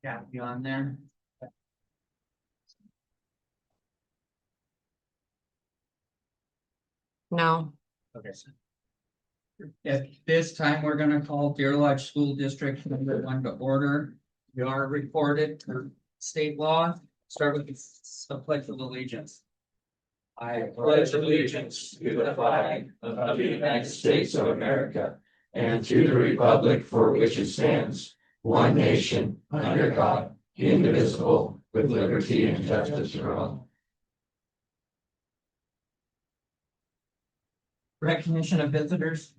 Yeah, you on there? No. Okay. At this time, we're gonna call Deer Lodge School District number 1 to order. You are recorded for state law. Start with the pledge of allegiance. I pledge allegiance to the flag of the United States of America and to the republic for which it stands, one nation, under God, indivisible, with liberty and justice for all. Recognition of visitors.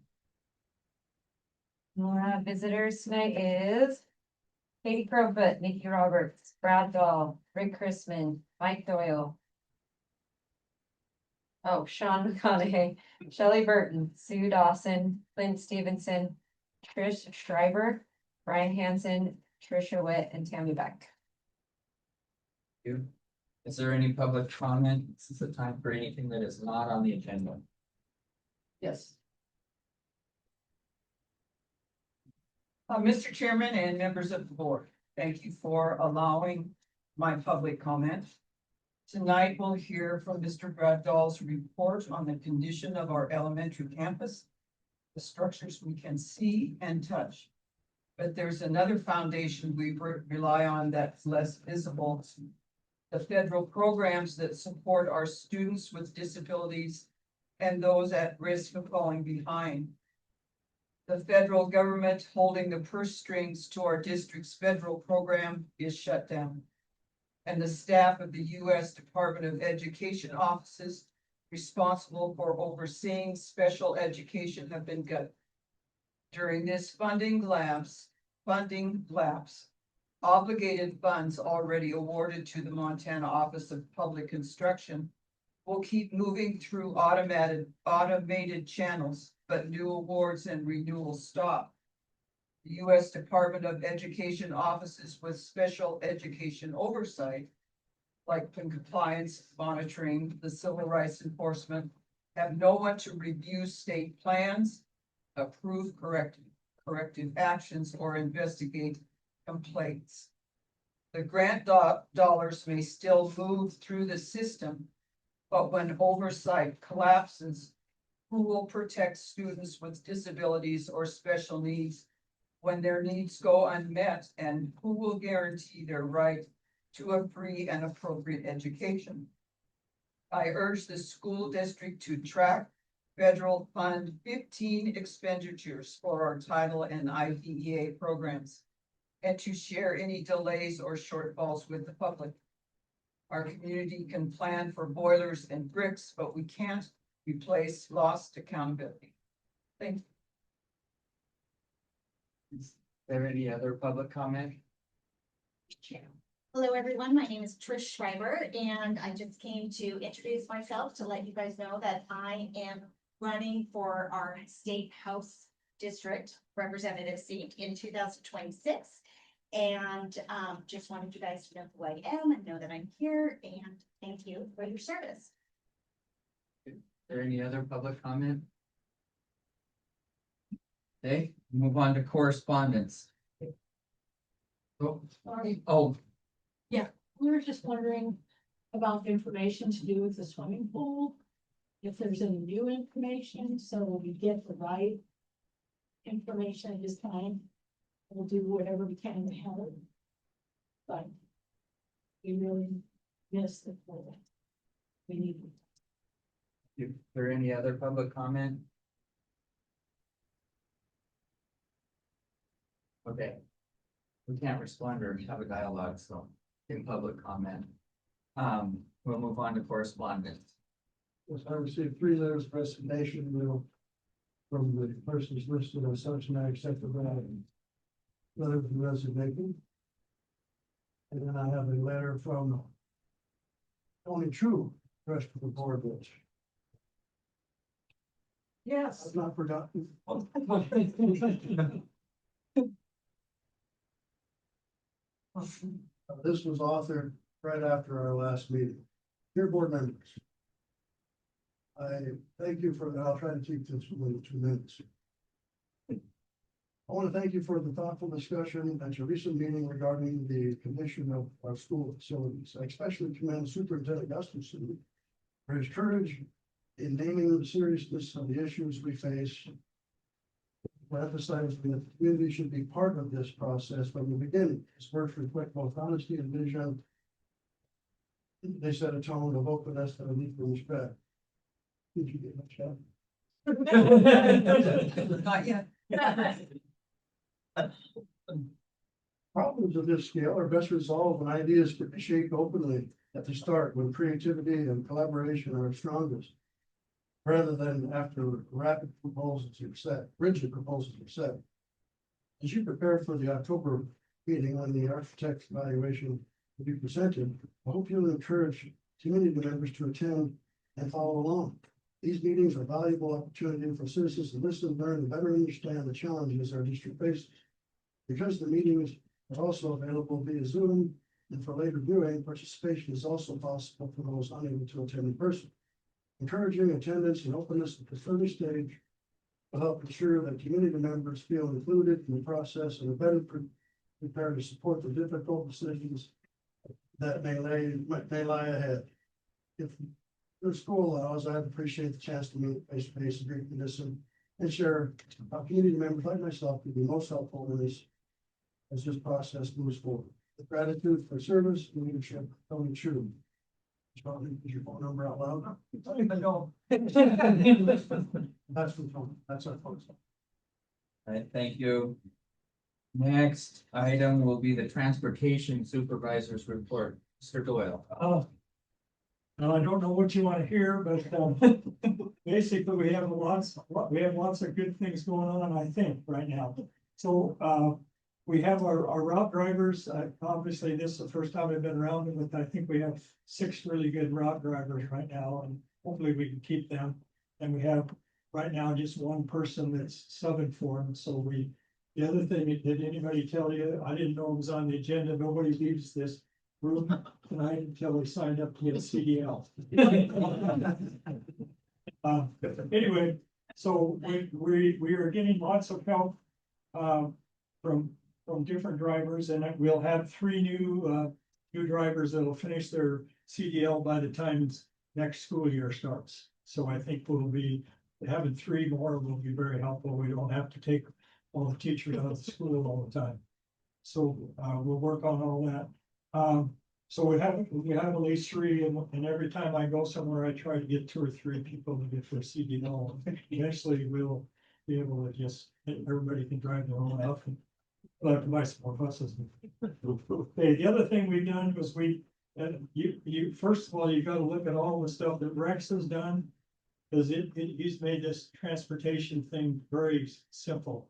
Visitors tonight is Katie Crowfoot, Nikki Roberts, Brad Dahl, Rick Chrisman, Mike Doyle. Oh, Sean McConaughey, Shelley Burton, Sue Dawson, Clint Stevenson, Trish Schreiber, Brian Hansen, Tricia Witt, and Tammy Beck. Is there any public comment? This is the time for anything that is not on the agenda. Yes. Mr. Chairman and members of the board, thank you for allowing my public comment. Tonight, we'll hear from Mr. Brad Dahl's report on the condition of our elementary campus, the structures we can see and touch. But there's another foundation we rely on that's less visible. The federal programs that support our students with disabilities and those at risk of falling behind. The federal government holding the purse strings to our district's federal program is shut down. And the staff of the U.S. Department of Education offices responsible for overseeing special education have been gut. During this funding lapse, obligated funds already awarded to the Montana Office of Public Instruction will keep moving through automated channels, but new awards and renewals stop. The U.S. Department of Education offices with special education oversight, like compliance monitoring, the civil rights enforcement, have no one to review state plans, approve corrective actions, or investigate complaints. The grant dollars may still move through the system, but when oversight collapses, who will protect students with disabilities or special needs when their needs go unmet, and who will guarantee their right to a free and appropriate education? I urge the school district to track federal fund 15 expenditures for our title and IDEA programs and to share any delays or shortfalls with the public. Our community can plan for boilers and bricks, but we can't replace lost accountability. Thank you. Is there any other public comment? Hello, everyone. My name is Trish Schreiber, and I just came to introduce myself to let you guys know that I am running for our state house district representative seat in 2026. And just wanted you guys to know who I am and know that I'm here, and thank you for your service. Is there any other public comment? Okay, move on to correspondence. Oh, We were just wondering about information to do with the swimming pool. If there's any new information, so we get the right information at this time. We'll do whatever we can to help. But we really miss the pool. We need. is there any other public comment? Okay. We can't respond or have a dialogue, so in public comment. We'll move on to correspondence. Yes, I received 3 letters of resignation from the persons listed as such, and I accepted that letter of resignation. And then I have a letter from Tony True, rest of the board, which Yes. I've not forgotten. This was authored right after our last meeting. Dear board members, I thank you for, I'll try to keep this within 2 minutes. I want to thank you for the thoughtful discussion at your recent meeting regarding the condition of our school facilities. I especially commend Superintendent Gustafson for his courage in naming the seriousness of the issues we face. I emphasize that the community should be part of this process from the beginning. His words reflect both honesty and vision. They set a tone of openness and mutual respect. Did you get my shot? Not yet. Problems of this scale are best resolved when ideas can be shaped openly at the start, when creativity and collaboration are strongest. Rather than after rigid proposals are set. As you prepare for the October meeting when the architect's evaluation will be presented, I hope you'll encourage community members to attend and follow along. These meetings are a valuable opportunity for citizens to listen, learn, and better understand the challenges our district faces. Because the meetings are also available via Zoom, and for later viewing, participation is also possible for those unable to attend in person. Encouraging attendance and openness at this early stage will help ensure that community members feel included in the process and are better prepared to support the difficult decisions that may lie ahead. If the school allows, I'd appreciate the chance to meet face to face, agree to this, and share how community members like myself can be most helpful in this as this process moves forward. With gratitude for service and leadership, Tony Chu. Probably is your phone number out loud. No. That's the phone. That's our phone. All right, thank you. Next item will be the transportation supervisor's report. Mr. Doyle. Now, I don't know what you want to hear, but basically, we have lots of good things going on, I think, right now. So we have our route drivers. Obviously, this is the first time I've been around it, but I think we have 6 really good route drivers right now, and hopefully we can keep them. And we have right now just one person that's subbing for them. So the other thing, did anybody tell you? I didn't know it was on the agenda. Nobody leaves this room tonight until they signed up to get a CDL. Anyway, so we are getting lots of help from different drivers, and we'll have 3 new drivers that'll finish their CDL by the time next school year starts. So I think we'll be having 3 more will be very helpful. We don't have to take all the teachers out of the school all the time. So we'll work on all that. So we have at least 3, and every time I go somewhere, I try to get 2 or 3 people to get their CDL. Eventually, we'll be able to everybody can drive their own outfit. We'll have to buy some more buses. Okay, the other thing we've done was you first of all, you got to look at all the stuff that Rex has done, because he's made this transportation thing very simple.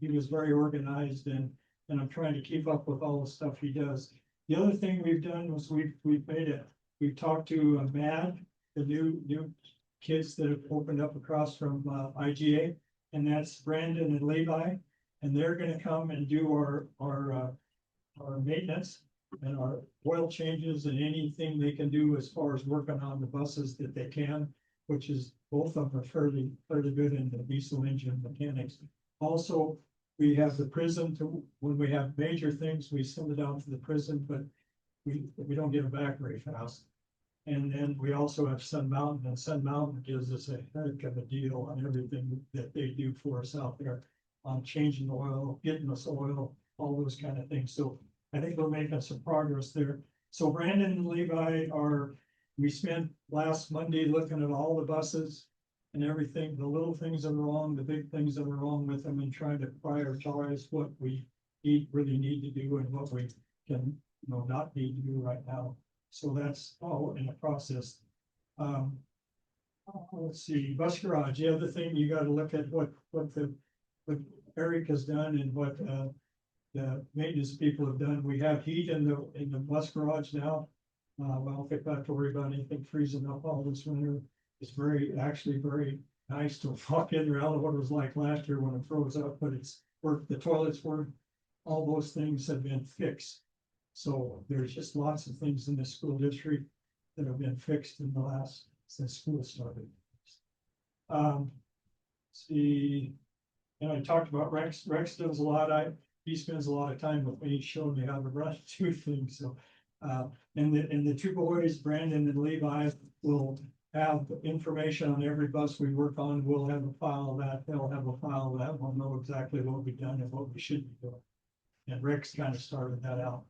He was very organized, and I'm trying to keep up with all the stuff he does. The other thing we've done was we've talked to MAD, the new kids that have opened up across from IGA, and that's Brandon and Levi, and they're going to come and do our maintenance and our oil changes and anything they can do as far as working on the buses that they can, which is both of them are fairly good in the diesel engine mechanics. Also, we have the prison when we have major things, we send it out to the prison, but we don't get it back very fast. And then we also have Sun Mountain, and Sun Mountain gives us a heck of a deal on everything that they do for us out there on changing oil, getting us oil, all those kind of things. So I think we're making some progress there. So Brandon and Levi we spent last Monday looking at all the buses and everything, the little things that are wrong, the big things that are wrong with them, and trying to prioritize what we really need to do and what we can, not need to do right now. So that's all in the process. Let's see, bus garage. The other thing, you got to look at what Eric has done and what the maintenance people have done. We have heat in the bus garage now. I don't think I have to worry about anything freezing up all this winter. It's actually very nice to walk in there. I don't know what it was like last year when it froze up, but it's worked. The toilets work. All those things have been fixed. So there's just lots of things in the school district that have been fixed in the since school started. See, And I talked about Rex. Rex does a lot. He spends a lot of time with me, showing me how to run two things. So, and the two boys, Brandon and Levi, will have information on every bus we work on. We'll have a file of that. They'll have a file of that. We'll know exactly what we've done and what we should be doing. And Rex kind of started that out.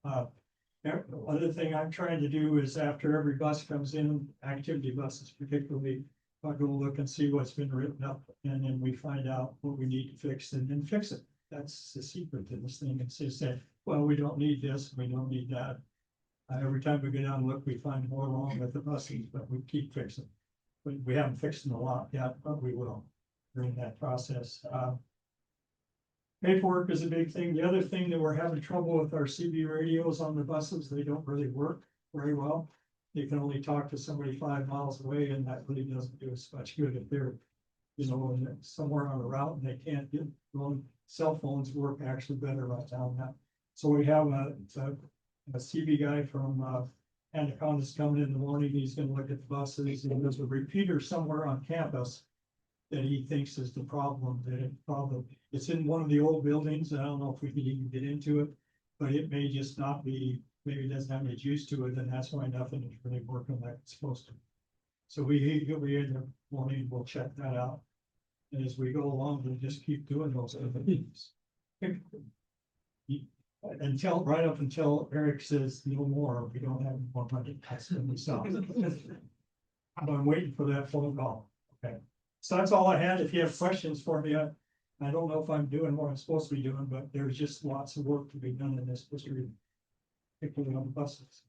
Other thing I'm trying to do is after every bus comes in, activity buses particularly, I go look and see what's been written up, and then we find out what we need to fix and then fix it. That's the secret to this thing. It's just say, well, we don't need this, we don't need that. Every time we go down and look, we find more wrong with the buses, but we keep fixing. We haven't fixed them a lot yet, but we will during that process. Paperwork is a big thing. The other thing that we're having trouble with our CB radios on the buses, they don't really work very well. You can only talk to somebody 5 miles away, and that really doesn't do us much good if they're, somewhere on a route and they can't get, well, cell phones work actually better right now. So we have a CB guy from Anaconda's coming in the morning. He's gonna look at the buses, and there's a repeater somewhere on campus that he thinks is the problem, it's in one of the old buildings. I don't know if we could even get into it, but it may just not be, maybe it doesn't have any juice to it, and that's why nothing is really working like it's supposed to. So he'll be in the morning, we'll check that out. And as we go along, we'll just keep doing those other things. Right up until Eric says no more, we don't have more money, that's when we stop. I'm waiting for that phone call. Okay. So that's all I had. If you have questions for me, I don't know if I'm doing what I'm supposed to be doing, but there's just lots of work to be done in this district, particularly on the buses.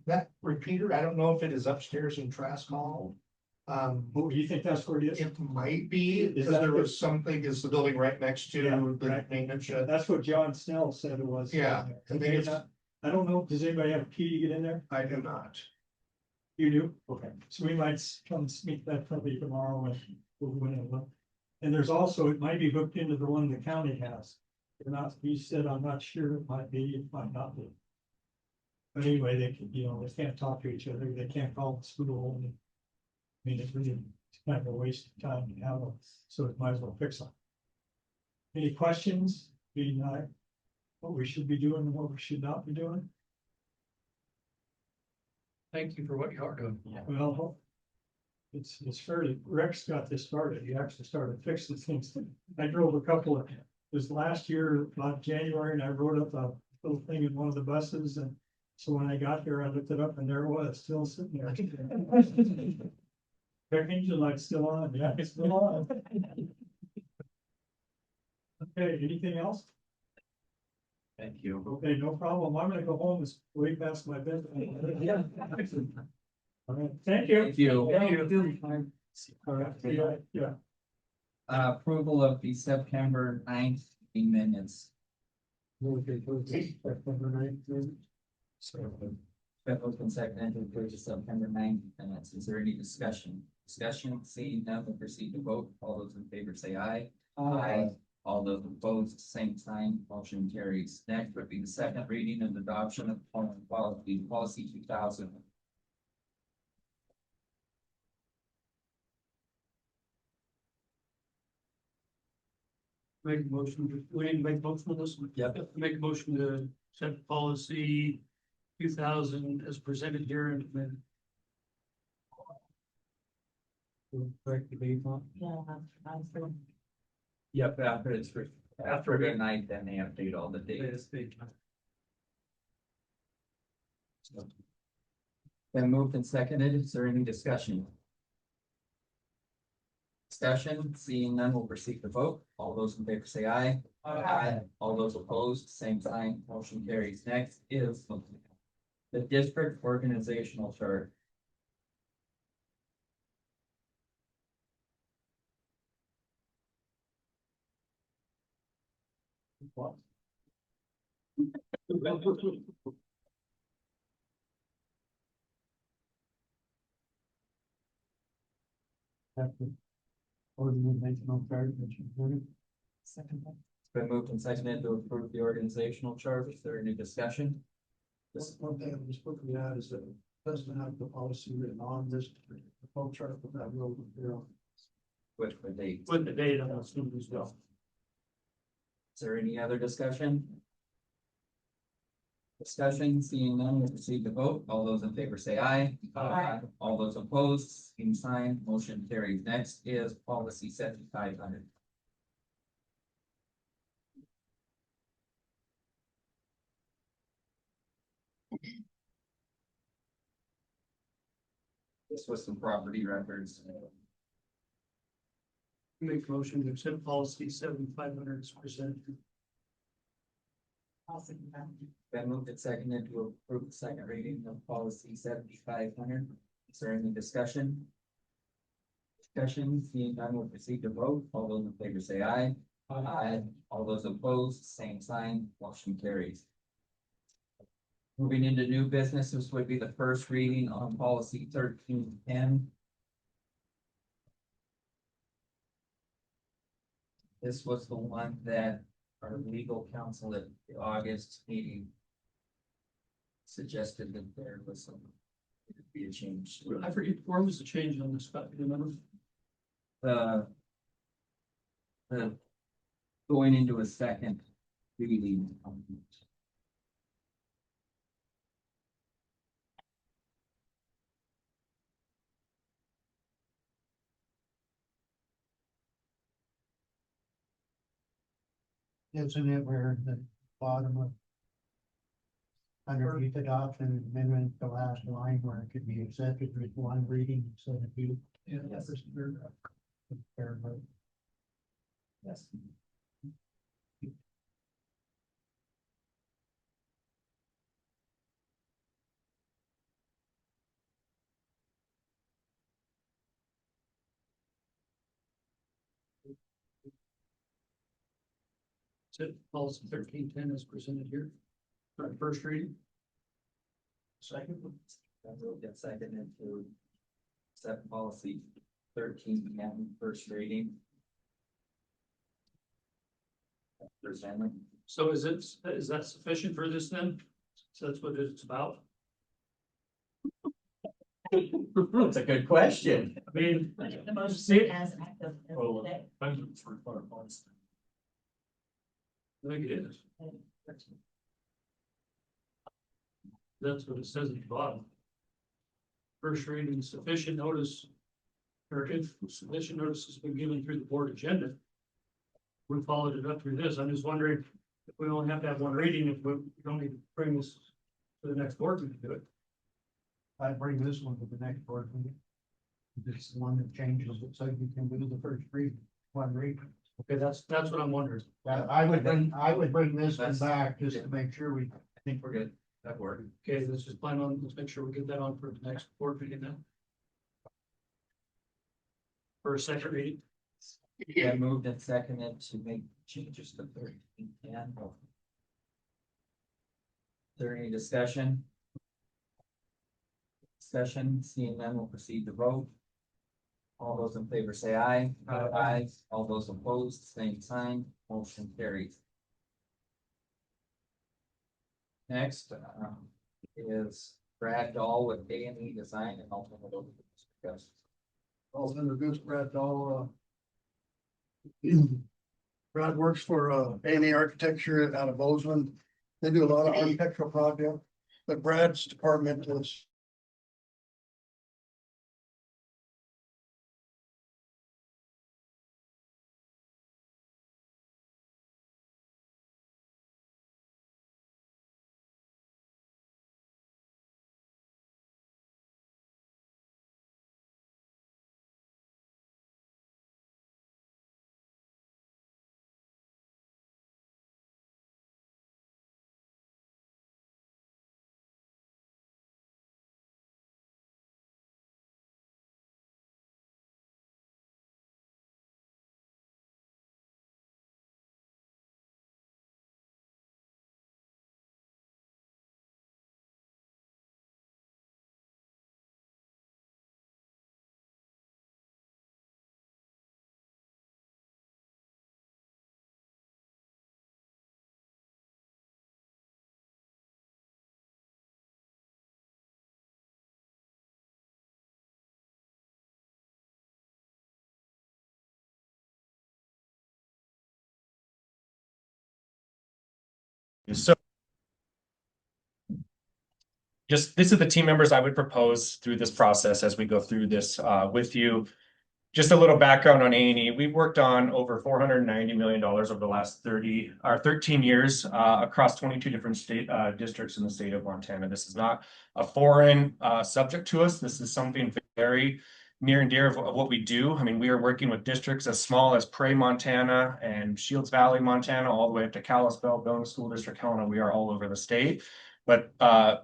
That repeater, I don't know if it is upstairs in Trask Hall. Do you think that's where it is? It might be, Is because that there the- was something, is the building right next to Yeah, the right. maintenance shed? That's what John Snell said it was. Yeah, I think it's- I don't know. Does anybody have a key to get in there? I do not. You do? Okay. So we might come sneak that probably tomorrow and we'll go in and look. And there's also, it might be hooked into the one the county has. They're not, he said, I'm not sure, it might be, it might not be. But anyway, they can, they can't talk to each other, they can't call the school. I mean, it's really kind of a waste of time to have them, so it might as well fix them. Any questions? What we should be doing and what we should not be doing? Thank you for what you are doing. Well, it's fairly, Rex got this started. He actually started fixing things. I drove a couple of, this last year, about January, and I wrote up a little thing in one of the buses, and so when I got here, I looked it up and there it was, still sitting there. Their engine light's still on. Yeah, it's still on. Okay, anything else? Thank you. Okay, no problem. I'm gonna go home. It's way past my bedtime. Yeah. All right, thank you. Thank you. Thank you. All right, yeah. Approval of the September 9th minutes. Been moved and seconded to approve the September 9th minutes. Is there any discussion? Seeing none, we'll proceed to vote. All those in favor say aye. Aye. All those opposed, same sign, motion carries. Next would be the second reading and adoption of policy 2000. Make a motion, we didn't make a motion on this one? Yep. Make a motion to set policy 2000 as presented here in a minute. Correct the date on? Yep, after the night, then they update all the dates. Been moved and seconded. Is there any discussion? Seeing none, we'll proceed to vote. All those in favor say aye. Aye. All those opposed, same sign, motion carries. Next is the district organizational chart. It's been moved and seconded to approve the organizational chart. Is there any discussion? This one thing I'm just looking at is that it doesn't have the policy written on this, the flow chart, but that will appear on. with the date. With the date on the student as well. Is there any other discussion? Discussion, seeing none, we'll proceed to vote. All those in favor say aye. Aye. All those opposed, same sign, motion carries. Next is policy 7500. This was some property records. Make a motion to accept policy 7500 as presented. Been moved and seconded to approve the second reading of policy 7500. Is there any discussion? Discussion, seeing none, we'll proceed to vote. All those in favor say aye. Aye. All those opposed, same sign, motion carries. Moving into new business, this would be the first reading on policy 1310. This was the one that our legal counsel at the August meeting suggested that there was some, it'd be a change. I forget, where was the change on this, Scott? Do you remember? The going into a second reading. Isn't it where the bottom of underneath adoption amendment, the last line where it could be accepted with one reading instead of two? Yeah. Yes. First paragraph. Paragraph. Yes. So policy 1310 is presented here. For the first reading. Second. I will get seconded to accept policy 1310 first reading. Presented. So is that sufficient for this then? So that's what it's about? That's a good question. I mean. The motion See- as active as Oh, today. I think it is. That's what it says at the bottom. First reading, sufficient notice. Or if sufficient notice has been given through the board agenda. We followed it up through this. I'm just wondering if we only have to have one reading, if we don't need to bring this to the next board meeting to do it. I bring this one to the next board meeting. This is the one that changes it, so you can do the first read, one read. Okay, that's what I'm wondering. I would bring this one back just to make sure we. I think we're good. That worked. Okay, let's just plan on, let's make sure we get that on for the next board meeting then. For a second reading. Yeah, moved and seconded to make changes to 1310. Is there any discussion? Discussion, seeing none, we'll proceed to vote. All those in favor say aye. Aye. All those opposed, same sign, motion carries. Next, is Brad Dahl with A&E Design and I'll turn it over to Mr. Gus. I'll introduce Brad Dahl. Brad works for A&E Architecture out of Bozeman. They do a lot of architectural projects, but Brad's department is So just, this is the team members I would propose through this process as we go through this with you. Just a little background on A&E. We've worked on over $490 million over the last 13 years across 22 different state districts in the state of Montana. This is not a foreign subject to us. This is something very near and dear of what we do. I mean, we are working with districts as small as Prairie, Montana and Shields Valley, Montana, all the way up to Kalispell, Billings School District, Helena. We are all over the state. But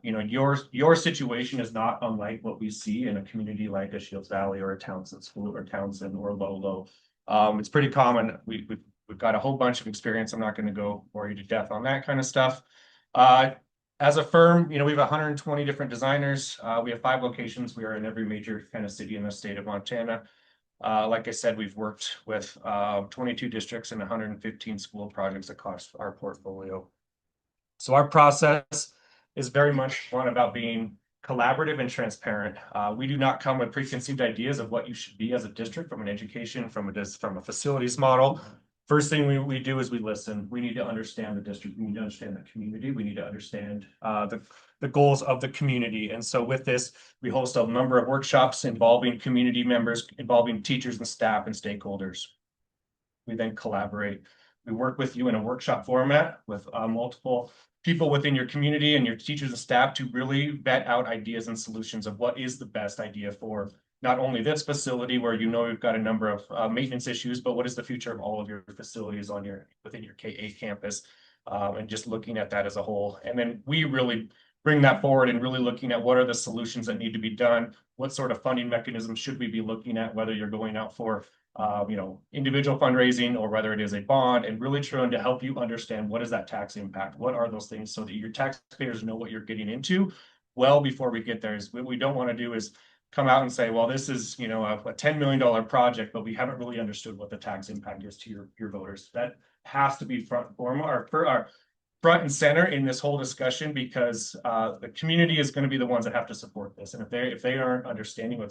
you know, your situation is not unlike what we see in a community like a Shields Valley or a Townsend School or Townsend or Lolo. It's pretty common. We've got a whole bunch of experience. I'm not going to go bore you to death on that kind of stuff. As a firm, you know, we have 120 different designers. We have 5 locations. We are in every major kind of city in the state of Montana. Like I said, we've worked with 22 districts and 115 school projects across our portfolio. So our process is very much one about being collaborative and transparent. We do not come with preconceived ideas of what you should be as a district from an education, from a facilities model. First thing we do is we listen. We need to understand the district. We need to understand the community. We need to understand the goals of the community. And so with this, we host a number of workshops involving community members, involving teachers and staff and stakeholders. We then collaborate. We work with you in a workshop format with multiple people within your community and your teachers and staff to really vet out ideas and solutions of what is the best idea for not only this facility where you know you've got a number of maintenance issues, but what is the future of all of your facilities within your K-8 campus, and just looking at that as a whole. And then we really bring that forward and really looking at what are the solutions that need to be done, what sort of funding mechanisms should we be looking at, whether you're going out for you know, individual fundraising or whether it is a bond, and really trying to help you understand what is that tax impact, what are those things, so that your taxpayers know what you're getting into well before we get there. Is what we don't want to do is come out and say, well, this is, you know, a $10 million project, but we haven't really understood what the tax impact is to your voters. That has to be front and center in this whole discussion, because the community is going to be the ones that have to support this. And if they aren't understanding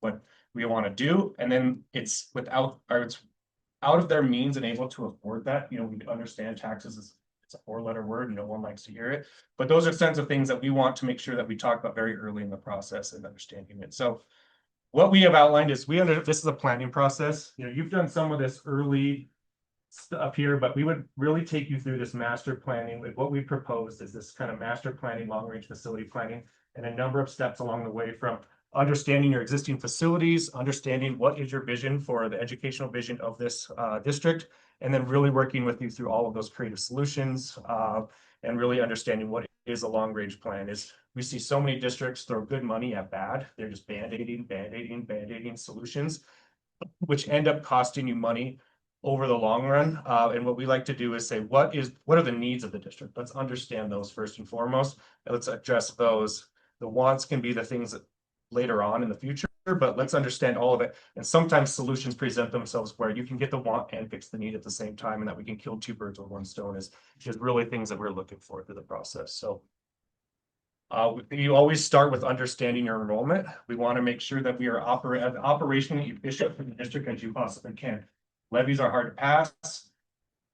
what we want to do, and then it's out of their means and able to afford that, you know, we understand taxes is, it's a 4-letter word, no one likes to hear it, but those are kinds of things that we want to make sure that we talk about very early in the process and understanding it. So what we have outlined is this is a planning process. You know, you've done some of this early up here, but we would really take you through this master planning. What we proposed is this kind of master planning, long-range facility planning, and a number of steps along the way, from understanding your existing facilities, understanding what is your vision for the educational vision of this district, and then really working with you through all of those creative solutions, and really understanding what is a long-range plan. Is we see so many districts throw good money at bad. They're just band-aiding solutions, which end up costing you money over the long run. And what we like to do is say, what are the needs of the district? Let's understand those first and foremost, and let's address those. The wants can be the things that later on in the future, but let's understand all of it. And sometimes solutions present themselves where you can get the want and fix the need at the same time, and that we can kill 2 birds with 1 stone is really things that we're looking for through the process. So you always start with understanding your enrollment. We want to make sure that we are operationally efficient for the district as you possibly can. Levies are hard to pass.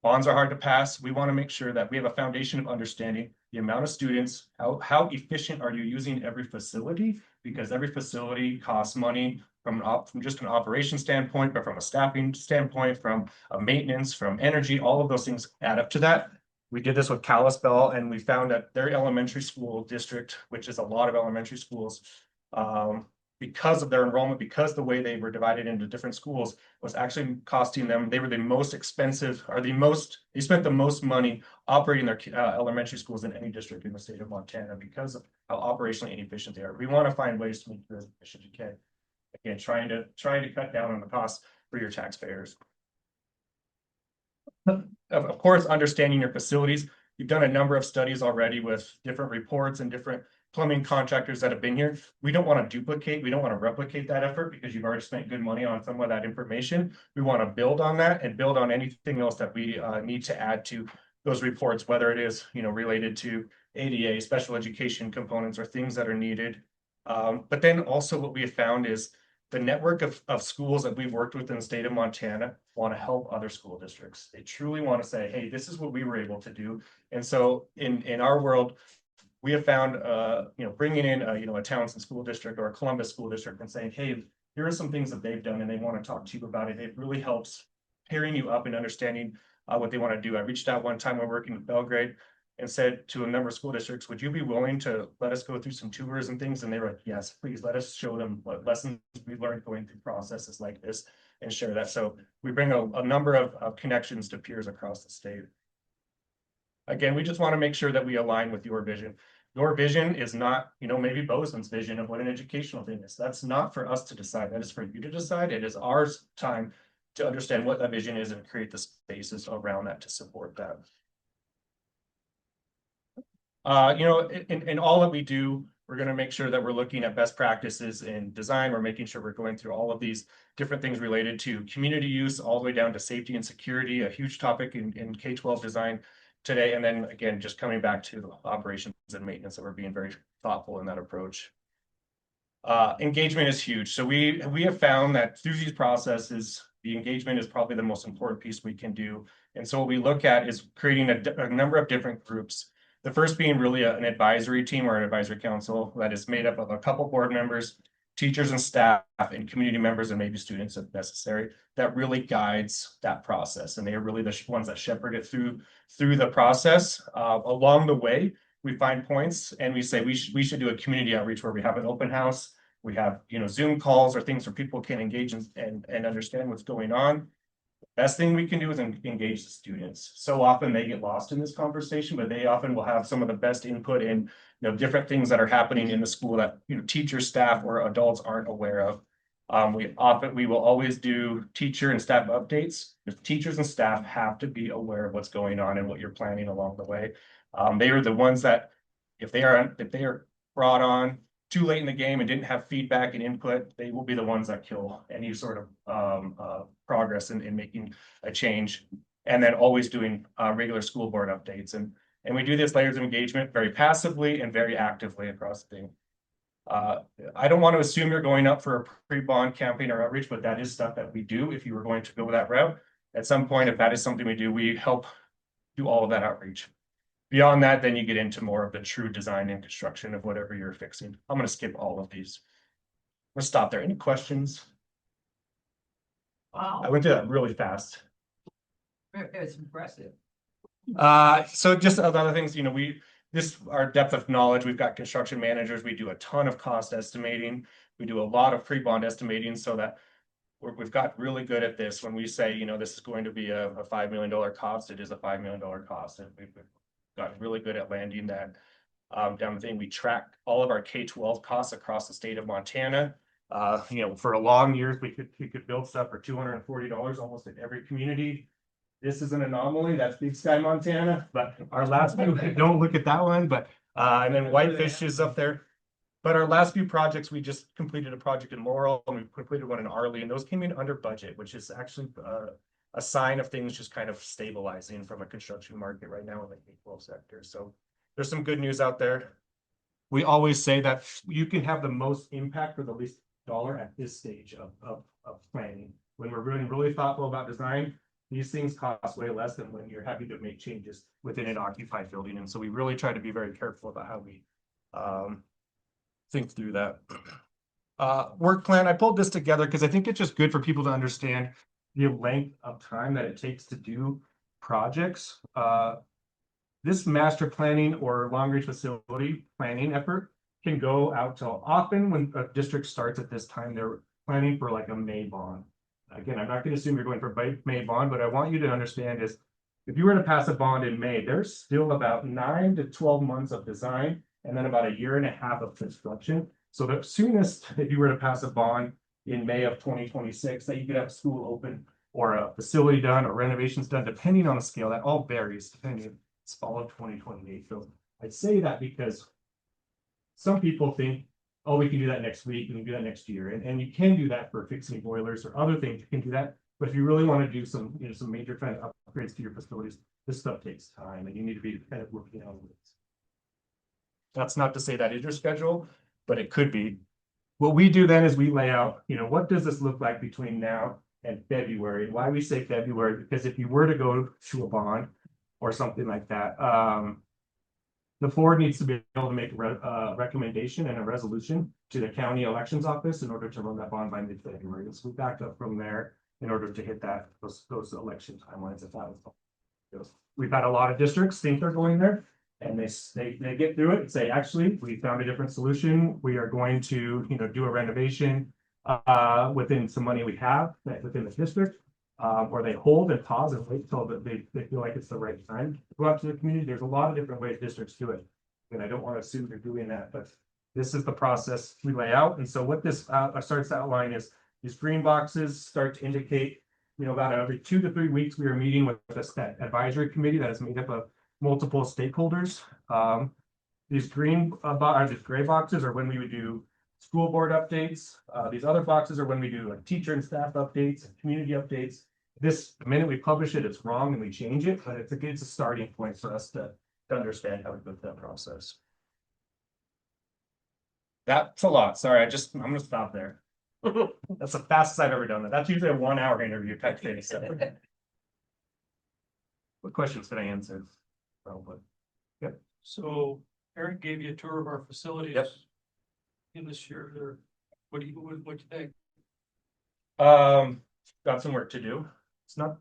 Bonds are hard to pass. We want to make sure that we have a foundation of understanding the amount of students, how efficient are you using every facility, because every facility costs money from just an operation standpoint, but from a staffing standpoint, from a maintenance, from energy, all of those things add up to that. We did this with Kalispell, and we found that their elementary school district, which is a lot of elementary schools, because of their enrollment, because the way they were divided into different schools, was actually costing them, they were the most expensive, or they spent the most money operating their elementary schools than any district in the state of Montana, because of how operationally inefficient they are. We want to find ways to make it as efficient as you can. Again, trying to cut down on the costs for your taxpayers. Of course, understanding your facilities. You've done a number of studies already with different reports and different plumbing contractors that have been here. We don't want to duplicate, we don't want to replicate that effort, because you've already spent good money on some of that information. We want to build on that and build on anything else that we need to add to those reports, whether it is, you know, related to ADA, special education components, or things that are needed. But then also what we have found is the network of schools that we've worked with in the state of Montana want to help other school districts. They truly want to say, hey, this is what we were able to do. And so in our world, we have found, bringing in, a Townsend school district or a Columbus school district and saying, hey, here are some things that they've done and they want to talk to you about it. It really helps pairing you up and understanding what they want to do. I reached out one time when working with Belgrade and said to a number of school districts, would you be willing to let us go through some tours and things? And they were like, yes, please let us show them what lessons we learned going through processes like this and share that. So we bring a number of connections to peers across the state. Again, we just want to make sure that we align with your vision. Your vision is not, maybe Bozeman's vision of what an educational thing is. That's not for us to decide. That is for you to decide. It is our time to understand what that vision is and create the spaces around that to support that. In all that we do, we're going to make sure that we're looking at best practices in design. We're making sure we're going through all of these different things related to community use, all the way down to safety and security, a huge topic in K-12 design today. And then again, just coming back to the operations and maintenance, that we're being very thoughtful in that approach. Engagement is huge. So we have found that through these processes, the engagement is probably the most important piece we can do. And so what we look at is creating a number of different groups. The first being really an advisory team or an advisory council that is made up of a couple board members, teachers and staff, and community members, and maybe students if necessary, that really guides that process. And they are really the ones that shepherd it through the process. Along the way, we find points and we say we should do a community outreach where we have an open house. We have, Zoom calls or things where people can engage and understand what's going on. Best thing we can do is engage the students. So often they get lost in this conversation, but they often will have some of the best input in different things that are happening in the school that teachers, staff, or adults aren't aware of. We will always do teacher and staff updates. The teachers and staff have to be aware of what's going on and what you're planning along the way. They are the ones that if they are brought on too late in the game and didn't have feedback and input, they will be the ones that kill any sort of progress in making a change. And then always doing regular school board updates. And we do this layers of engagement very passively and very actively across the thing. I don't want to assume you're going up for a pre-bond campaign or outreach, but that is stuff that we do if you were going to go that route. At some point, if that is something we do, we help do all of that outreach. Beyond that, then you get into more of the true design and construction of whatever you're fixing. I'm going to skip all of these. I'm going to stop there. Any questions? Wow. I went through that really fast. It's impressive. So just other things, our depth of knowledge, we've got construction managers, we do a ton of cost estimating, we do a lot of pre-bond estimating, so that we've got really good at this. When we say, this is going to be a $5 million cost, it is a $5 million cost, and we've gotten really good at landing that down the thing. We track all of our K-12 costs across the state of Montana. For a long years, we could build stuff for $240 almost in every community. This is an anomaly. That's Big Sky, Montana, but our last few, don't look at that one, but and then Whitefish is up there. But our last few projects, we just completed a project in Laurel and we completed one in Arley, and those came in under budget, which is actually a sign of things just kind of stabilizing from a construction market right now in the K-12 sector. So there's some good news out there. We always say that you can have the most impact for the least dollar at this stage of planning. When we're really thoughtful about design, these things cost way less than when you're having to make changes within an occupied building. And so we really try to be very careful about how we think through that. Work plan, I pulled this together because I think it's just good for people to understand the length of time that it takes to do projects. This master planning or long range facility planning effort can go out till often when a district starts at this time, they're planning for like a May bond. Again, I'm not going to assume you're going for May bond, but I want you to understand is if you were to pass a bond in May, there's still about 9 to 12 months of design and then about 1.5 years of construction. So the soonest, if you were to pass a bond in May of 2026, that you could have school open or a facility done or renovations done, depending on the scale, that all varies depending. It's fall of 2028. So I'd say that because some people think, oh, we can do that next week, we can do that next year. And you can do that for fixing boilers or other things, you can do that. But if you really want to do some, some major kind of upgrades to your facilities, this stuff takes time and you need to be kind of working on it. That's not to say that is your schedule, but it could be. What we do then is we lay out, what does this look like between now and February? Why we say February, because if you were to go to a bond or something like that, the board needs to be able to make a recommendation and a resolution to the county elections office in order to run that bond by mid-February. So we backed up from there in order to hit those election timelines. If that was, we've had a lot of districts think they're going there, and they get through it and say, actually, we found a different solution. We are going to, do a renovation within some money we have within the district. Or they hold and pause and wait until they feel like it's the right time to go out to the community. There's a lot of different ways districts do it. And I don't want to assume they're doing that, but this is the process we lay out. And so what this starts to outline is these green boxes start to indicate, about every 2 to 3 weeks, we are meeting with that advisory committee that is made up of multiple stakeholders. These gray boxes are when we would do school board updates. These other boxes are when we do like teacher and staff updates and community updates. The minute we publish it, it's wrong and we change it, but it's a starting point for us to understand how we go through that process. That's a lot. Sorry, I'm gonna stop there. That's the fastest I've ever done that. That's usually a 1 hour interview type thing. So. What questions did I answer? Probably. Yep. So Eric gave you a tour of our facilities. Yep. In this year, there, what do you think? Got some work to do. It's not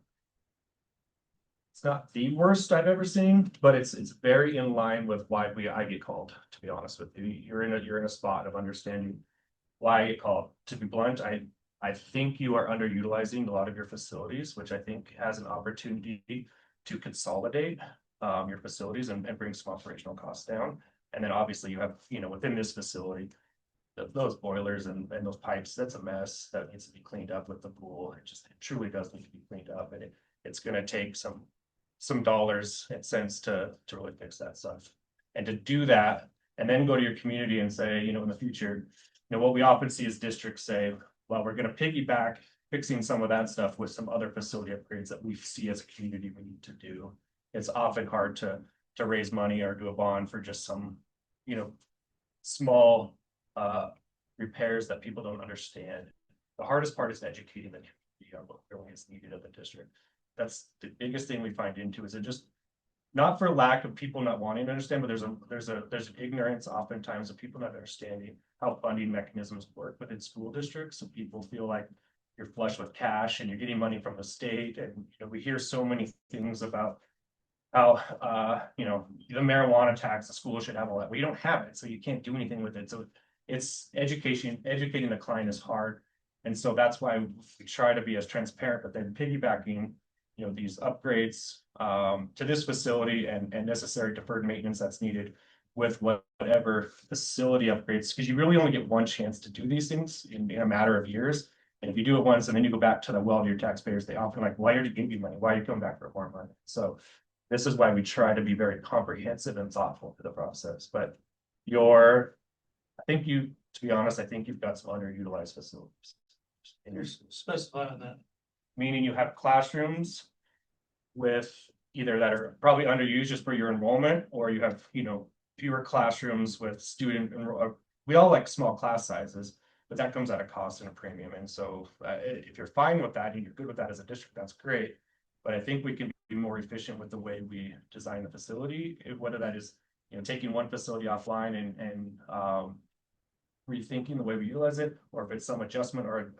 the worst I've ever seen, but it's very in line with why I get called, to be honest with you. You're in a spot of understanding why I get called. To be blunt, I think you are underutilizing a lot of your facilities, which I think has an opportunity to consolidate your facilities and bring some operational costs down. And then obviously you have, within this facility, those boilers and those pipes, that's a mess that needs to be cleaned up with the pool. It truly does need to be cleaned up, and it's going to take some dollars and cents to really fix that stuff. And to do that, and then go to your community and say, in the future, what we often see is districts say, well, we're going to piggyback fixing some of that stuff with some other facility upgrades that we see as a community we need to do. It's often hard to raise money or do a bond for just some, small repairs that people don't understand. The hardest part is educating the community on what really is needed of the district. That's the biggest thing we find into is it just not for lack of people not wanting to understand, but there's an ignorance oftentimes of people not understanding how funding mechanisms work within school districts. So people feel like you're flush with cash and you're getting money from the state, and we hear so many things about how the marijuana tax, the school should have all that. Well, you don't have it, so you can't do anything with it. So it's educating the client is hard. And so that's why we try to be as transparent, but then piggybacking, these upgrades to this facility and necessary deferred maintenance that's needed with whatever facility upgrades, because you really only get one chance to do these things in a matter of years. And if you do it once and then you go back to the well to your taxpayers, they often like, why are you giving me money? Why are you coming back for more money? So this is why we try to be very comprehensive and thoughtful to the process. But I think you've got some underutilized facilities in your schools. Specify on that. Meaning you have classrooms with either that are probably underused just for your enrollment, or you have, fewer classrooms with we all like small class sizes, but that comes at a cost and a premium. And so if you're fine with that and you're good with that as a district, that's great. But I think we can be more efficient with the way we design the facility, whether that is, taking one facility offline and rethinking the way we utilize it, or if it's some adjustment or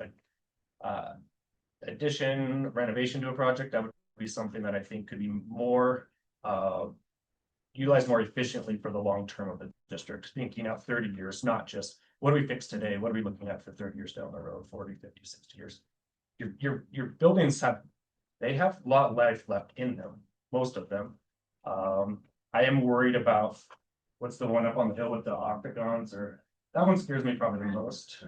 addition, renovation to a project, that would be something that I think could be more utilized more efficiently for the long term of the district, thinking out 30 years, not just what do we fix today, what are we looking at for 30 years down the road, 40, 50, 60 years. Your buildings have a lot of life left in them, most of them. I am worried about what's the one up on the hill with the octagons, or that one scares me probably the most.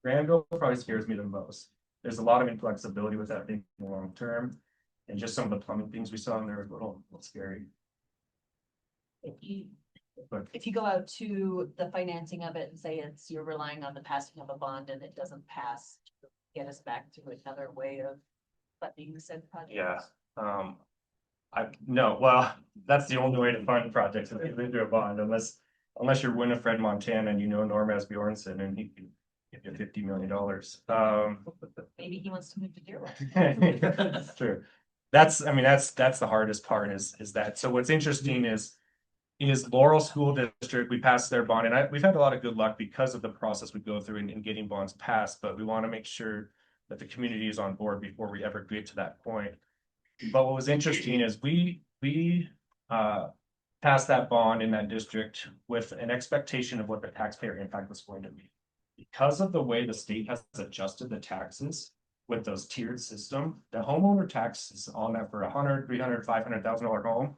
Granville probably scares me the most. There's a lot of inflexibility with that being long term, and just some of the plumbing things we saw in there are a little scary. If you go out to the financing of it and say you're relying on the passing of a bond and it doesn't pass, get us back to another way of funding said project. Yeah. Well, that's the only way to fund projects is through a bond, unless unless you're Winifred, Montana, and you know Norm Asbjornson, and he can give you $50 million. Maybe he wants to move to Dearborn. That's true. That's, I mean, that's the hardest part is that. So what's interesting is Laurel School District, we passed their bond, and we've had a lot of good luck because of the process we go through in getting bonds passed, but we want to make sure that the community is on board before we ever get to that point. But what was interesting is we passed that bond in that district with an expectation of what the taxpayer impact was going to be. Because of the way the state has adjusted the taxes with those tiered system, the homeowner taxes on that for $100,000, $300,000, $500,000 home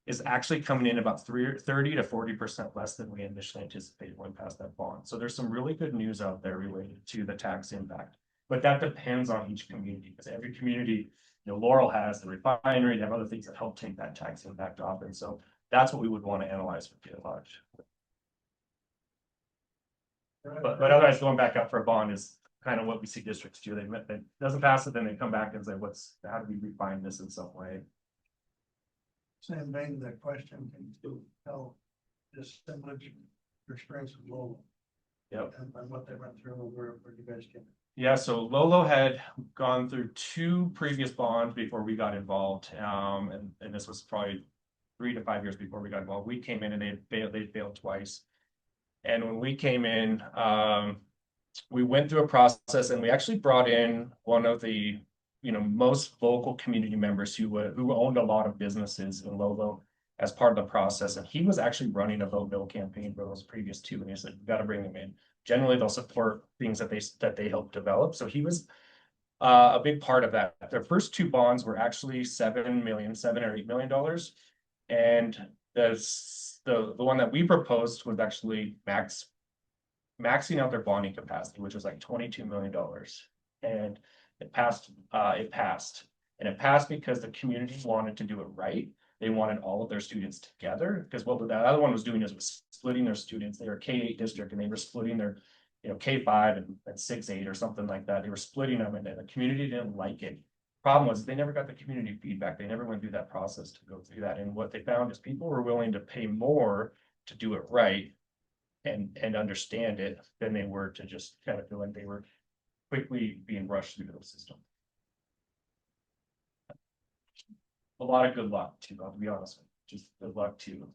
is actually coming in about 30 to 40% less than we initially anticipated when we passed that bond. So there's some really good news out there related to the tax impact, but that depends on each community, because every community, Laurel has the refinery, they have other things that help take that tax impact off. And so that's what we would want to analyze for Dearlodge. But otherwise, going back up for a bond is kind of what we see districts do. They doesn't pass it, then they come back and say, how do we refine this in some way? Same vein, that question, can you tell this similar to your experience with Lolo? Yep. And what they went through, where you guys came. Yeah, so Lolo had gone through 2 previous bonds before we got involved. And this was probably 3 to 5 years before we got involved. We came in and they failed twice. And when we came in, we went through a process, and we actually brought in one of the most vocal community members who owned a lot of businesses in Lolo as part of the process. And he was actually running a vote no campaign for those previous 2. And he said, "You got to bring them in. Generally, they'll support things that they help develop." So he was a big part of that. Their first 2 bonds were actually $7 or $8 million. And the one that we proposed was actually maxing out their bonding capacity, which was like $22 million. And it passed, and it passed because the community wanted to do it right. They wanted all of their students together, because what that other one was doing is was splitting their students. They were K-8 district, and they were splitting their, K-5 and 6-8 or something like that. They were splitting them, and the community didn't like it. Problem was they never got the community feedback. They never went through that process to go through that. And what they found is people were willing to pay more to do it right and understand it than they were to just kind of feel like they were quickly being rushed through the system. A lot of good luck too, to be honest with you. Just good luck too.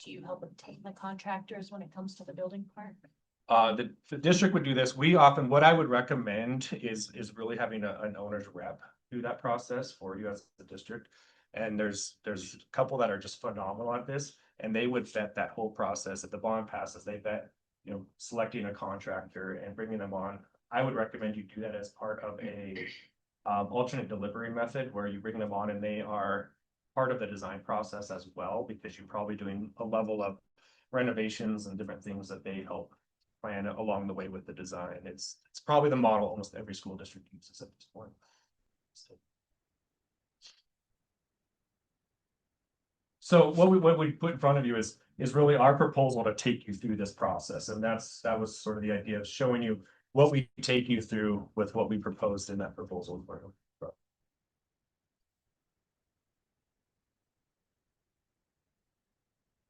Do you help obtain the contractors when it comes to the building part? The district would do this. What I would recommend is really having an owner's rep do that process for you as the district. And there's a couple that are just phenomenal at this, and they would vet that whole process. If the bond passes, they vet, selecting a contractor and bringing them on. I would recommend you do that as part of a alternate delivery method, where you bring them on and they are part of the design process as well, because you're probably doing a level of renovations and different things that they help plan along the way with the design. It's probably the model almost every school district uses at this point. So what we put in front of you is really our proposal to take you through this process, and that was sort of the idea of showing you what we take you through with what we proposed in that proposal for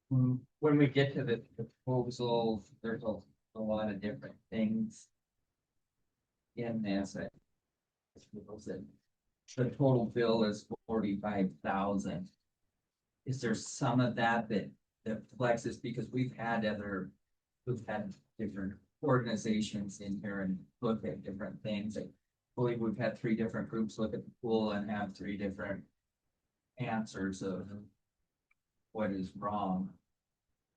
you. When we get to the proposal, there's a lot of different things in this. The total bill is 45,000. Is there some of that flexes, because we've had different organizations in here and look at different things. I believe we've had 3 different groups look at the pool and have 3 different answers of what is wrong.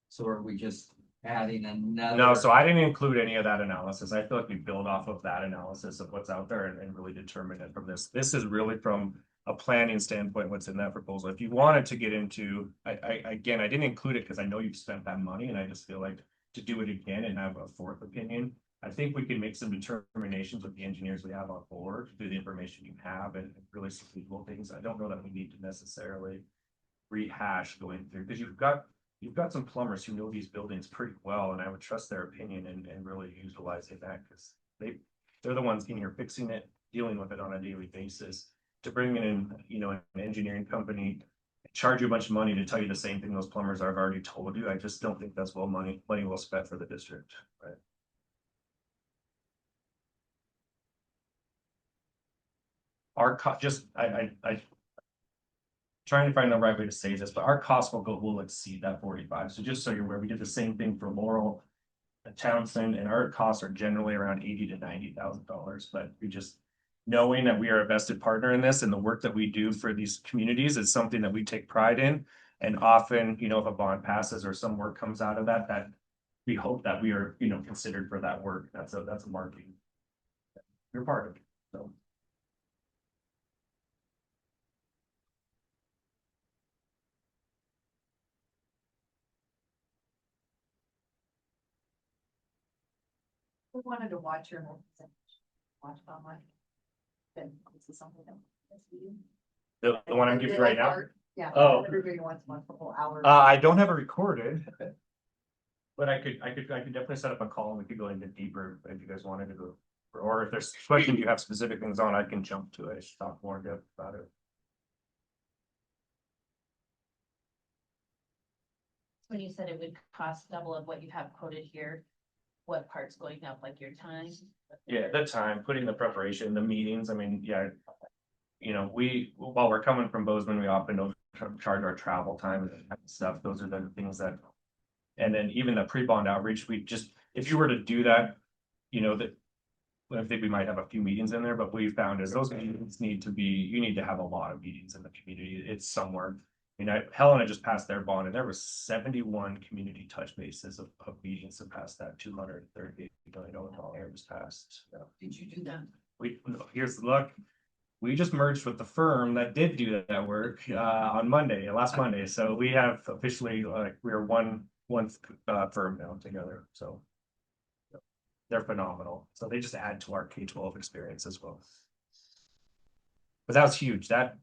So are we just adding another? No, so I didn't include any of that analysis. I feel like we build off of that analysis of what's out there and really determine it from this. This is really from a planning standpoint, what's in that proposal. If you wanted to get into, I didn't include it because I know you've spent that money, and I just feel like to do it again and have a 4th opinion, I think we can make some determinations with the engineers we have on board through the information you have and really some feasible things. I don't know that we need to necessarily rehash going through, because you've got some plumbers who know these buildings pretty well, and I would trust their opinion and really utilizing that, because they're the ones in here fixing it, dealing with it on a daily basis. To bring in, an engineering company charge you a bunch of money to tell you the same thing those plumbers have already told you. I just don't think that's money well spent for the district, right? Our just, I trying to find the right way to say this, but our cost will exceed that 45. So just so you're aware, we did the same thing for Laurel and Townsend, and our costs are generally around $80,000 to $90,000. But we just knowing that we are a vested partner in this and the work that we do for these communities is something that we take pride in. And often, you know, if a bond passes or some work comes out of that, that we hope that we are, you know, considered for that work. That's a marking. You're part of it. So. We wanted to watch your watch online. Then this is something that. The one I'm giving you right now? Yeah. Oh. Everybody wants one for a whole hour. I don't have it recorded. But I could definitely set up a call and we could go into deeper if you guys wanted to go. Or if there's questions you have specific things on, I can jump to it, talk more in depth about it. When you said it would cost double of what you have quoted here, what part's going up, like your time? Yeah, the time, putting the preparation, the meetings, I mean, yeah. You know, while we're coming from Bozeman, we often don't charge our travel time and stuff. Those are the things that. And then even the pre-bond outreach, we just, if you were to do that, you know, that. I think we might have a few meetings in there, but we found is those meetings need to be, you need to have a lot of meetings in the community. It's somewhere. You know, Helena just passed their bond and there was 71 community touch bases of meetings that passed that $238 million was passed. Yeah. Did you do that? Here's the luck. We just merged with the firm that did do that work on Monday, last Monday. So we have officially we're one firm now together. So they're phenomenal. So they just add to our K-12 experience as well. But that was huge. That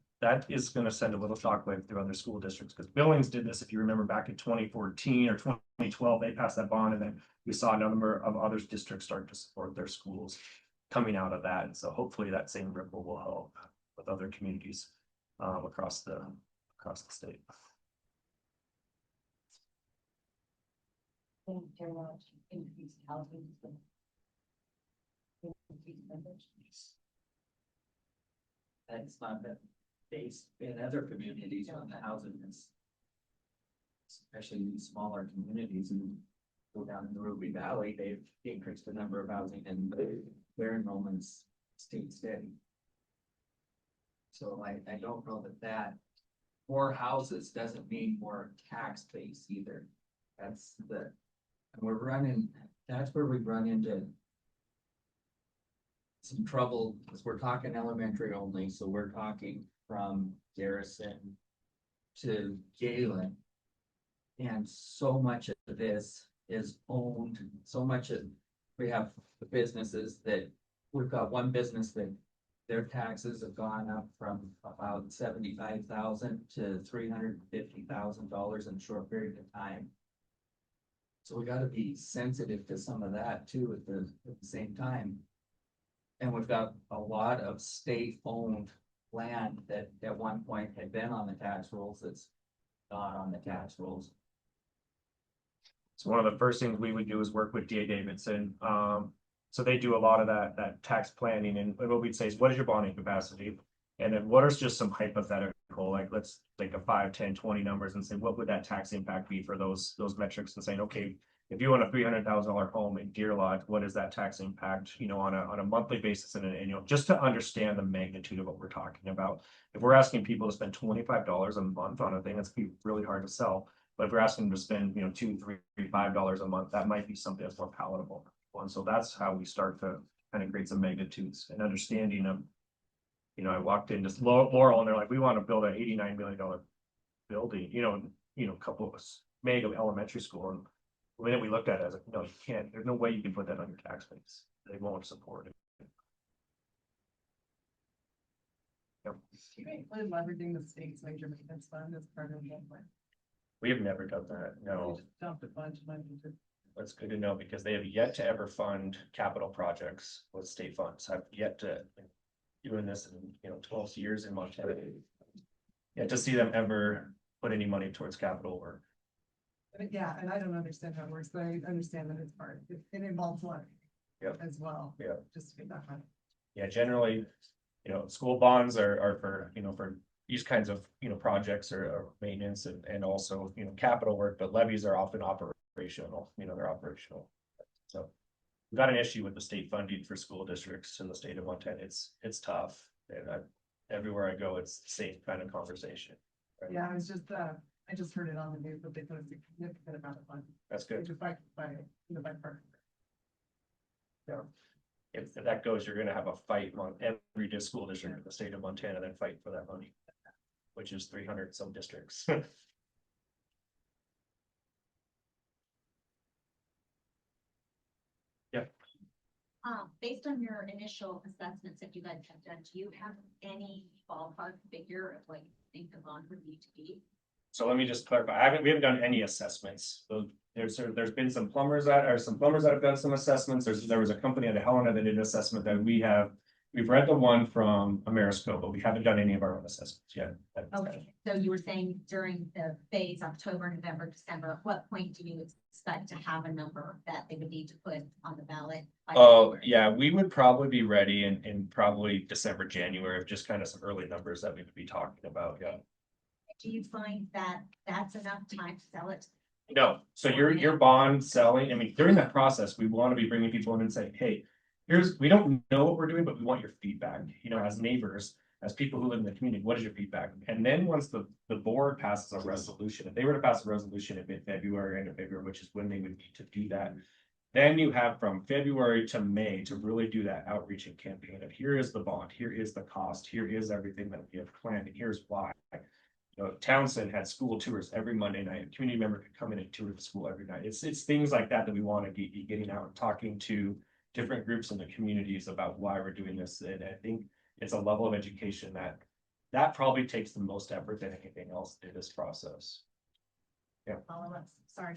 is going to send a little shockwave through other school districts because Billings did this. If you remember back in 2014 or 2012, they passed that bond, and then we saw a number of other districts start to support their schools coming out of that. And so hopefully that same ripple will help with other communities across the state. Increased housing. That's not been based in other communities when the housing is. Especially in these smaller communities and go down in the Ruby Valley, they've increased the number of housing and their enrollments stayed steady. So I don't know that more houses doesn't mean more tax base either. That's that's where we run into some trouble because we're talking elementary only. So we're talking from Garrison to Galen. And so much of this is owned, so much of, we have the businesses that, we've got one business that their taxes have gone up from about 75,000 to $350,000 in a short period of time. So we gotta be sensitive to some of that too at the same time. And we've got a lot of state-owned land that at one point had been on the tax rolls that's not on the tax rolls. So one of the first things we would do is work with D.A. Davidson. So they do a lot of that tax planning, and what we'd say is, what is your bonding capacity? And then what are just some hypothetical, like let's take a 5, 10, 20 numbers and say, what would that tax impact be for those metrics, and saying, okay, if you own a $300,000 home in Deer Lodge, what is that tax impact, you know, on a monthly basis and an annual, just to understand the magnitude of what we're talking about. If we're asking people to spend $25 a month on a thing, that's be really hard to sell. But if we're asking them to spend, you know, $2, $3, $5 a month, that might be something that's more palatable. And so that's how we start to kind of create some magnitudes and understanding of, you know, I walked into Laurel and they're like, we want to build an $89 million building, you know, a couple of us, mega elementary school. And the minute we looked at it, I was like, no, you can't, there's no way you can put that on your tax base. They won't support it. Yep. Do you include leveraging the state's major maintenance fund as part of the plan? We have never done that, no. We just dumped a bunch of money into. That's good to know because they have yet to ever fund capital projects with state funds. I've yet to doing this in 12 years in Montana. yeah, to see them ever put any money towards capital work. Yeah, and I don't understand how it works, but I understand that it's part, it involves money. Yep. As well. Yeah. Just to get that money. Yeah, generally, school bonds are for, for these kinds of, projects or maintenance and also, capital work, but levies are often operational, they're operational. So we've got an issue with the state funding for school districts in the state of Montana. It's tough. And everywhere I go, it's the same kind of conversation. Yeah, I just heard it on the news, but they put a significant amount of money. That's good. By part. If that goes, you're gonna have a fight on every school district in the state of Montana that fight for that money, which is 300 some districts. Based on your initial assessments that you guys have done, do you have any ballpark figure of what you think the bond would need to be? So let me just clarify, we haven't done any assessments. So there's been some plumbers that have done some assessments. There was a company out of Helena that did an assessment that we've read the one from Amerisco, but we haven't done any of our own assessments yet. Okay, so you were saying during the phase, October, November, December, at what point do you expect to have a number that they would need to put on the ballot? Oh, yeah, we would probably be ready in probably December, January, just kind of some early numbers that we would be talking about, yeah. Do you find that that's enough time to sell it? No, so your bond selling, I mean, during that process, we want to be bringing people in and saying, hey, we don't know what we're doing, but we want your feedback, as neighbors, as people who live in the community, what is your feedback? And then once the board passes a resolution, if they were to pass a resolution in mid-February, end of February, which is when they would need to do that, then you have from February to May to really do that outreach and campaign of here is the bond, here is the cost, here is everything that we have planned, and here's why. Townsend had school tours every Monday night. A community member could come in and tour the school every night. It's things like that that we want to be getting out and talking to different groups in the communities about why we're doing this. And I think it's a level of education that probably takes the most effort than anything else in this process. Yeah. Follow-ups, sorry.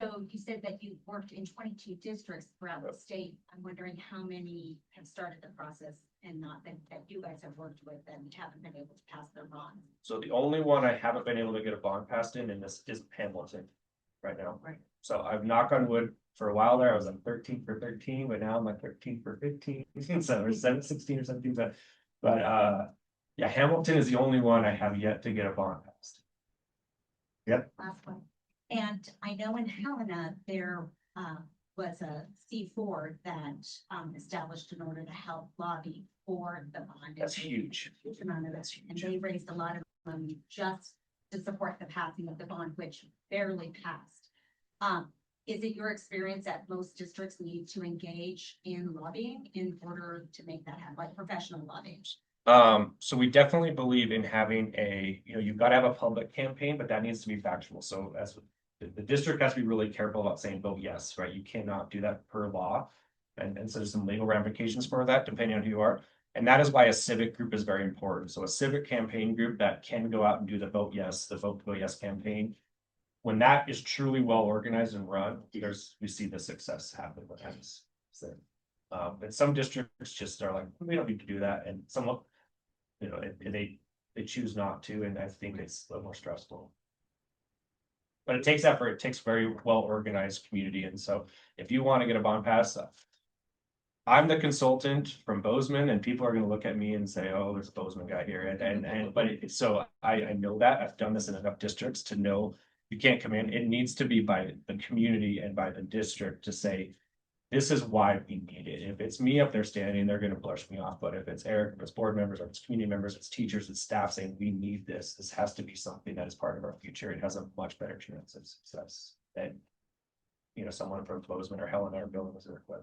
So you said that you worked in 22 districts throughout the state. I'm wondering how many have started the process and not that you guys have worked with and haven't been able to pass their bond. So the only one I haven't been able to get a bond passed in this is Hamilton right now. Right. So I've knocked on wood for a while there. I was on 13 for 13, but now I'm at 13 for 15. So or 16 or 17. But yeah, Hamilton is the only one I have yet to get a bond passed. Yep. Last one. And I know in Helena, there was a C4 that established in order to help lobby for the bond. That's huge. Huge amount of it. That's huge. And they raised a lot of money just to support the passing of the bond, which barely passed. Is it your experience that most districts need to engage in lobbying in order to make that happen, like professional lobbying? So we definitely believe in having you've got to have a public campaign, but that needs to be factual. So as the district has to be really careful about saying vote yes, right? You cannot do that per law. And so there's some legal ramifications for that, depending on who you are. And that is why a civic group is very important. So a civic campaign group that can go out and do the vote yes campaign. When that is truly well organized and run, we see the success happen with that. So, but some districts just are like, we don't need to do that. And some, they choose not to. And I think it's a little more stressful. But it takes effort. It takes very well organized community. And so if you want to get a bond pass, I'm the consultant from Bozeman, and people are going to look at me and say, oh, there's a Bozeman guy here. So I know that I've done this in enough districts to know you can't come in. It needs to be by the community and by the district to say, this is why we need it. If it's me up there standing, they're going to brush me off. But if it's Eric, if it's board members, or it's community members, it's teachers, it's staff saying we need this. This has to be something that is part of our future. It has a much better chance of success than someone from Bozeman or Helena or Bill was with.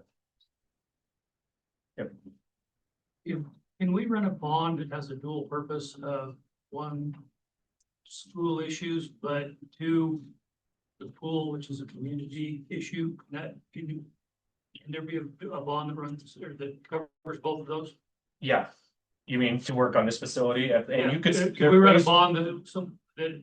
Yep. Can we run a bond that has a dual purpose of one, school issues, but two, the pool, which is a community issue? Can there be a bond that runs or that covers both of those? Yeah. You mean to work on this facility? And you could. Can we run a bond that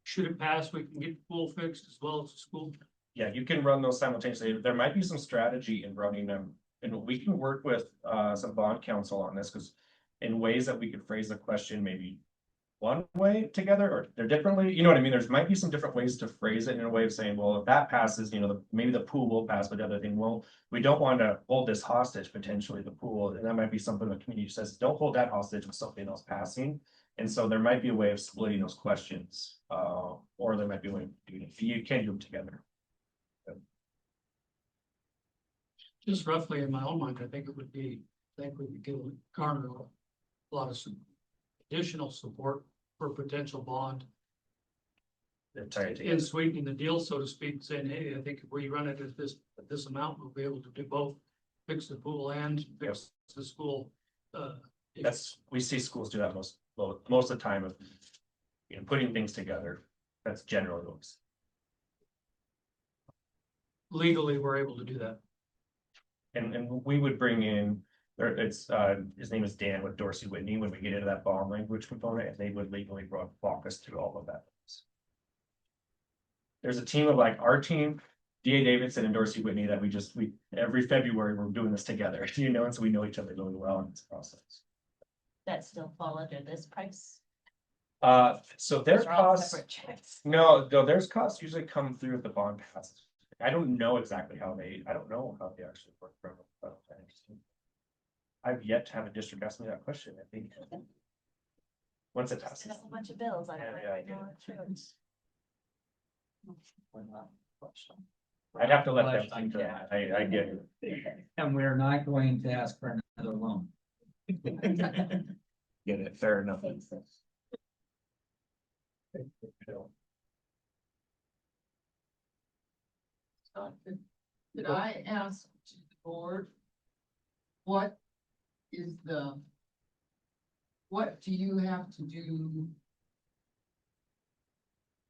should it pass, we can get the pool fixed as well as the school? Yeah, you can run those simultaneously. There might be some strategy in running them. And we can work with some bond counsel on this, because in ways that we could phrase the question maybe one way together or they're differently, you know what I mean? There's might be some different ways to phrase it in a way of saying, well, if that passes, maybe the pool will pass, but the other thing won't. We don't want to hold this hostage, potentially the pool, and that might be something the community says, don't hold that hostage with something else passing. And so there might be a way of splitting those questions, or there might be a way of doing it. You can do them together. Just roughly in my own mind, I think we could give garner a lot of additional support for potential bond. They're tied together. In sweetening the deal, so to speak, saying, hey, I think if we run it at this amount, we'll be able to do both. Fix the pool and fix the school. We see schools do that most of the time of, putting things together. That's generally what we see. Legally, we're able to do that. And we would bring in, his name is Dan with Dorsey Whitney, when we get into that bond language component, and they would legally walk us through all of that. There's a team of like our team, DA Davidson and Dorsey Whitney, that we every February, we're doing this together, and so we know each other really well in this process. That still fall under this price? So their Those are all costs, separate checks. no, there's costs usually come through if the bond passes. I don't know exactly how they actually work from. I've yet to have a district ask me that question, I think. Once it passes. There's a bunch of bills. I don't Yeah, know. Insurance. I'd have to let them think that, I get it. And we're not going to ask for another loan. Get it, fair enough. Could I ask the board, what do you have to do?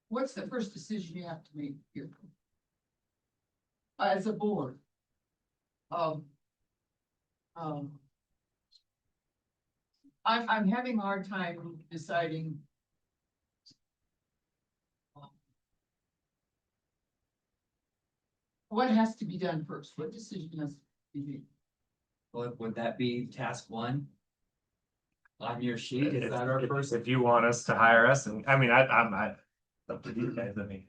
What's the first decision you have to make here? As a board? I'm having a hard time deciding. What has to be done first? What decision has to be made? Well, would that be task one? On your sheet, is that our first? If you want us to hire us, and I mean, I'm up to you guys, I mean.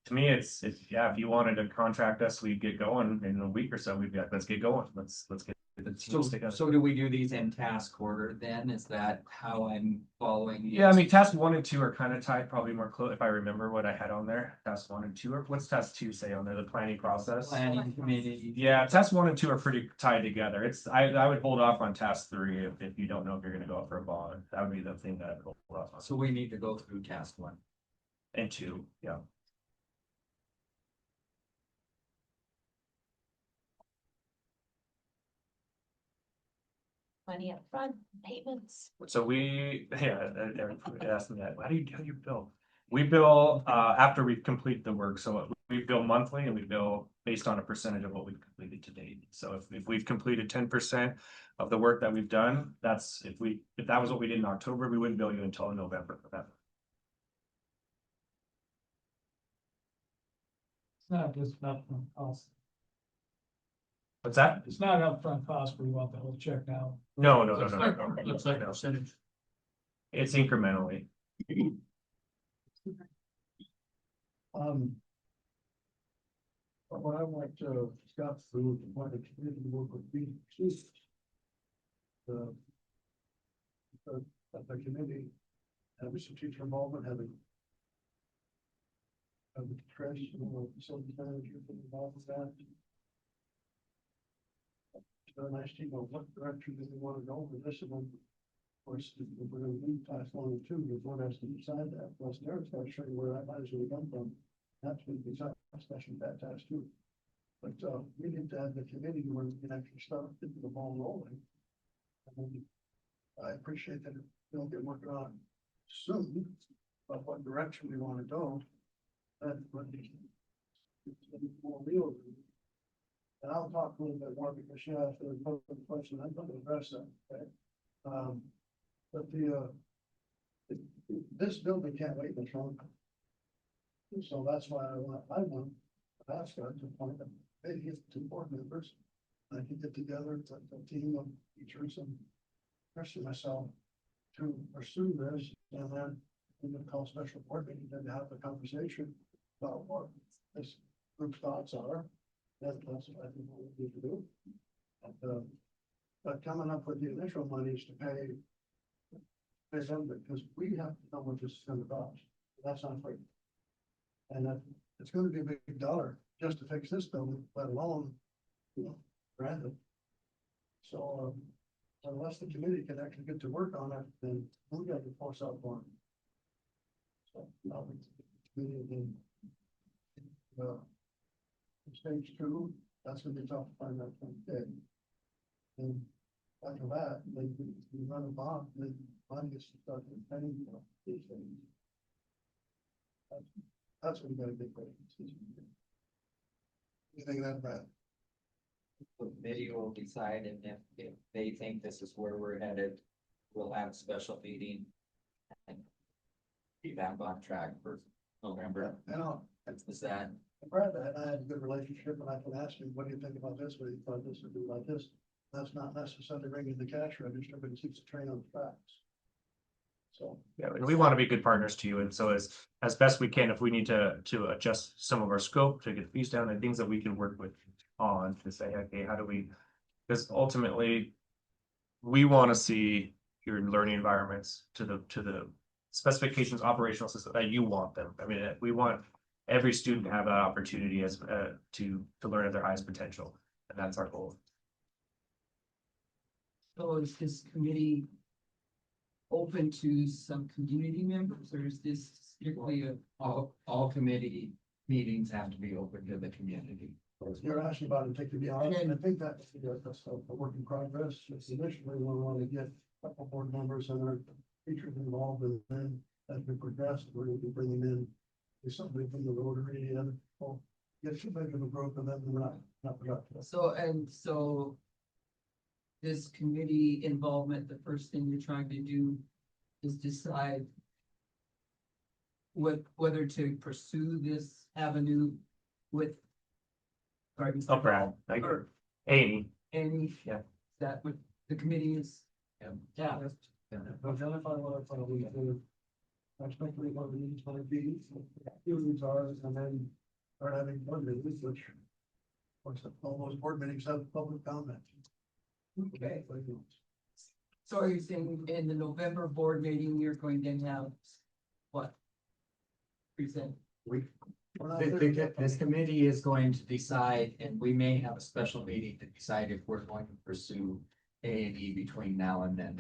To me, if you wanted to contract us, we'd get going in a week or so, we'd be like, let's get going, let's get the teams together. So do we do these in task order then? Is that how I'm following? Yeah, I mean, task 1 and 2 are kind of tied, probably more close, if I remember what I had on there, task 1 and 2, or what's task 2 say on there, the planning process? Planning committee. Yeah, task 1 and 2 are pretty tied together. I would hold off on task 3 if you don't know if you're gonna go out for a bond. That would be the thing that I'd hold off on. So we need to go through task 1. And 2, yeah. Money up front, payments. So Eric asked me that, how do you bill? We bill after we've completed the work, so we bill monthly and we bill based on a percentage of what we've completed to date. So if we've completed 10% of the work that we've done, that's if that was what we did in October, we wouldn't bill you until November for that. It's not just an upfront cost. What's that? It's not an upfront cost, we want the whole check now. No. Looks like a percentage. It's incrementally. What I want Scott through, want the community to work with me. The committee, having some teacher involvement, having the trash, facility manager involved with that. A nice team of what direction do they want to go with this one. Of course, if we're going to leave task 1 and 2, the board has to decide that. Plus, Derek's got to show you where that money's going to come from. That's going to decide, especially that task 2. But we need to have the committee where we can actually start getting the ball rolling. And I appreciate that they'll get working on soon, but what direction we want to go. That would be more real. And I'll talk a little bit more because she asked a question. I'm going to address that. Okay? But this building can't wait much longer. So that's why I want to ask her to appoint maybe 2 board members. I can get together a team of teachers and especially myself to pursue this, and then we would call special board meeting and have a conversation about what this group's thoughts are. That's what I think we need to do. And, but coming up with the initial monies to pay them, because we have to know what this is gonna cost. That's not free. And that, it's gonna be a big dollar just to fix this building, let alone, Brandon. So, unless the committee can actually get to work on it, then we got to force out one. So, committee then, stage two, that's gonna be tough to find out from bid. And after that, then we run a bond, then bond gets to start paying for these things. That's what we gotta get ready. You think of that, Brad? The committee will decide, and if they think this is where we're headed, we'll have a special meeting. And be back on track for November. And Is that, Brad and I had a good relationship, and I can ask him, what do you think about this? What do you thought this would be like this? That's not necessarily ringing the cash register, but it keeps the train on the tracks. So. Yeah, and we want to be good partners to you, and so as best we can, if we need to adjust some of our scope to get fees down and things that we can work with on to say, okay, how do we, because ultimately we want to see your learning environments to the specifications, operational system that you want them. I mean, we want every student to have that opportunity as to learn at their highest potential, and that's our goal. So is this committee open to some community members, or is this strictly all committee meetings have to be open to the community. You're asking about it, to be honest, and I think that's a work in progress. Initially, we want to get a couple board members and our teachers involved, and then as we progress, we're going to be bringing in somebody from the Rotary and get too big of a group, and then we're not productive. so this committee involvement, the first thing you're trying to do is decide whether to pursue this avenue with. Oh, Brad, Or Amy. any. Yeah. That what the committee is. Yeah. Identify what our priorities are. Expectedly what the needs might be, needs are, and then start having board meetings, which. Of course, all those board meetings have public comment. Okay. So are you saying in the November board meeting, you're going to have what? Present. This committee is going to decide, and we may have a special meeting to decide if we're going to pursue A&E between now and then.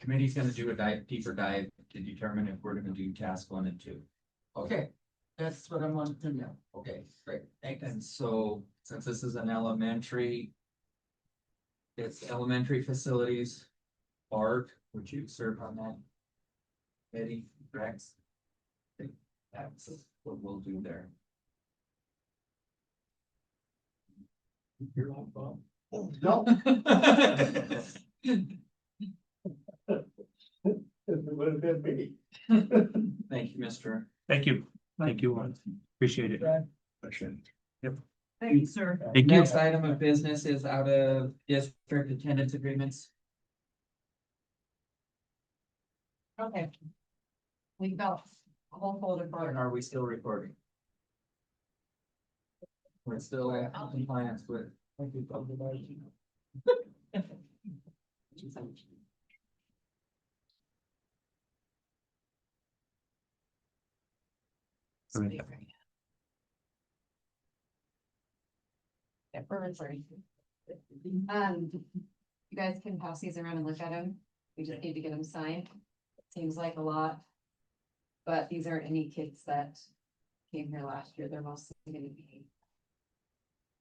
Committee's gonna do a deeper dive to determine if we're gonna do task 1 and 2. Okay, that's what I wanted to know. Okay, great. And so, since this is an elementary, it's elementary facilities. Art, would you serve on that? Eddie, Rex? I think that's what we'll do there. You're on, Bob. No. It would have been me. Thank you, Mr. Thank you. Thank you. Appreciate it. Thank you, sir. Thank you. Next item of business is out of district attendance agreements. Okay. We've got a whole folder And for, are we still recording? We're still in compliance with. Thank you, Dr. Martin. You guys can pass these around and look at them. We just need to get them signed. Seems like a lot. But these aren't any kids that came here last year. They're mostly gonna be.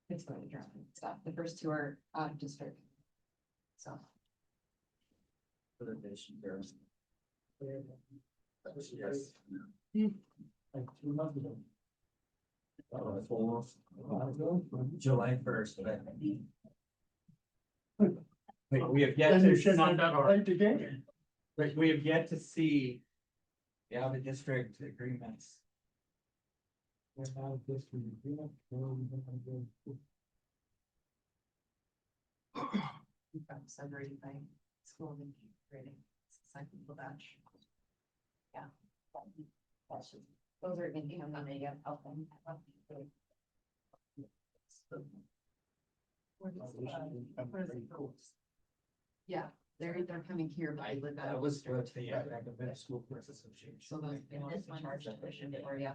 It's going to drop and stuff. The first two are out of district. So. Yes. July 1st, but. We have yet to. But we have yet to see. The out of district agreements. Summary thing. School and grading. Second for that. Yeah. Those are, you know, not many of them. Yeah, they're coming here, but they live out. That was with the Academic School Boards Association. So those. This one is or yeah.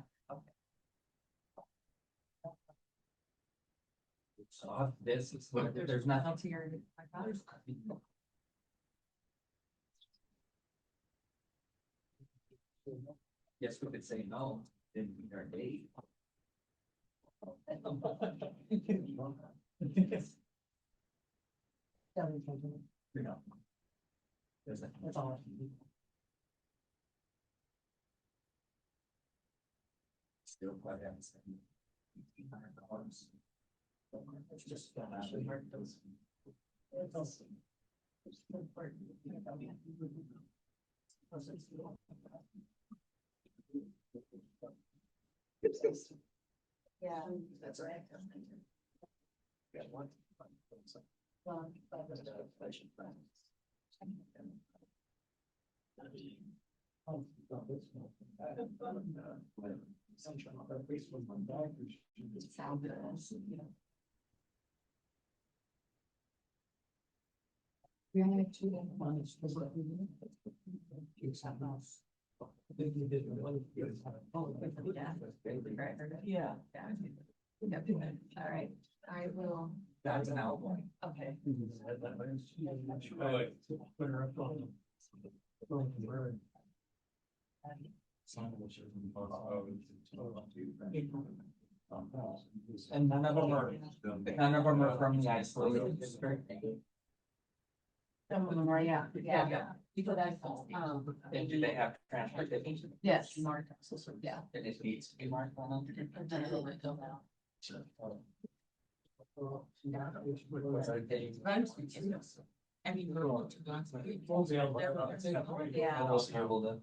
So this is what, there's nothing. To your. Yes, we could say no, then we are date. You know. That's all. Still quite handsome. $1,500. It's just actually hard those. Yeah. That's right. Yeah, one. Sound good. We only have two ones. Yeah. All right, I will. That's an outline. Okay. And none of them are from the isolated district. Some of them are, yeah. People that, And do they have transportation? yes. Yeah. And it needs to be marked on them. I mean, Yeah. Almost handled it.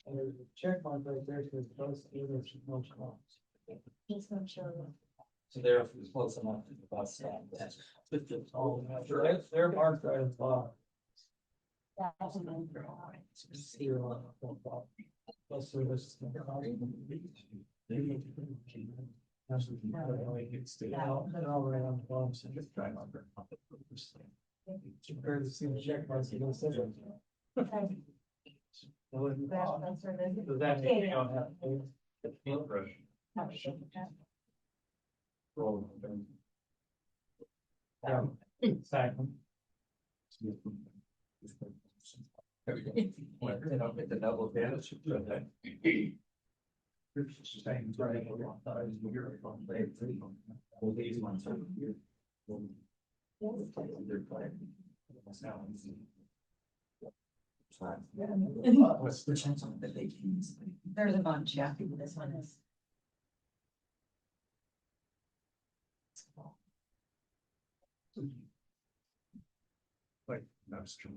And there's a check mark right there, says those English most calls. So they're close enough to the bus stop. They're marked right at the bottom. Bus service. Yeah, all right on the bottom. So just drive under. Compared to see the check marks, you don't say that. Does that mean you don't have? Yeah, exactly. The double damage. Well, these ones are here. What's the chance on that they can use? there's a bunch, yeah. This one is. Like, that's true.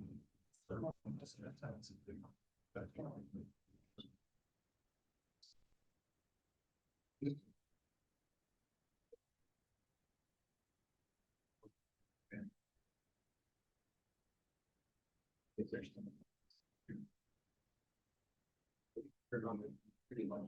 If there's. Pretty long.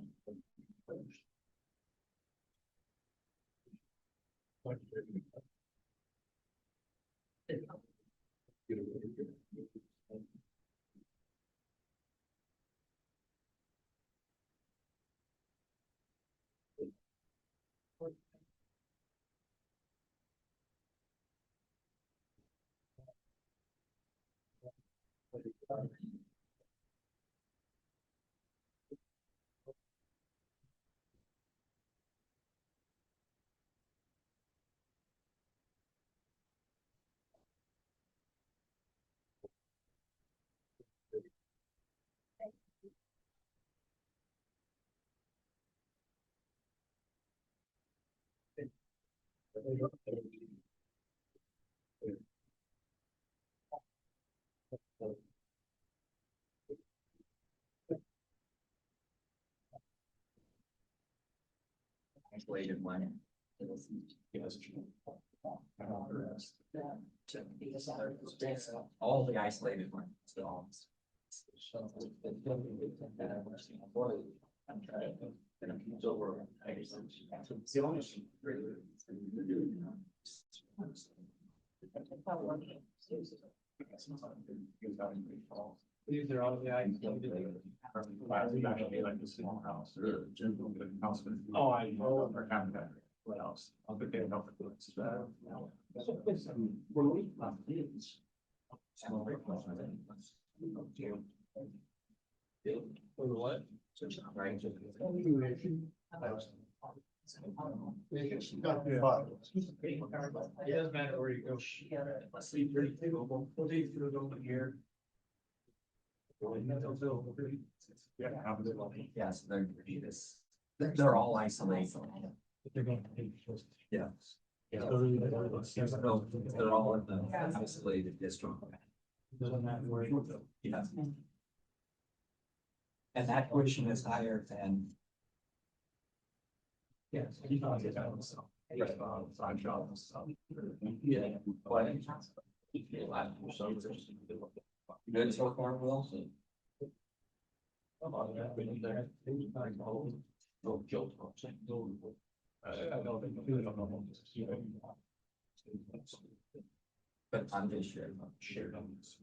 isolated one. All the isolated ones. So. These are all the isolated. Like the small house or house. Oh, I know. Or habitat. What else? I'll get them up. What? It doesn't matter where you go. Sleep pretty capable. We'll leave through over here. Yes, they're all isolated. They're going to take. Yeah. They're all in the isolated district. Doesn't matter where you go. Yeah. And that tuition is higher than. Yes. You can get out of some. Side jobs. Yeah. Good so far, Will? But I'm just shared on this.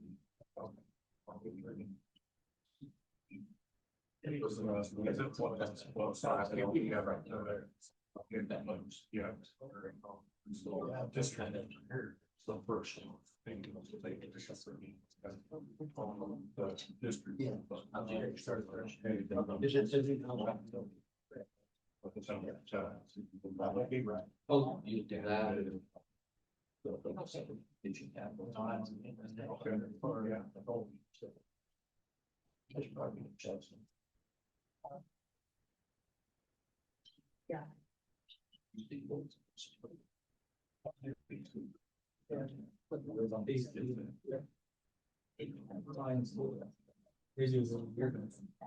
Just trying to. The first thing. The district. Yeah. Oh, you do that. Did you have? Yeah.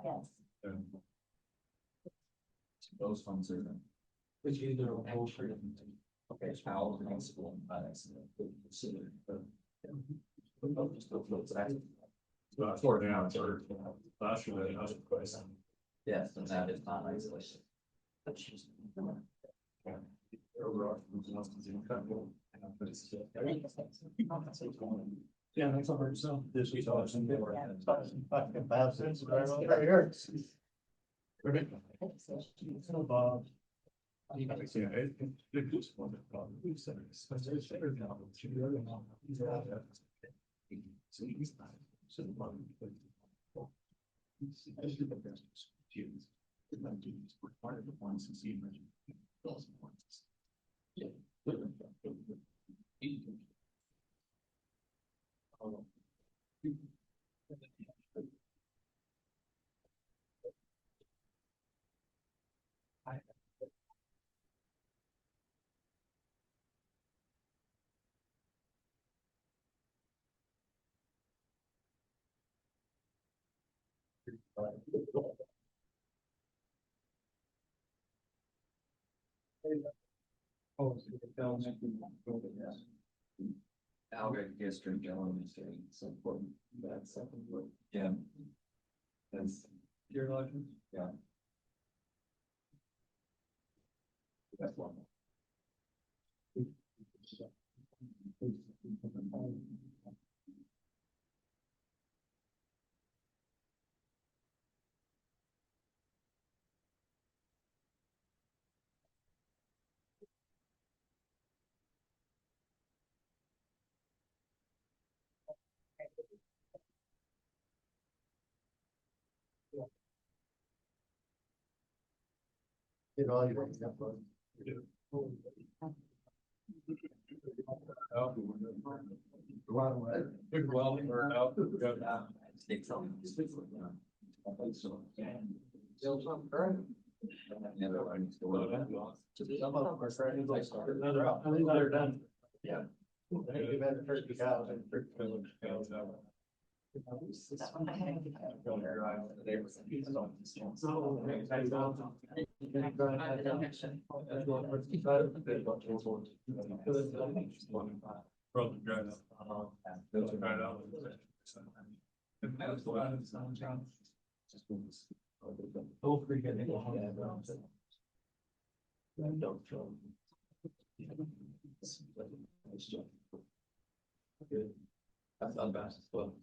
Yes. Those funds are. Which either. Okay, how high school. Four down, or last year, that was a question. Yes, and that is not isolated. Yeah, that's over some. This is awesome. Bob. Yeah, it just wanted. Part of the ones and see. Alright, district element is getting so important. That's something. Yeah. That's. Your logic? Yeah. That's one. Get all your. Big well, or out. They're done. Yeah. You better turkey cows and. That one I had. That's not bad. Well.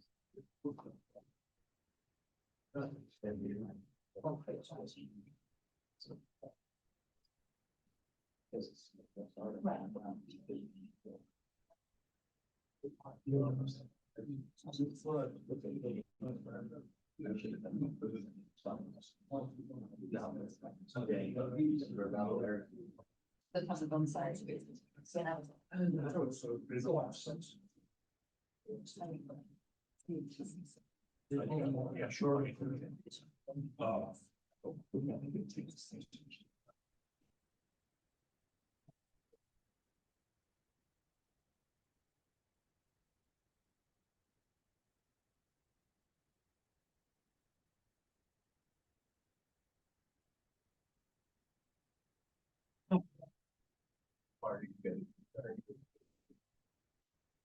That comes with both sides. So that was- Yeah, sure.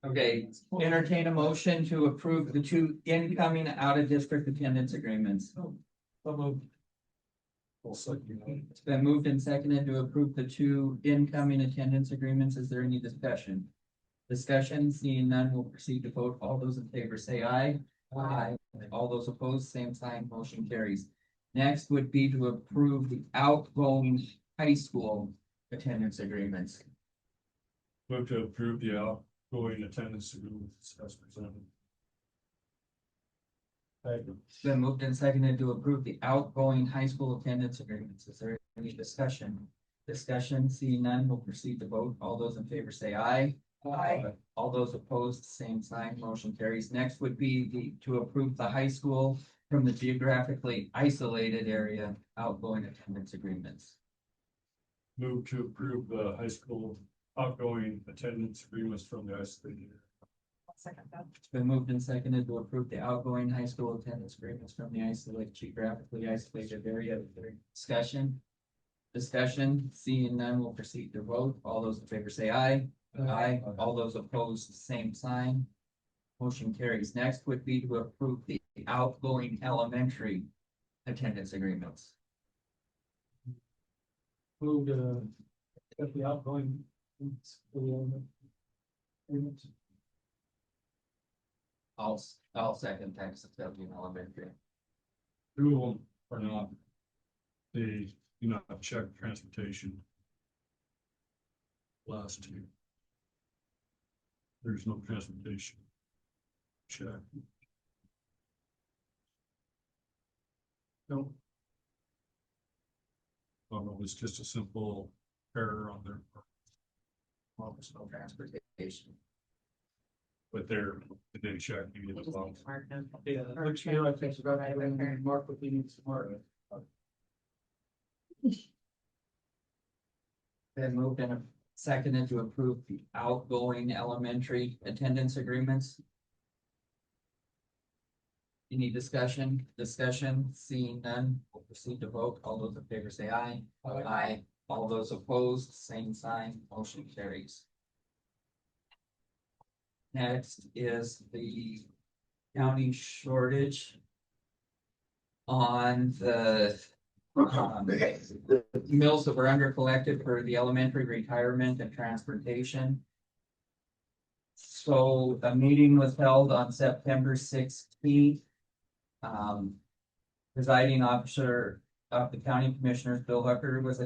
Okay, entertain a motion to approve the two incoming out of district attendance agreements. It's been moved and seconded to approve the two incoming attendance agreements. Is there any discussion? Discussion, seeing none, we'll proceed to vote. All those in favor say aye. Aye. All those opposed, same sign, motion carries. Next would be to approve the outgoing high school attendance agreements. Move to approve the outgoing attendance agreements as presented. It's been moved and seconded to approve the outgoing high school attendance agreements. Is there any discussion? Discussion, seeing none, we'll proceed to vote. All those in favor say aye. Aye. All those opposed, same sign, motion carries. Next would be to approve the high school from the geographically isolated area outgoing attendance agreements. Move to approve the high school outgoing attendance agreements from the isolated. Second that. It's been moved and seconded to approve the outgoing high school attendance agreements from the geographically isolated area. Discussion? Discussion, seeing none, we'll proceed to vote. All those in favor say aye. Aye. All those opposed, same sign. Motion carries. Next would be to approve the outgoing elementary attendance agreements. Move to get the outgoing. I'll second Texas W elementary. Two of them are not. They do not check transportation. Last two. There's no transportation. Check. No. Oh, it's just a simple error on their part, Well, there's no transportation. but they didn't check. You It get just the needs mark note. Yeah, which, you know, I think about having Mark with you needs to mark. Been moved and seconded to approve the outgoing elementary attendance agreements. Any discussion? Discussion, seeing none, we'll proceed to vote. All those in favor say aye. Aye. All those opposed, same sign, motion carries. Next is the county shortage on the mills that were under collected for the elementary retirement and transportation. So a meeting was held on September 16th. Presiding officer of the county commissioners, Bill Hooker, was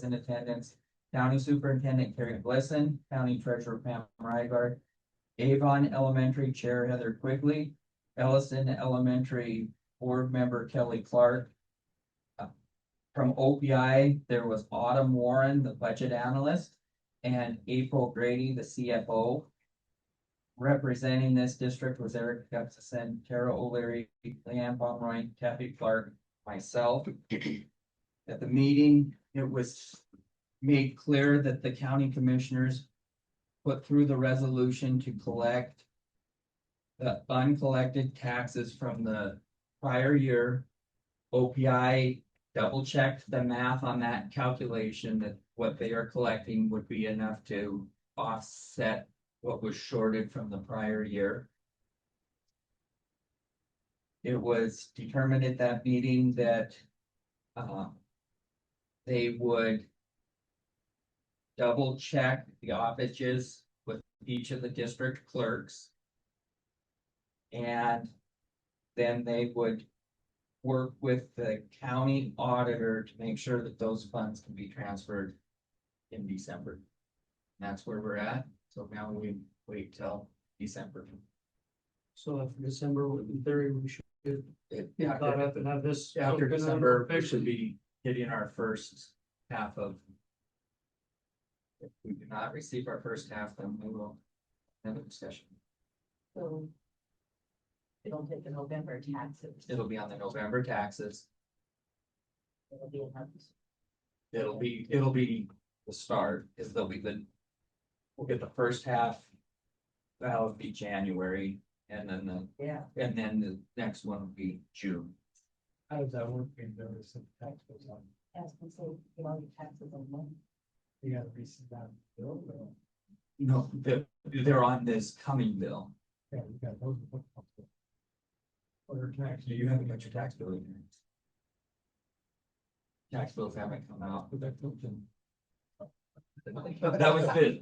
in attendance. County Superintendent Carrie Blisson, County Treasurer Pam Rygaard, Avon Elementary Chair Heather Quigley, Ellison Elementary Board Member Kelly Clark. From OPI, there was Autumn Warren, the budget analyst, and April Grady, the CFO. Representing this district was Eric Gustafson, Tara O'Leary, Leanne Pomeroy, Kathy Clark, myself. At the meeting, it was made clear that the county commissioners put through the resolution to collect the uncollected taxes from the prior year. OPI double checked the math on that calculation that what they are collecting would be enough to offset what was shorted from the prior year. It was determined at that meeting that they would double check the offices with each of the district clerks. And then they would work with the county auditor to make sure that those funds can be transferred in December. That's where we're at. So now we wait till December. So after December, in theory, we should Yeah, caught up and have this. after December, we should be getting our first half of. If we do not receive our first half, then we will have a discussion. So. It'll take the November taxes. It'll be on the November taxes. It'll be enough. It'll be the start, is they'll be we'll get the first half. That'll be January, and then Yeah. the next one will be June. How does that work when there is some tax goes on? As we say, you know, your taxes on money. You gotta resend that bill, or? No, they're on this coming bill. Yeah, you got those. Or tax. You haven't got your tax bill in there. Tax bills haven't come out. That was it.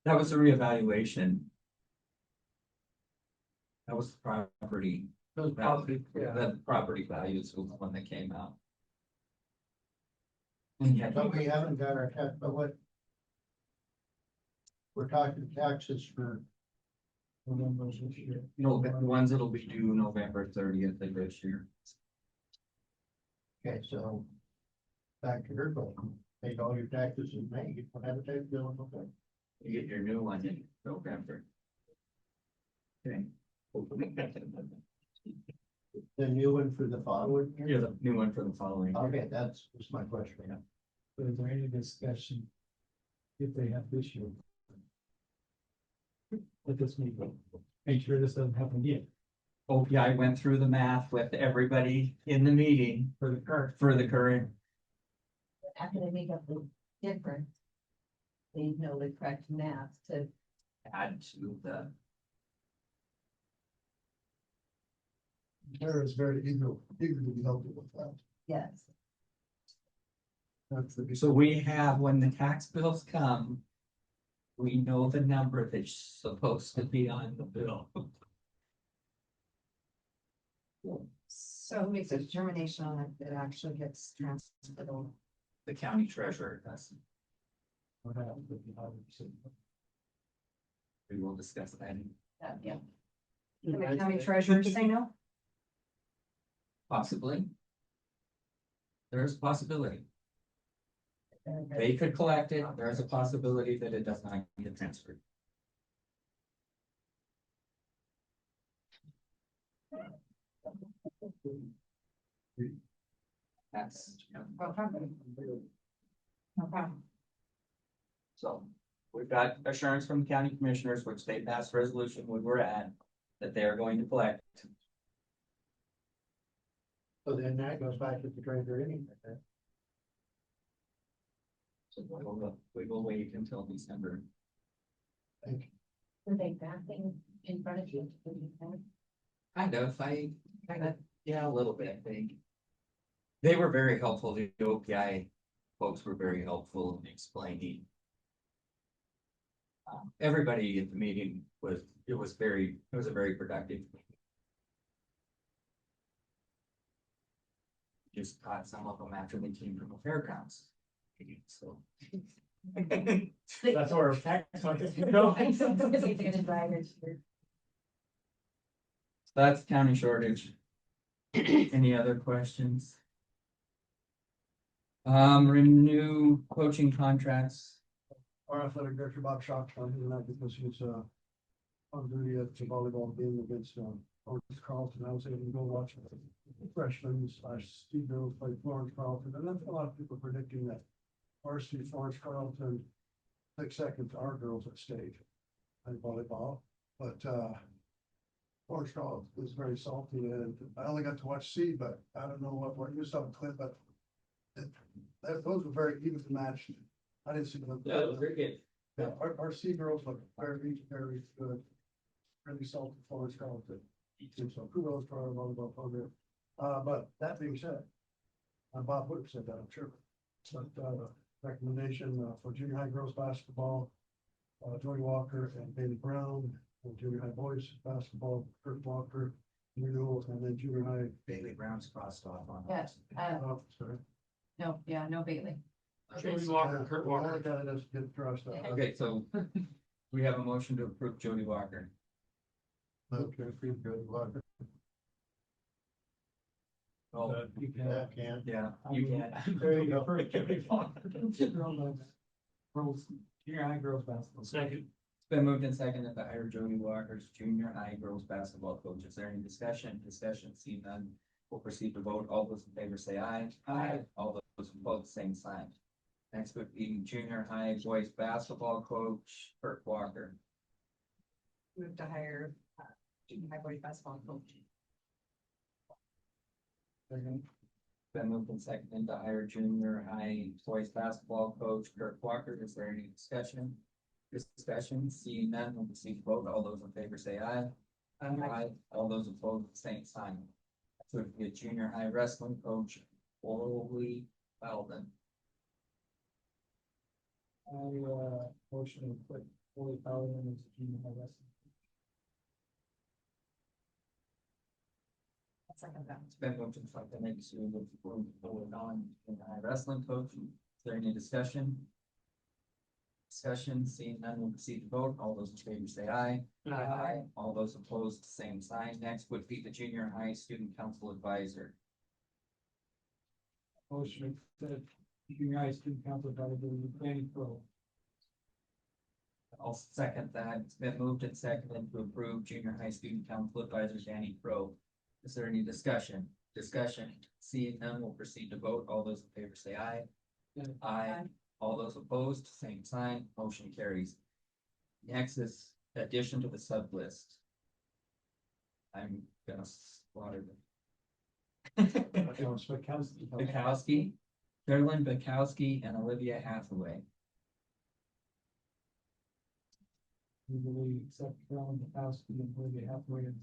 That was a reevaluation. That was the property. Those property, yeah. The property values was the one that came out. And yet, But we haven't got our tax, but what? We're talking taxes for. November this year. no, the ones that'll be due November 30th of this year. Okay, so. Back to her bill, paid all your taxes in May, you don't have a tax bill in November. You get your new one in November. Okay. The new one for the following You're year? the new one for the following. year. Okay, that's my question. But is there any discussion if they have this year? Let this meeting, make sure this doesn't happen again. OPI went through the math with everybody in the meeting For the current. for the current. After they make up the difference. They know the correct math to. Add to the, There is very eager to help you with that. Yes. That's the. so we have, when the tax bills come. We know the number that's supposed to be on the bill. So who makes a determination on it that actually gets transferred over? The county treasurer does. What happens if you have? We will discuss that. Yeah. Can the county treasurer say no? Possibly. There's a possibility. They could collect it. There's a possibility that it does not get transferred. That's, No problem. No problem. so we've got assurance from the county commissioners, which they passed resolution when we're at, that they are going to collect. So then that goes back to the treasurer anyway. So we will wait until December. Were they backing in front of you? Kind of, yeah, a little bit, I think. They were very helpful, the OPI folks were very helpful in explaining. Everybody at the meeting it was a very productive. Just caught some of them after they came from the fairgrounds. So. That's where our tax. That's county shortage. Any other questions? Renew coaching contracts. Our athletic director Bob Schock's on here tonight because he's on duty at the volleyball game against Orange Carlton. I was able to go watch a freshman / Steve Mills play Florence Carlton, and then a lot of people predicting that varsity Florence Carlton takes second to our girls at state and volleyball. But, Forest Gulf is very salty and I only got to watch C, but I don't know what you saw the clip, but those were very evenly matched. I didn't see them. very good. Yeah, our C girls look very, very good. Really salty Forest Gulf. So kudos to our volleyball program. But that being said, Bob would have said that, I'm sure. But, recommendation for junior high girls basketball, Jody Walker and Bailey Brown, and junior high boys basketball, Kurt Walker, renewal, and then junior high. Bailey Brown's crossed off on. Yes, Oh, sorry. no, yeah, no Bailey. Jody Walker, Kurt All Walker. I got is get crossed out. Okay, so we have a motion to approve Jody Walker. Okay, approve Jody Walker. Oh, You can. yeah, you can. There you go. Junior high girls basketball. Second, It's been moved and seconded to hire Jody Walker as junior high girls basketball coach. Is there any discussion? Discussion, seeing none. We'll proceed to vote. All those in favor say aye. Aye. All those opposed, same sign. Next would be junior high boys basketball coach Kurt Walker. Move to hire, junior high boys basketball coach. Been moved and seconded to hire junior high boys basketball coach Kurt Walker. Is there any discussion? Discussion, seeing none, we'll proceed to vote. All those in favor say aye. Aye. All those opposed, same sign. So it'd be a junior high wrestling coach, Orly Belden. Motion to put Holy Paladin as junior high wrestling. Second that. It's been moved and seconded to approve Orly Belden, junior high wrestling coach. Is there any discussion? Discussion, seeing none, we'll proceed to vote. All those in favor say aye. Aye. All those opposed, same sign. Next would be the junior high student council advisor. Motion to junior high student council advisor, Danny Pro. I'll second that. It's been moved and seconded to approve junior high student council advisor Danny Pro. Is there any discussion? Discussion, seeing none, we'll proceed to vote. All those in favor say aye. Aye. All those opposed, same sign, motion carries. Next is addition to the sub list. I'm gonna slaughter them. Bukowski, Carolyn Bukowski, and Olivia Hathaway. We believe accept Carolyn Bukowski and Olivia Hathaway in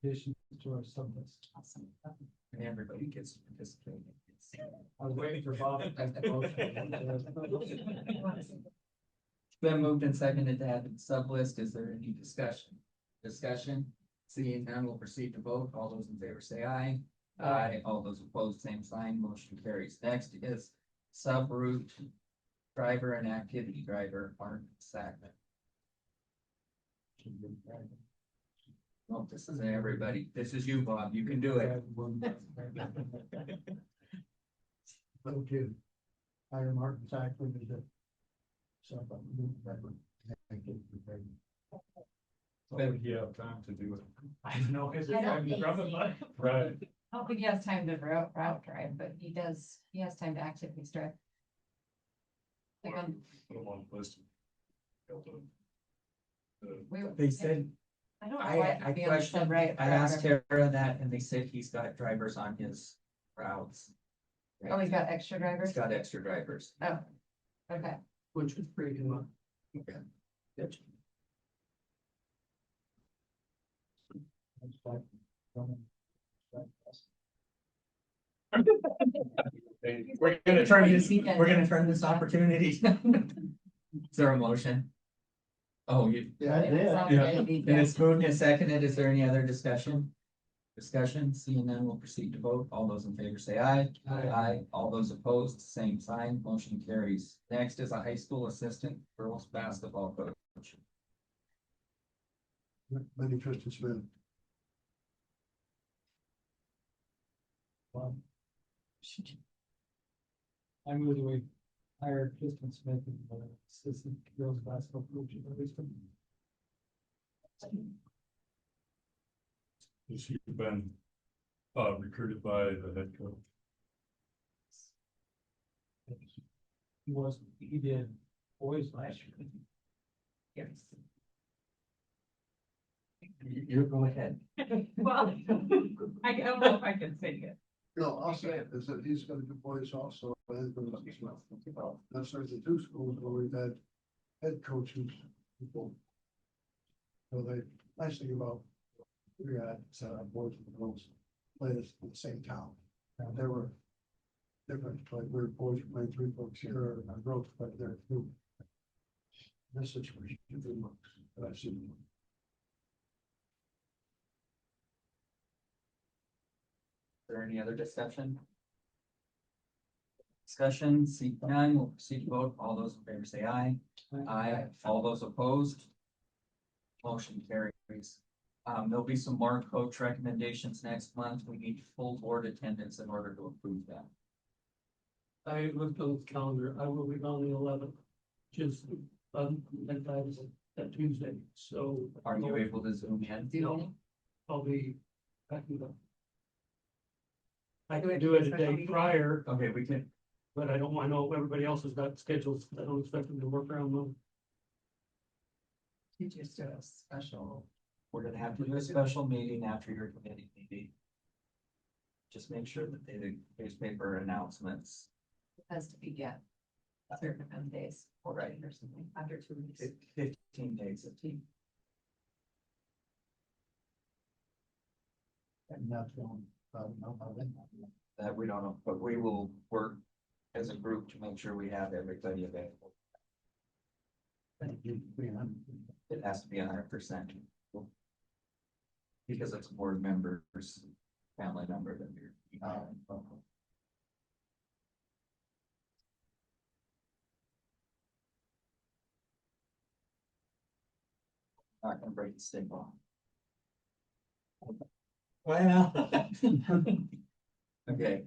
addition to our sub list. Awesome. And everybody gets to participate. I was waiting for Bob. Been moved and seconded to add to the sub list. Is there any discussion? Discussion? Seeing none, we'll proceed to vote. All those in favor say aye. Aye. All those opposed, same sign. Motion carries. Next is sub route driver and activity driver, Mark Sackman. No, this isn't everybody. This is you, Bob. You can do it. Okay. Hire Martin Sackman as the. Would you have time to do it? I don't know. I don't think so. Right. I don't think he has time to route drive, but he has time to actively drive. Like on, Put them on the list. They said, I don't know why I he'd be on the questioned, sub right. I asked Tara that and they said he's got drivers on his routes. Oh, he's got extra drivers? He's got extra drivers. Oh, okay. which would free him up. Okay. Good. We're gonna turn this opportunity. Is there a motion? Oh, you, Yeah, and it's moved and seconded. Is there any other discussion? Discussion, seeing none, we'll proceed to vote. All those in favor say aye. Aye. All those opposed, same sign, motion carries. Next is a high school assistant girls basketball coach. Benny Tristan Smith. I move we hire Kristen Smith as the assistant girls basketball coach at Lisbon. Has he been recruited by the head coach? He did boys last year. Yes. You go ahead. Well, I don't know if I can say it. No, I'll say it, is that he's gonna do boys also. That's there's the two schools where we've had head coaches before. So they, nice thing about, we had boys and girls play this in the same town. And they were different, like we're boys playing 3 books here and girls play there too. This situation, it works, but I've seen. Is there any other discussion? Discussion, seat none, we'll proceed to vote. All those in favor say aye. Aye. All those opposed? Motion carries. There'll be some more coach recommendations next month. We need full board attendance in order to approve that. I looked on the calendar, I will be on the 11th, just, that Tuesday, so. Are you able to zoom in? No, I'll be backing up. I can do it a day prior, Okay, we can, but I don't want to know if everybody else has got schedules, I don't expect them to work around them. You just do a special. we're gonna have to do a special meeting after your committee meeting. Just make sure that the newspaper announcements, Has to be, yeah. A certain amount of days, or right, or something, under 2 weeks. 15 days of team. And that's one, no, That we don't know, but we will work as a group to make sure we have everybody available. It has to be 100%. Because it's a board members, family member that you're. Not gonna break the stigma. Well. Okay,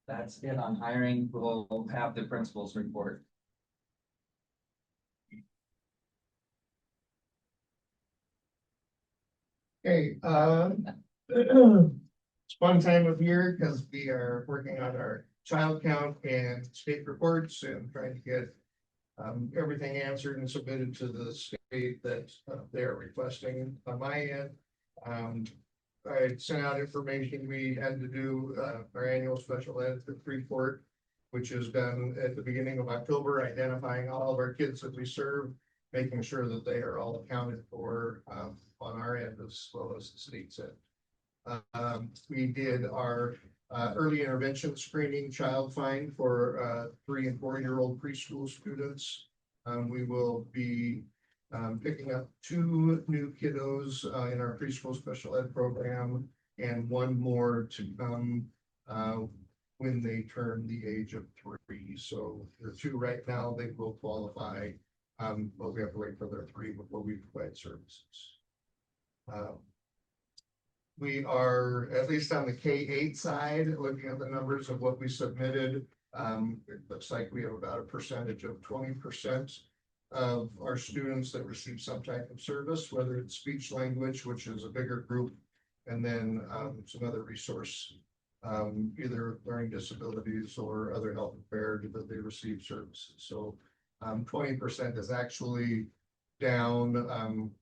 that's it on hiring. We'll have the principal's report. Okay, it's fun time of year because we are working on our child count and state reports and trying to get everything answered and submitted to the state that they're requesting on my end. I sent out information. We had to do our annual special ed report, which is done at the beginning of October, identifying all of our kids that we serve, making sure that they are all accounted for on our end as well as the state's end. We did our early intervention screening child find for 3 and 4-year-old preschool students. We will be picking up 2 new kiddos in our preschool special ed program and 1 more to come when they turn the age of 3. So the 2 right now, they will qualify, but we have to wait for their 3 before we provide services. We are, at least on the K-8 side, looking at the numbers of what we submitted. It looks like we have about a percentage of 20% of our students that receive some type of service, whether it's speech language, which is a bigger group, and then some other resource, either learning disabilities or other health impaired that they receive services. So 20% is actually down.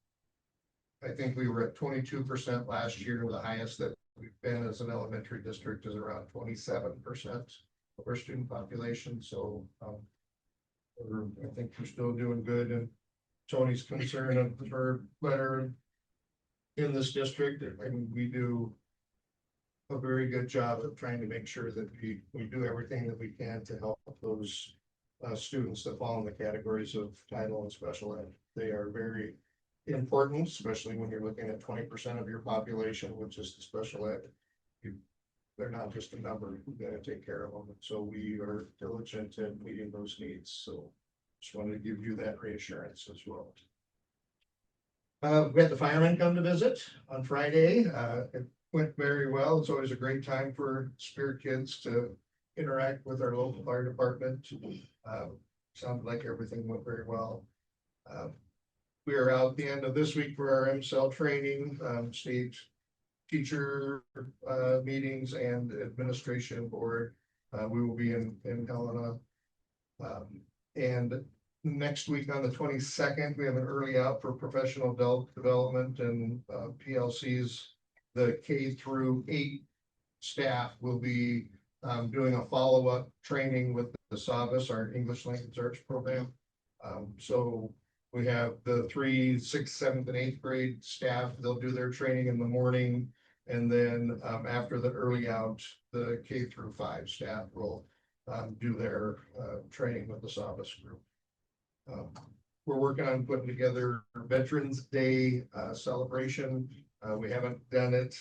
I think we were at 22% last year. The highest that we've been as an elementary district is around 27% of our student population. So I think we're still doing good. And Tony's concern for better in this district. I mean, we do a very good job of trying to make sure that we do everything that we can to help those students that fall in the categories of title and special ed. They are very important, especially when you're looking at 20% of your population, which is the special ed. They're not just a number, we gotta take care of them. So we are diligent in meeting those needs. So just wanted to give you that reassurance as well. We had the firemen come to visit on Friday. It went very well. It's always a great time for Spirit kids to interact with our local fire department. Sounded like everything went very well. We are out the end of this week for our MCEL training, state teacher meetings and administration board. We will be in Helena. And next week on the 22nd, we have an early out for professional development and PLCs. The K through 8 staff will be doing a follow-up training with the SAVAS, our English Language Arts program. So we have the 3, 6, 7th, and 8th grade staff. They'll do their training in the morning. And then after the early out, the K through 5 staff will do their training with the SAVAS group. We're working on putting together Veterans Day celebration. We haven't done it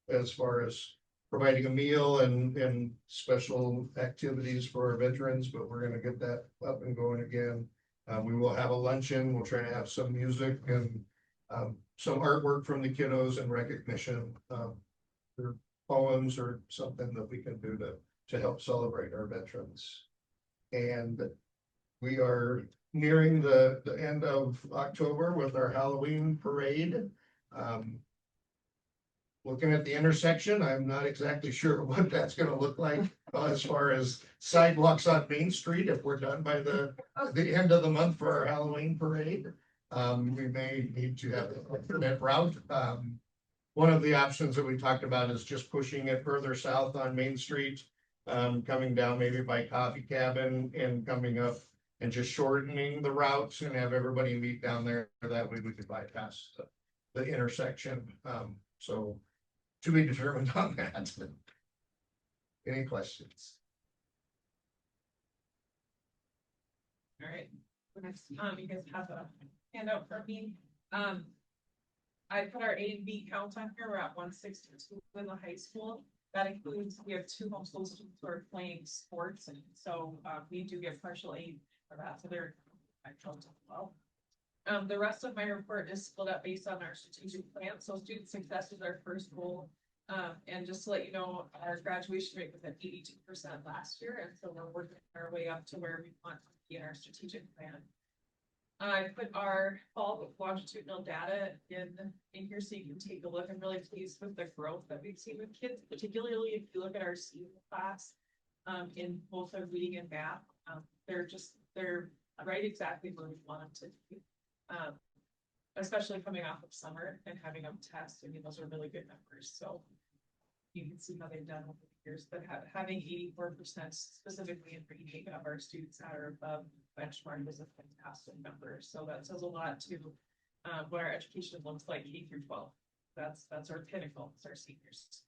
as far as providing a meal and special activities for our veterans, but we're gonna get that up and going again. We will have a luncheon. We'll try to have some music and some artwork from the kiddos and recognition, their poems or something that we can do to help celebrate our veterans. And we are nearing the end of October with our Halloween parade. Looking at the intersection, I'm not exactly sure what that's gonna look like as far as sidewalks on Main Street, if we're done by the end of the month for our Halloween parade. We may need to have an alternate route. One of the options that we talked about is just pushing it further south on Main Street, coming down maybe by Coffee Cabin and coming up and just shortening the routes and have everybody meet down there. That way we could bypass the intersection. So to be determined on that. Any questions? All right, you guys have a handout for me. I put our A and B count on here. We're at 162 in the high school. That includes, we have 2 homeschool students who are playing sports, and so we do get partial aid for that, so they're I count as well. The rest of my report is split up based on our strategic plan. So student success is our first goal. And just to let you know, our graduation rate was at 82% last year. And so we're working our way up to where we want to be in our strategic plan. I put our fall longitudinal data in here so you can take a look. I'm really pleased with the growth that we've seen with kids, particularly if you look at our senior class in both of reading and math. They're right exactly where we want them to be. Especially coming off of summer and having them test. I mean, those are really good numbers. So you can see how they've done over the years, but having 84% specifically in reading of our students that are above benchmark is a fantastic number. So that says a lot to what our education looks like K through 12. That's our pinnacle, it's our seniors.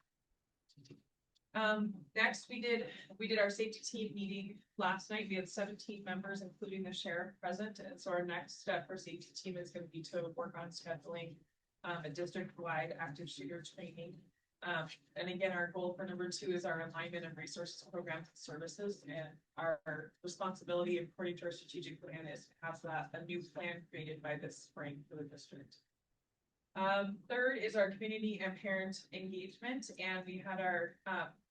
Next we did our safety team meeting last night. We had 17 members, including the sheriff present. And so our next step for safety team is going to be to work on scheduling a district-wide active shooter training. And again, our goal for number 2 is our alignment of resources, programs, and services. And our responsibility according to our strategic plan is to have a new plan created by this spring for the district. Third is our community and parent engagement. And we had our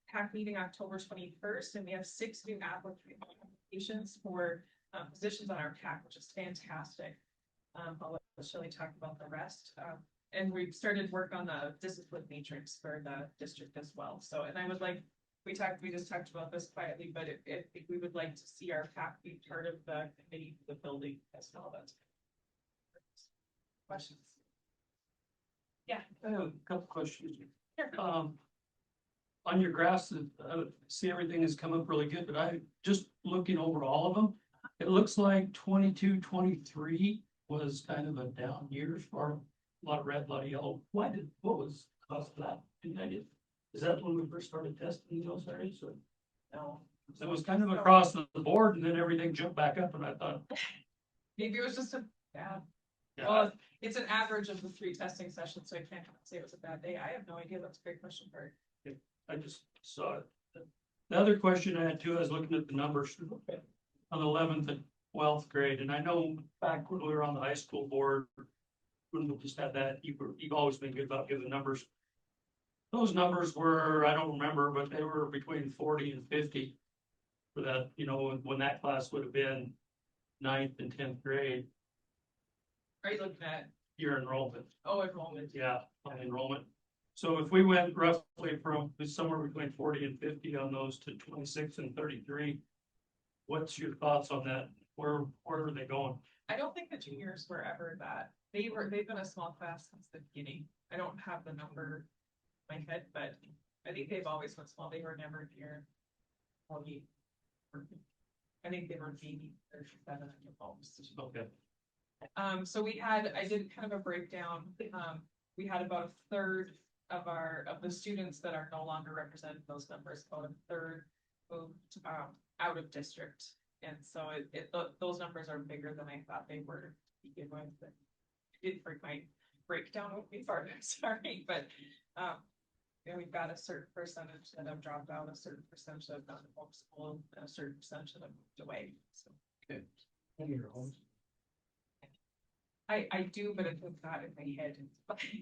PAC meeting October 21st, and we have 6 new applications for positions on our PAC, which is fantastic. I'll let Shelley talk about the rest. And we've started work on the discipline matrix for the district as well. So, and I would like, we just talked about this quietly, but if we would like to see our PAC be part of the committee for the building as well. That's questions. Yeah. I have a couple questions. On your graphs, I see everything has come up really good, but I just looking over all of them. It looks like 22, 23 was kind of a down year for a lot of red, a lot of yellow. What was the cause of that? Is that when we first started testing those areas? Or? No. It was kind of across the board, and then everything jumped back up, and I thought maybe it was just a bad. Yeah. Well, it's an average of the 3 testing sessions, so I can't say it was a bad day. I have no idea. That's a great question, Bert. Yeah, I just saw it. The other question I had too, I was looking at the numbers on the 11th and 12th grade, and I know back when we were on the high school board, when we just had that, you've always been good about giving numbers. Those numbers were, I don't remember, but they were between 40 and 50 for that, when that class would have been 9th and 10th grade. Are you looking at your enrollment? Oh, enrollment. Yeah, enrollment. So if we went roughly from somewhere between 40 and 50 on those to 26 and 33, what's your thoughts on that where are they going? I don't think the juniors were ever that, they've been a small class since the beginning. I don't have the number in my head, but I think they've always been small, they were never near. I think they were maybe 37 at the most. Okay. So I did kind of a breakdown, we had about a third of the students that are no longer represented in those numbers, about a third moved, out of district. And so those numbers are bigger than I thought they were to begin with, but I did bring my breakdown with me far, sorry, but, we've got a certain percentage that have dropped out, a certain percentage that have gone to homeschool, and a certain percentage that have moved away, so. Good. I do, but it's not in my head,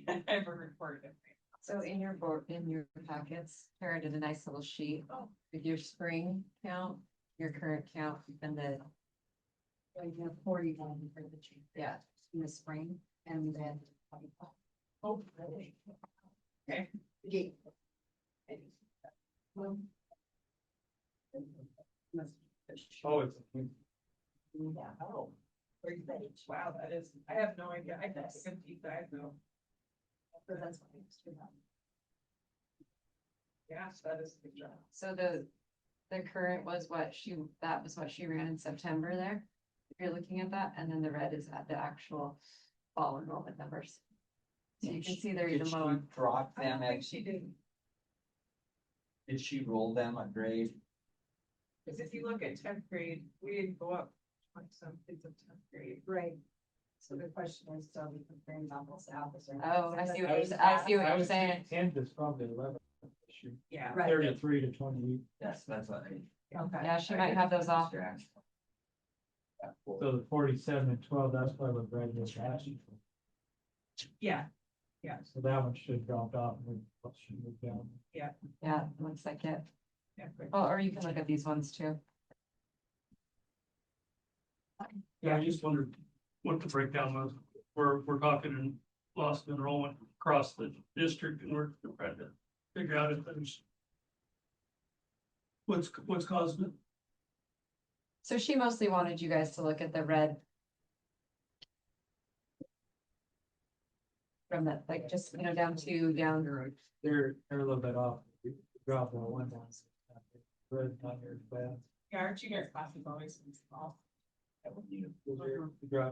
I never reported it. So in your board, in your packets, Tara did a nice little sheet with your spring count, your current count, and then. You have 41 for the change. Yeah, in the spring, and then. Oh, really? Okay. Yeah. Oh, it's. Oh. Wow, that is, I have no idea, I can deep dive though. That's Yes, that is a good job. So the current was that was what she ran in September there. If you're looking at that, and then the red is at the actual fall enrollment numbers. So you can see they're Did even she lower. drop I don't them think she did, did she roll them a grade? because if you look at 10th grade, we didn't go up 20 some kids in 10th grade. Right. So the question is, so we comparing apples to apples or? Oh, I see what you're saying. And it's probably 11 issue, Yeah. Right. 33 to 20. Yes, that's what I. Okay. Yeah, she might have those off. So the 47 and 12, that's why we're graduating. Yeah, So that one should drop off and we should move down. Yeah, looks like it. yeah, great. Oh, or you can look at these ones too. Yeah, I just wondered what the breakdown was. We're talking in lost enrollment across the district, and we're trying to figure out if there's. What's causing it? So she mostly wanted you guys to look at the red. From that, like, just, down They're a little bit off. We dropped that one down. Red not here bad. Yeah, our junior class is always been small.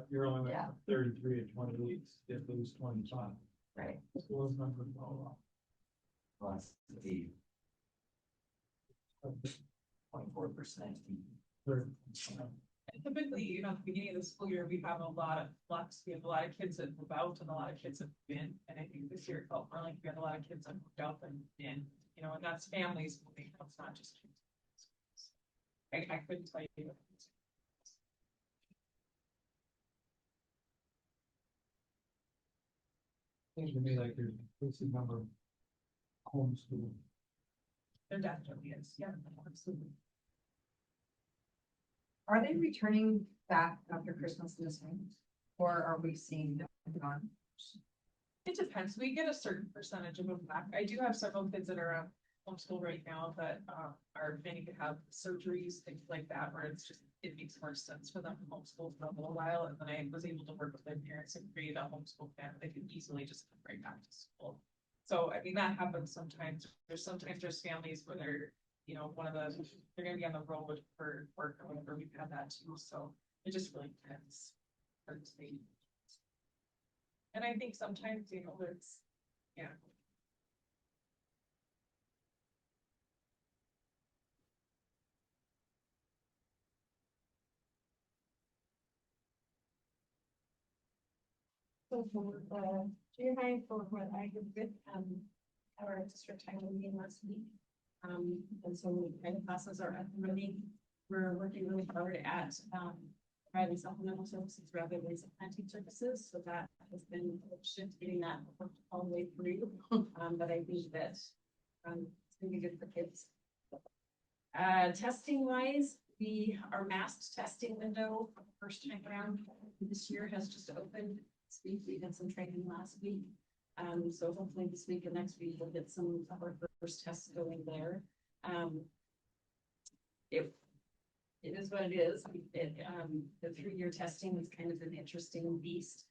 You're only went Yeah. from 33 to 20 weeks, it lose 25. right. So those numbers fall Plus the off. 24%. And typically, at the beginning of the school year, we have a lot of flux, we have a lot of kids that move out and a lot of kids that move in, and I think this year it felt more like we had a lot of kids that moved out than in, and that's families moving, it's not just kids. I couldn't tell you. Seems to me like there's a increasing number of homeschool. There definitely is, yeah, absolutely. Are they returning back after Christmas this time? Or are we seeing them gone? It depends, we get a certain percentage of them back, I do have several kids that are on homeschool right now that are planning to have surgeries, things like that, where it makes more sense for them to homeschool for a little while, and then I was able to work with their parents and create a homeschool plan, they could easily just come right back to school. So, I mean, that happens sometimes, there's families where they're, they're gonna be on the road for work or whatever, we've had that too, so it just really depends. Hard to say. And I think sometimes, it's, yeah. So for junior high, for what I did with, our district time meeting last week. And so the classes are up and running. We're working really hard at, providing supplemental services rather than supplanting services. So that has been shift getting that all the way through. But I think that, it's gonna be good for kids. Testing wise, our masked testing window for the first time around this year has just opened. This week, we did some training last week. So hopefully this week and next week we'll get some of our first tests going there. it is what it is. The 3-year testing is kind of an interesting beast.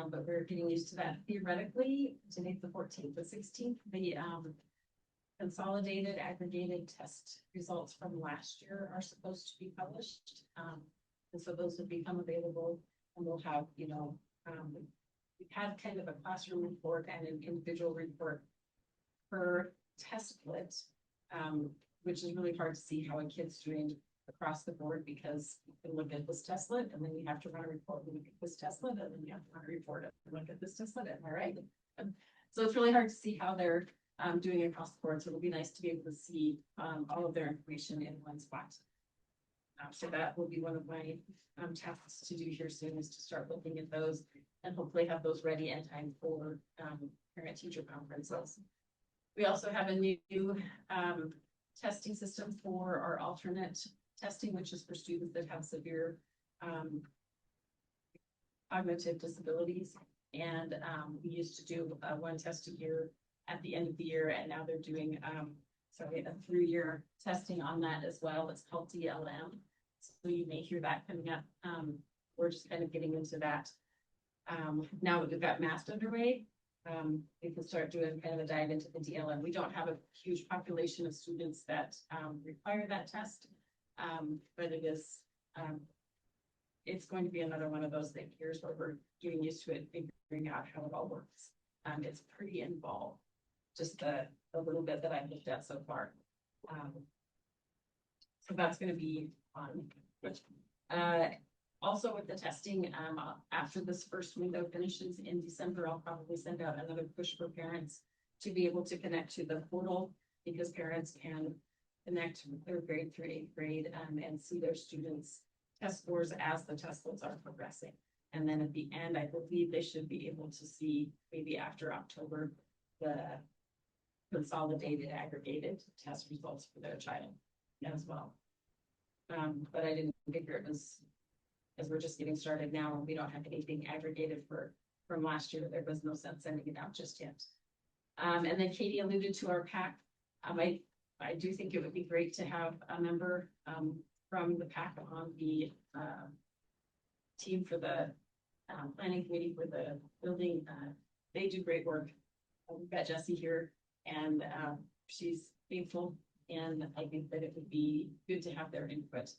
But we're getting used to that. Theoretically, today's the 14th, the 16th, the consolidated aggregated test results from last year are supposed to be published. And so those will become available, and we'll have, we've had kind of a classroom report and an individual report per test split, which is really hard to see how a kid's doing across the board, because you can look at this testlet and then you have to run a report and look at this testlet, and then you have to run a report and look at this testlet, am I right? So it's really hard to see how they're doing across the board. So it'll be nice to be able to see all of their information in one spot. So that will be one of my tasks to do here soon, is to start looking at those and hopefully have those ready in time for parent teacher conferences. We also have a new testing system for our alternate testing, which is for students that have severe cognitive disabilities. And we used to do one test a year at the end of the year, and now they're doing a 3-year testing on that as well. It's called DLM. So you may hear that coming up. We're just kind of getting into that. Now that we've got MAST underway, we can start doing kind of a dive into the DLM. We don't have a huge population of students that require that test, but it is, it's going to be another one of those years where we're getting used to it, figuring out how it all works. It's pretty involved, just the little bit that I've looked at so far. So that's going to be fun. Also with the testing, after this first window finishes in December, I'll probably send out another push for parents to be able to connect to the portal, because parents can connect with their grade through 8th grade and see their students' test scores as the testlets are progressing. And then at the end, I believe they should be able to see, maybe after October, the consolidated aggregated test results for their child as well. But I didn't figure it was, as we're just getting started now, and we don't have anything aggregated from last year, there was no sense sending it out just yet. And then Katie alluded to our PAC. I do think it would be great to have a member from the PAC on the team for the planning committee for the building. They do great work. We've got Jessie here, and she's faithful, and I think that it would be good to have their input.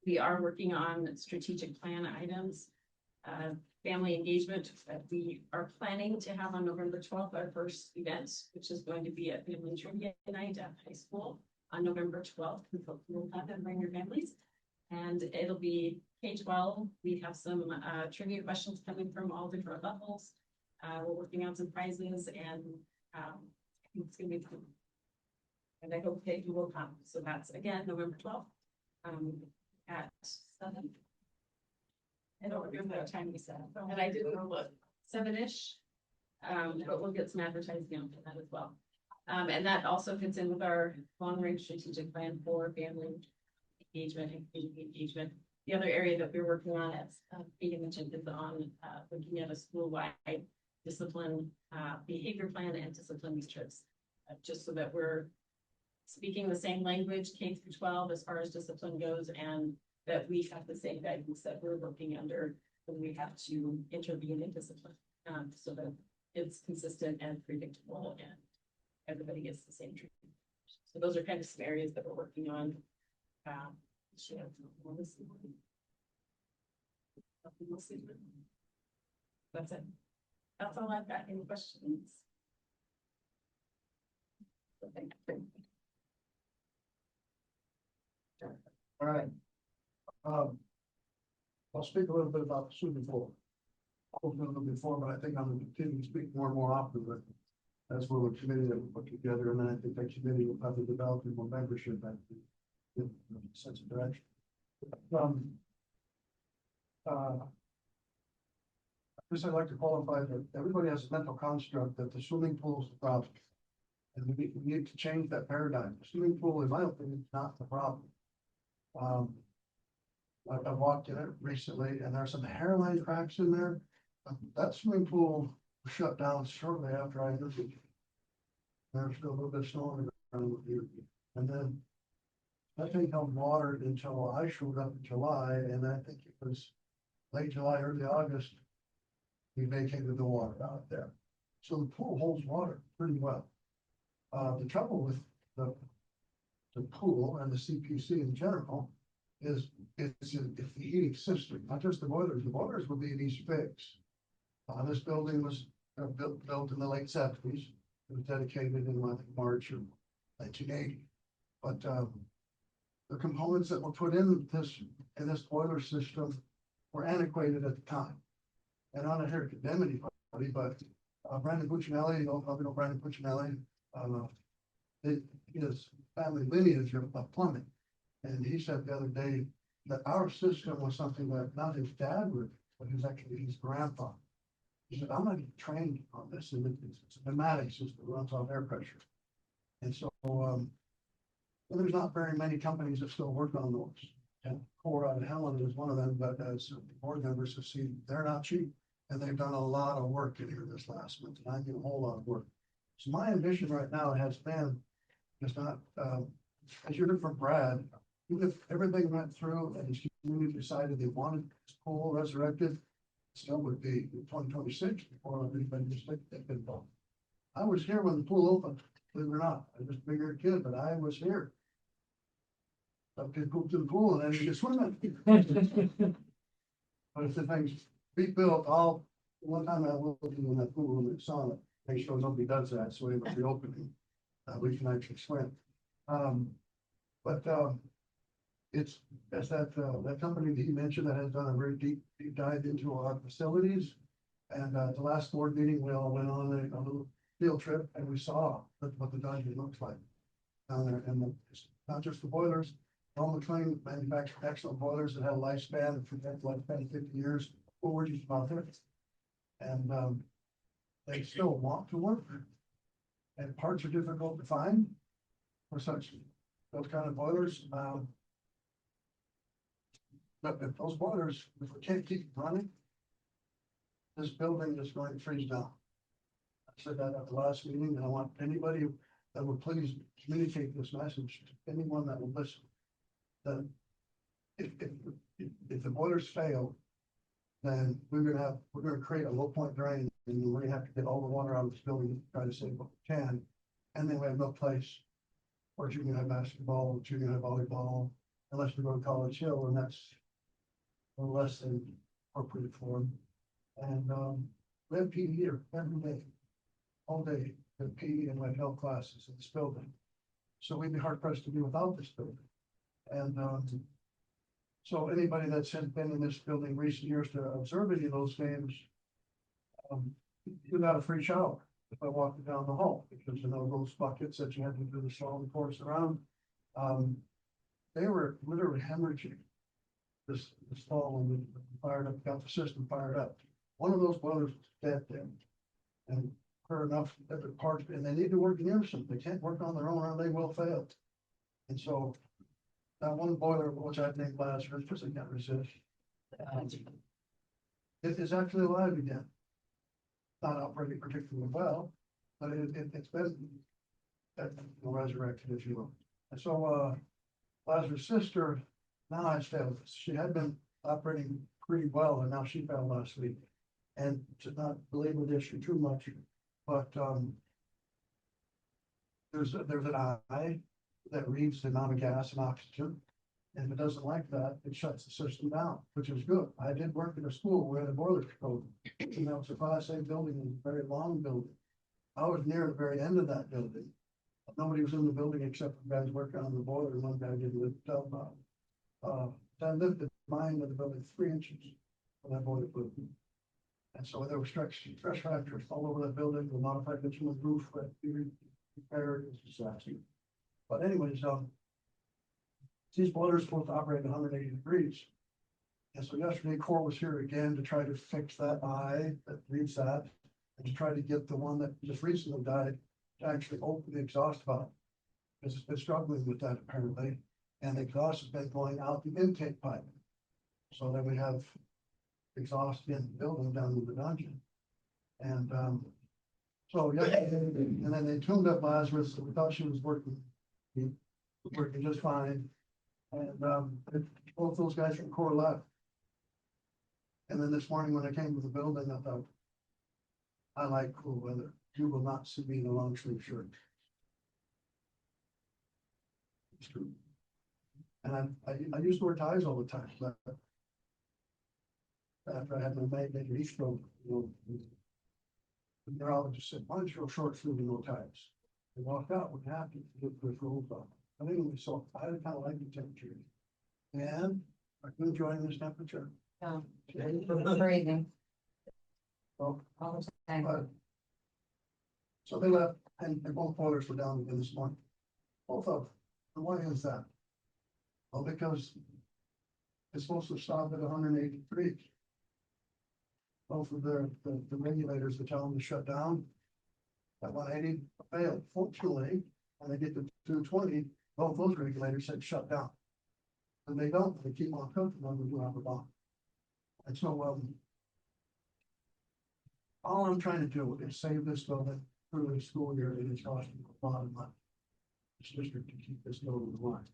We are working on strategic plan items, family engagement that we are planning to have on November 12th, our first event, which is going to be at family trivia night at high school on November 12th. We'll have them bring your families, and it'll be K-12. We have some trivia questions coming from all different levels. We're working on some prizes, and it's gonna be fun. And I hope Katie will come. So that's again November 12th. At 7. I don't remember what time we said, and I didn't look, 7-ish. But we'll get some advertising out for that as well. And that also fits in with our long-range strategic plan for family engagement and community engagement. The other area that we're working on, as Katie mentioned, is on looking at a school-wide discipline behavior plan and discipline matrix, just so that we're speaking the same language K through 12 as far as discipline goes, and that we have the same guidance that we're working under when we have to intervene in discipline, so that it's consistent and predictable and everybody gets the same treatment. So those are kind of some areas that we're working on. That's it. That's all I've got. Any questions? All right. I'll speak a little bit about the swimming pool. I've spoken a little before, but I think I'm going to continue to speak more and more often, but that's where the committee that we put together, and then I think that committee will probably develop more membership and sense of direction. First, I'd like to qualify that everybody has a mental construct that the swimming pool is the problem. And we need to change that paradigm. The swimming pool, in my opinion, is not the problem. I walked in it recently, and there's some hairline cracks in there. That swimming pool was shut down shortly after I interviewed. There's still a little bit of snow on the ground, and then That thing held water until I showed up in July, and I think it was late July, early August. We vacated the water out there. So the pool holds water pretty well. The trouble with the pool and the CPC in general is it's the heating system, not just the boilers. The boilers would be an easy fix. This building was built in the late seventies. It was dedicated in I think March of 1980. But the components that were put in this boiler system were antiquated at the time. And I'm not here to condemn anybody, but Brandon Buccinelli, you know Brandon Buccinelli, his family lineage of plumbing. And he said the other day that our system was something that not his dad would, but it was actually his grandpa. He said, I'm not even trained on this, and it's a pneumatic system that runs on air pressure. And so there's not very many companies that still work on those. And Core out of Helen is one of them, but as board members have seen, they're not cheap. And they've done a lot of work in here this last month, and I did a whole lot of work. So my ambition right now has been, just not, as you heard from Brad, even if everything went through and his community decided they wanted this pool resurrected, still would be 2026 before anybody was involved. I was here when the pool opened, believe it or not. I was a bigger kid, but I was here. Some kid pooped in the pool and then you could swim in. But if the thing's rebuilt, one time I looked in that pool and saw it, make sure nobody does that, so it was reopening. We can actually swim. It's that company that he mentioned that has done a very deep dive into our facilities. And the last board meeting, we all went on a little field trip and we saw what the dungeon looks like down there. And it's not just the boilers. Ron McLean manufactured excellent boilers that had a lifespan of 50 years. Well, we're just about there. And they still want to work. And parts are difficult to find for those kind of boilers. But if those boilers, if we can't keep running, this building is going to freeze down. I said that at the last meeting, and I want anybody that would please communicate this message to anyone that will listen. That if the boilers fail, then we're gonna create a low point drain, and we're gonna have to get all the water out of this building to try to save what we can. And then we have no place where you can have basketball, you can have volleyball, unless we go to College Hill, and that's a little less than appropriate for them. And we have PE here every day, all day, the PE and like health classes in this building. So we'd be hard pressed to be without this building. And so anybody that's been in this building recent years to observe any of those games, you got a free shower if I walked down the hall, because you know those buckets that you had to do the shower course around, they were literally hemorrhaging this fall when we fired up, got the system fired up. One of those boilers was dead then, and fair enough, every part, and they need to work in unison. They can't work on their own or they will fail. And so that one boiler, which I named Lazarus, because I can't resist, it is actually alive again. Not operating particularly well, but it's been resurrected, if you will. And so Lazarus' sister, now has failed. She had been operating pretty well, and now she fell last week. And to not belabor the issue too much, but there's an eye that reads the amount of gas and oxygen. And if it doesn't like that, it shuts the system down, which is good. I did work in a school where the boilers code, and that was a Class A building, and a very long building. I was near the very end of that building. Nobody was in the building except for guys working on the boiler, and one guy didn't lift the top. I lifted mine of the building 3 inches when that boiler blew. And so there were fresh fractures all over the building. The modified bitumen roof had to be repaired. It was disaster. But anyways, these boilers are supposed to operate at 180 degrees. And so yesterday, Core was here again to try to fix that eye that reads that, and to try to get the one that just recently died to actually open the exhaust valve. Because it's been struggling with that apparently. And the exhaust has been going out the intake pipe. So that we have exhaust in the building down in the dungeon. And so yeah, and then they tuned up Lazarus, so we thought she was working just fine. And, both those guys from Core left. And then this morning when I came to the building, I thought, I like cool weather. You will not see me in a long sleeve shirt. It's true. And I used to wear ties all the time, but after I had my major heat stroke, the neurologist said, why don't you go short sleeve and no ties? I walked out with happy to get this rolled up. But anyway, so I kind of like the temperature. And I'm enjoying this temperature. Breathing So, all the time. so they left and both boilers were down again this morning. Both of them. And why is that? Well, because it's supposed to stop at 183. Both of the regulators that tell them to shut down. That 180 failed. Fortunately, when they get to 220, both those regulators said shut down. And they don't, they keep on cooking on the new rubber bomb. And so, all I'm trying to do is save this building through the school year and it's costing a lot of money. This district to keep this building alive.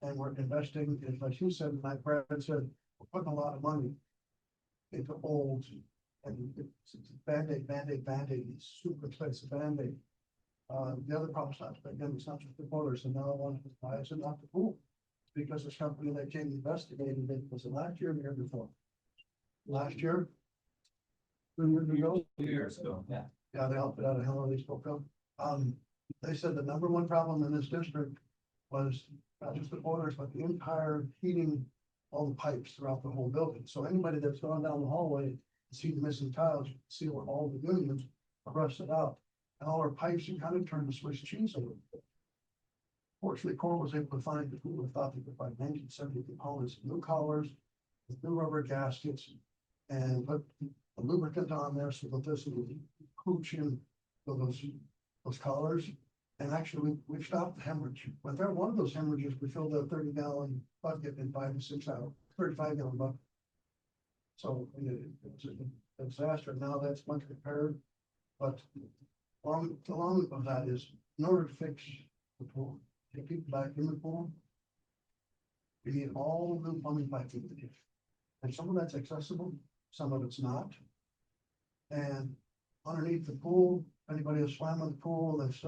And we're investing, as like you said, like Brad said, we're putting a lot of money into old and it's Band-Aid, it's super expensive Band-Aid. The other problem is not, again, it's not just the boilers, and now I want to buy it, not the pool. Because this company that came investigated it, was it last year or the year before? Last year? 2 years ago? 2 years ago, yeah. Yeah, they helped it out of hell, they spoke up. They said the number one problem in this district was not just the boilers, but the entire heating, all the pipes throughout the whole building. So anybody that's gone down the hallway and see the missing tiles, you can see where all the unions are rusted out. And all our pipes, you kind of turn the Swiss cheese a little bit. Fortunately, Core was able to find, the people thought they could find 1970 components, new collars, with new rubber gaskets, and put a lubricant on there so that this will cooch in those collars. And actually, we stopped the hemorrhage. But there, one of those hemorrhages, we filled a 30-gallon bucket in 5 to 6 hours, 35-gallon bucket. So it was a disaster. Now that's much repaired. But along with that is, in order to fix the pool, get people back in the pool, you need all the plumbing piping. And some of that's accessible, some of it's not. And underneath the pool, anybody who swam in the pool, that's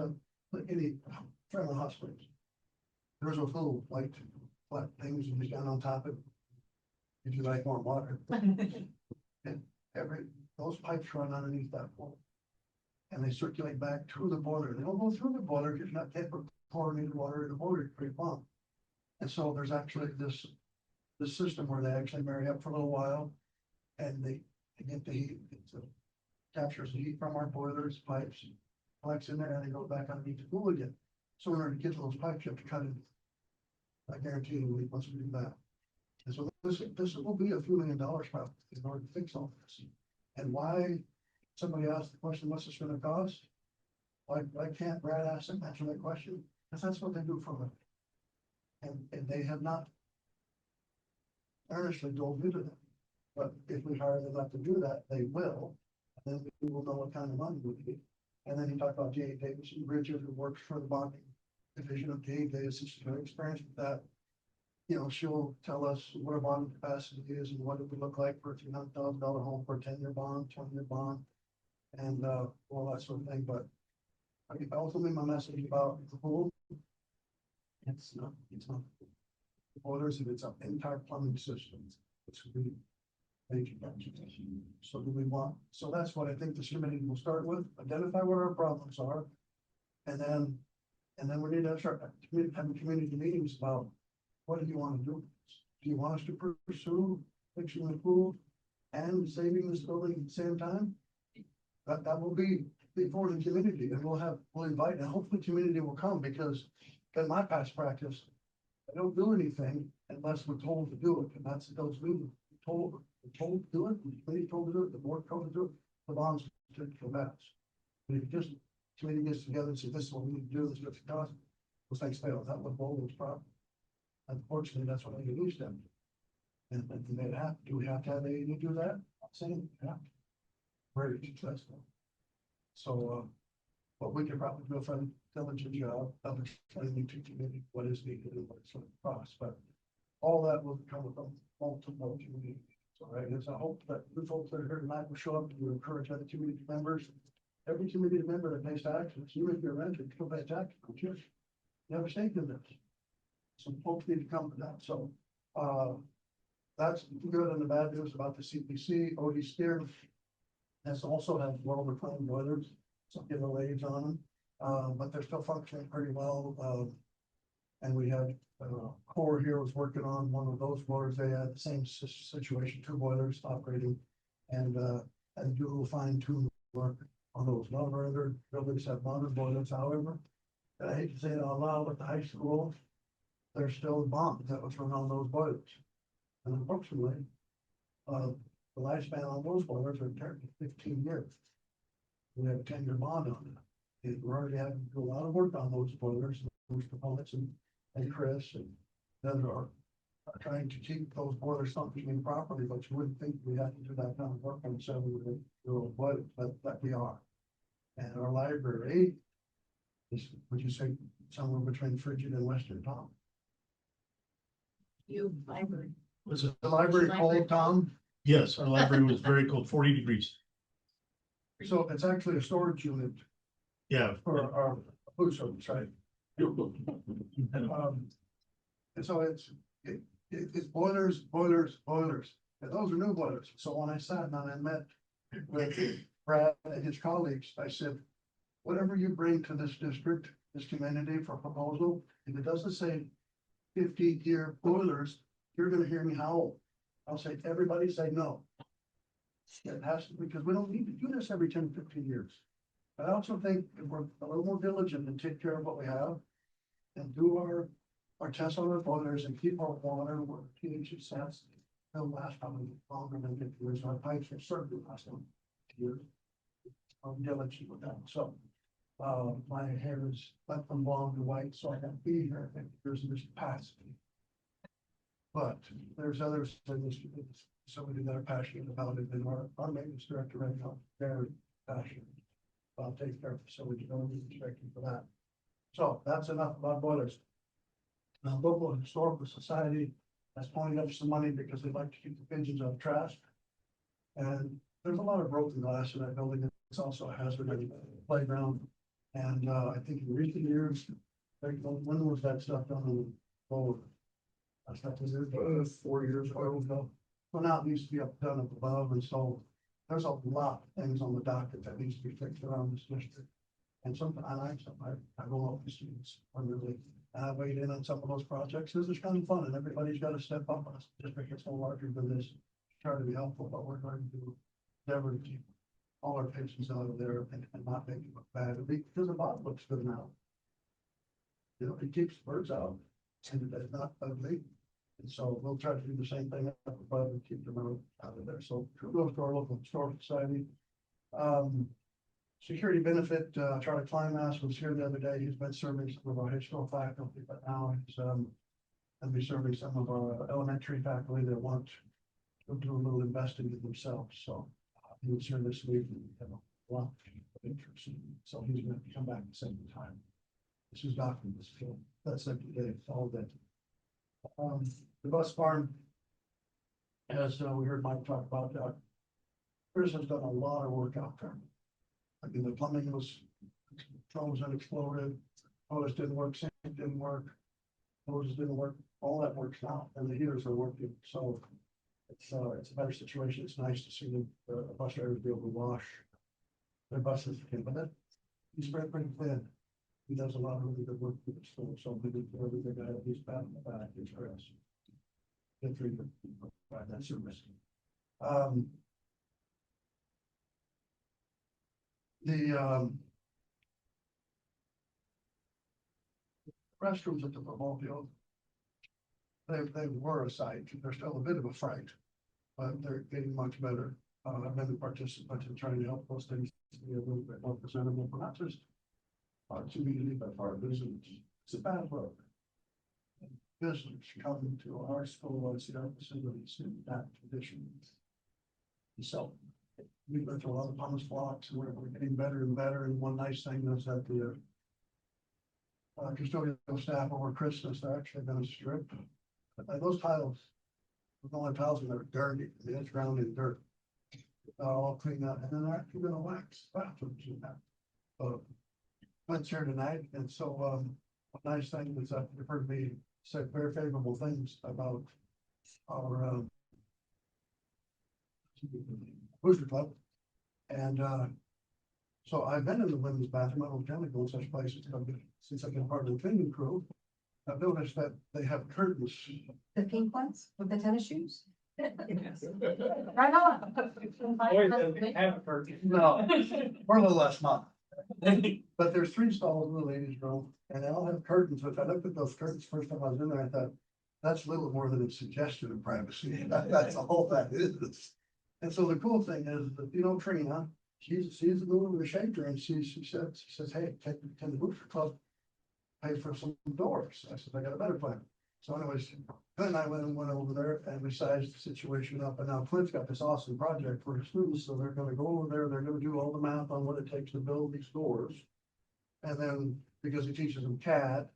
any friendly hot springs. There's a little like flat things you just down on top of it. If you like warm water. And those pipes run underneath that pool. And they circulate back to the boiler. They don't go through the boiler, because not get chlorinated water in the boiler to create bomb. And so there's actually this system where they actually marry up for a little while and they get the heat. It captures the heat from our boilers, pipes, collects in there, and they go back underneath the pool again. So in order to get to those pipes, you have to cut it. I guarantee you, once we do that. And so this will be a few $1 million probably in order to fix all this. And why? Somebody asked the question, what's this gonna cost? Why can't Brad ask them, answer that question? Because that's what they do for a living. And they have not earnestly dove into them. But if we hire them not to do that, they will. And then we will know what kind of money it would be. And then he talked about Jay Davidson Bridges, who works for the bonding division of Jay Davis. She's got experience with that. You know, she'll tell us what our bonding capacity is and what it would look like for a $300,000 home for a 10-year bond, 20-year bond. And all that sort of thing. But I mean, ultimately my message about the pool, it's not the boilers, it's an entire plumbing system. It's really major. So do we want, so that's what I think this committee will start with, identify what our problems are. And then we need to start having community meetings about what do you want to do? Do you want us to pursue fixing the pool and saving this building at the same time? That will be before the community, and we'll invite, and hopefully community will come, because in my past practice, I don't do anything unless we're told to do it, and that's those meetings. We're told to do it, the committee told to do it, the board told to do it, the bonds to pass. But if just committee gets together and says, this is what we need to do, this is what it costs, those things fail. That was Baldwin's problem. Unfortunately, that's what they lose them. And they have, do we have to have AED do that? I'm saying, yeah. Very successful. So, what we could probably do from diligent job of explaining to committee what is needed and what it's going to cost, but all that will come from multiple community. All right, and so I hope that the folks that are here tonight will show up to encourage other community members. Every community member that pays taxes, you if you're renting, still pay taxes, don't you? You have a stake in this. Some folks need to come to that, so, that's the good and the bad news about the CPC. OD Steer has also had well-reclaimed boilers, some given age on them, but they're still functioning pretty well. And we had, Core here was working on one of those boilers. They had the same situation, 2 boilers operating, and do fine tune work on those. A lot of our other buildings have modern boilers, however, and I hate to say it out loud, but the high school, there's still bombs that was run on those boilers. And unfortunately, the lifespan on those boilers are 15 years. We have a 10-year bond on it. And we're already having to do a lot of work on those boilers, those components, and Chris and then are trying to keep those boilers functioning properly, but you wouldn't think we had to do that kind of work on 7-year-old boilers, but we are. And our library is, would you say, somewhere between frigid and Western Tom? You library. Was it the library cold, Tom? Yes, our library was very cold, 40 degrees. So it's actually a storage unit Yeah. for our food service, right? And so it's boilers, and those are new boilers. So when I sat down and met with Brad and his colleagues, I said, whatever you bring to this district, this community for proposal, if it doesn't say 50-year boilers, you're gonna hear me howl. I'll say, everybody say no. It has to, because we don't need to do this every 10, 15 years. But I also think if we're a little more diligent and take care of what we have and do our tests on our boilers and keep our water where pH sets, they'll last probably longer than 50 years. Our pipes are certainly last them years. I'm diligent with that. So, my hair is went from blonde to white, so I got to be here. I think there's this capacity. But there's others in this, somebody that are passionate about it, and our maintenance director right now, very passionate about taking care of facilities. No one is expecting for that. So that's enough about boilers. Local Historical Society has pointed up some money because they'd like to keep the pigeons out of trash. And there's a lot of broken glass in that building. It's also a hazard playground. And I think in recent years, when was that stuff done on the road? That's not 4 years ago. So now it needs to be done up above, and so there's a lot of things on the docket that needs to be fixed around this district. And something I like, I go up to students, really, and I weighed in on some of those projects. This is kind of fun, and everybody's got to step up. Us district gets so larger than this, try to be helpful, but we're going to do endeavor to keep all our patients out of there and not make it look bad. Because the bottom looks good now. You know, it keeps birds out, and it's not ugly. And so we'll try to do the same thing up above and keep them out of there. So kudos to our local historical society. Security benefit, Charlie Climax was here the other day. He's been serving some of our historical faculty, but now he's going to be serving some of our elementary faculty that want to do a little investing in themselves. So he was here this week and had a lot of interest. So he's going to come back at the same time. This is documents. That's like today, all day. The bus farm, as we heard Mike talk about, Chris has done a lot of work out there. I mean, the plumbing was frozen, exploded, hose didn't work, sink didn't work, hoses didn't work, all that works now, and the heaters are working, so it's a better situation. It's nice to see the bus drivers be able to wash their buses again, but that, he's pretty clean. He does a lot of really good work for the school, so we did everything I had, he's bad in the back, he's Chris. Good for you, that service. The restrooms at the football field, they were a sight. They're still a bit of a fright, but they're getting much better. I've been a participant in trying to help those things to be a little bit more presentable, but not just our community, but our visitors. It's a bad road. Visitors coming to our school and see our facilities in that condition. So we went through a lot of pumice blocks, and we're getting better and better. And one nice thing is that custodial staff over Christmas, they're actually gonna strip. Those tiles, the only tiles that are dirty, it's ground in dirt. They're all cleaned up, and then they're actually gonna wax bathrooms in that. Went here tonight, and so, a nice thing is that you've heard me say very favorable things about our, Booster Club. And, so I've been in the women's bathroom, I don't generally go in such places, since I've been part of the cleaning crew. I've noticed that they have curtains. The pink ones with the tennis shoes? Right on. No, we're a little less not. But there's 3 stalls in the ladies' room, and they all have curtains, which I looked at those curtains first time I was in there, I thought, that's a little more than a suggestion of privacy, that's all that is. And so the cool thing is that, you know, Trina, she's a little bit ashamed her, and she says, hey, take me to the Booster Club, pay for some doors. I said, I got a better plan. So anyways, Clint and I went over there and we sized the situation up, and now Clint's got this awesome project for his students, so they're gonna go over there, they're gonna do all the math on what it takes to build these doors. And then, because he teaches them CAD,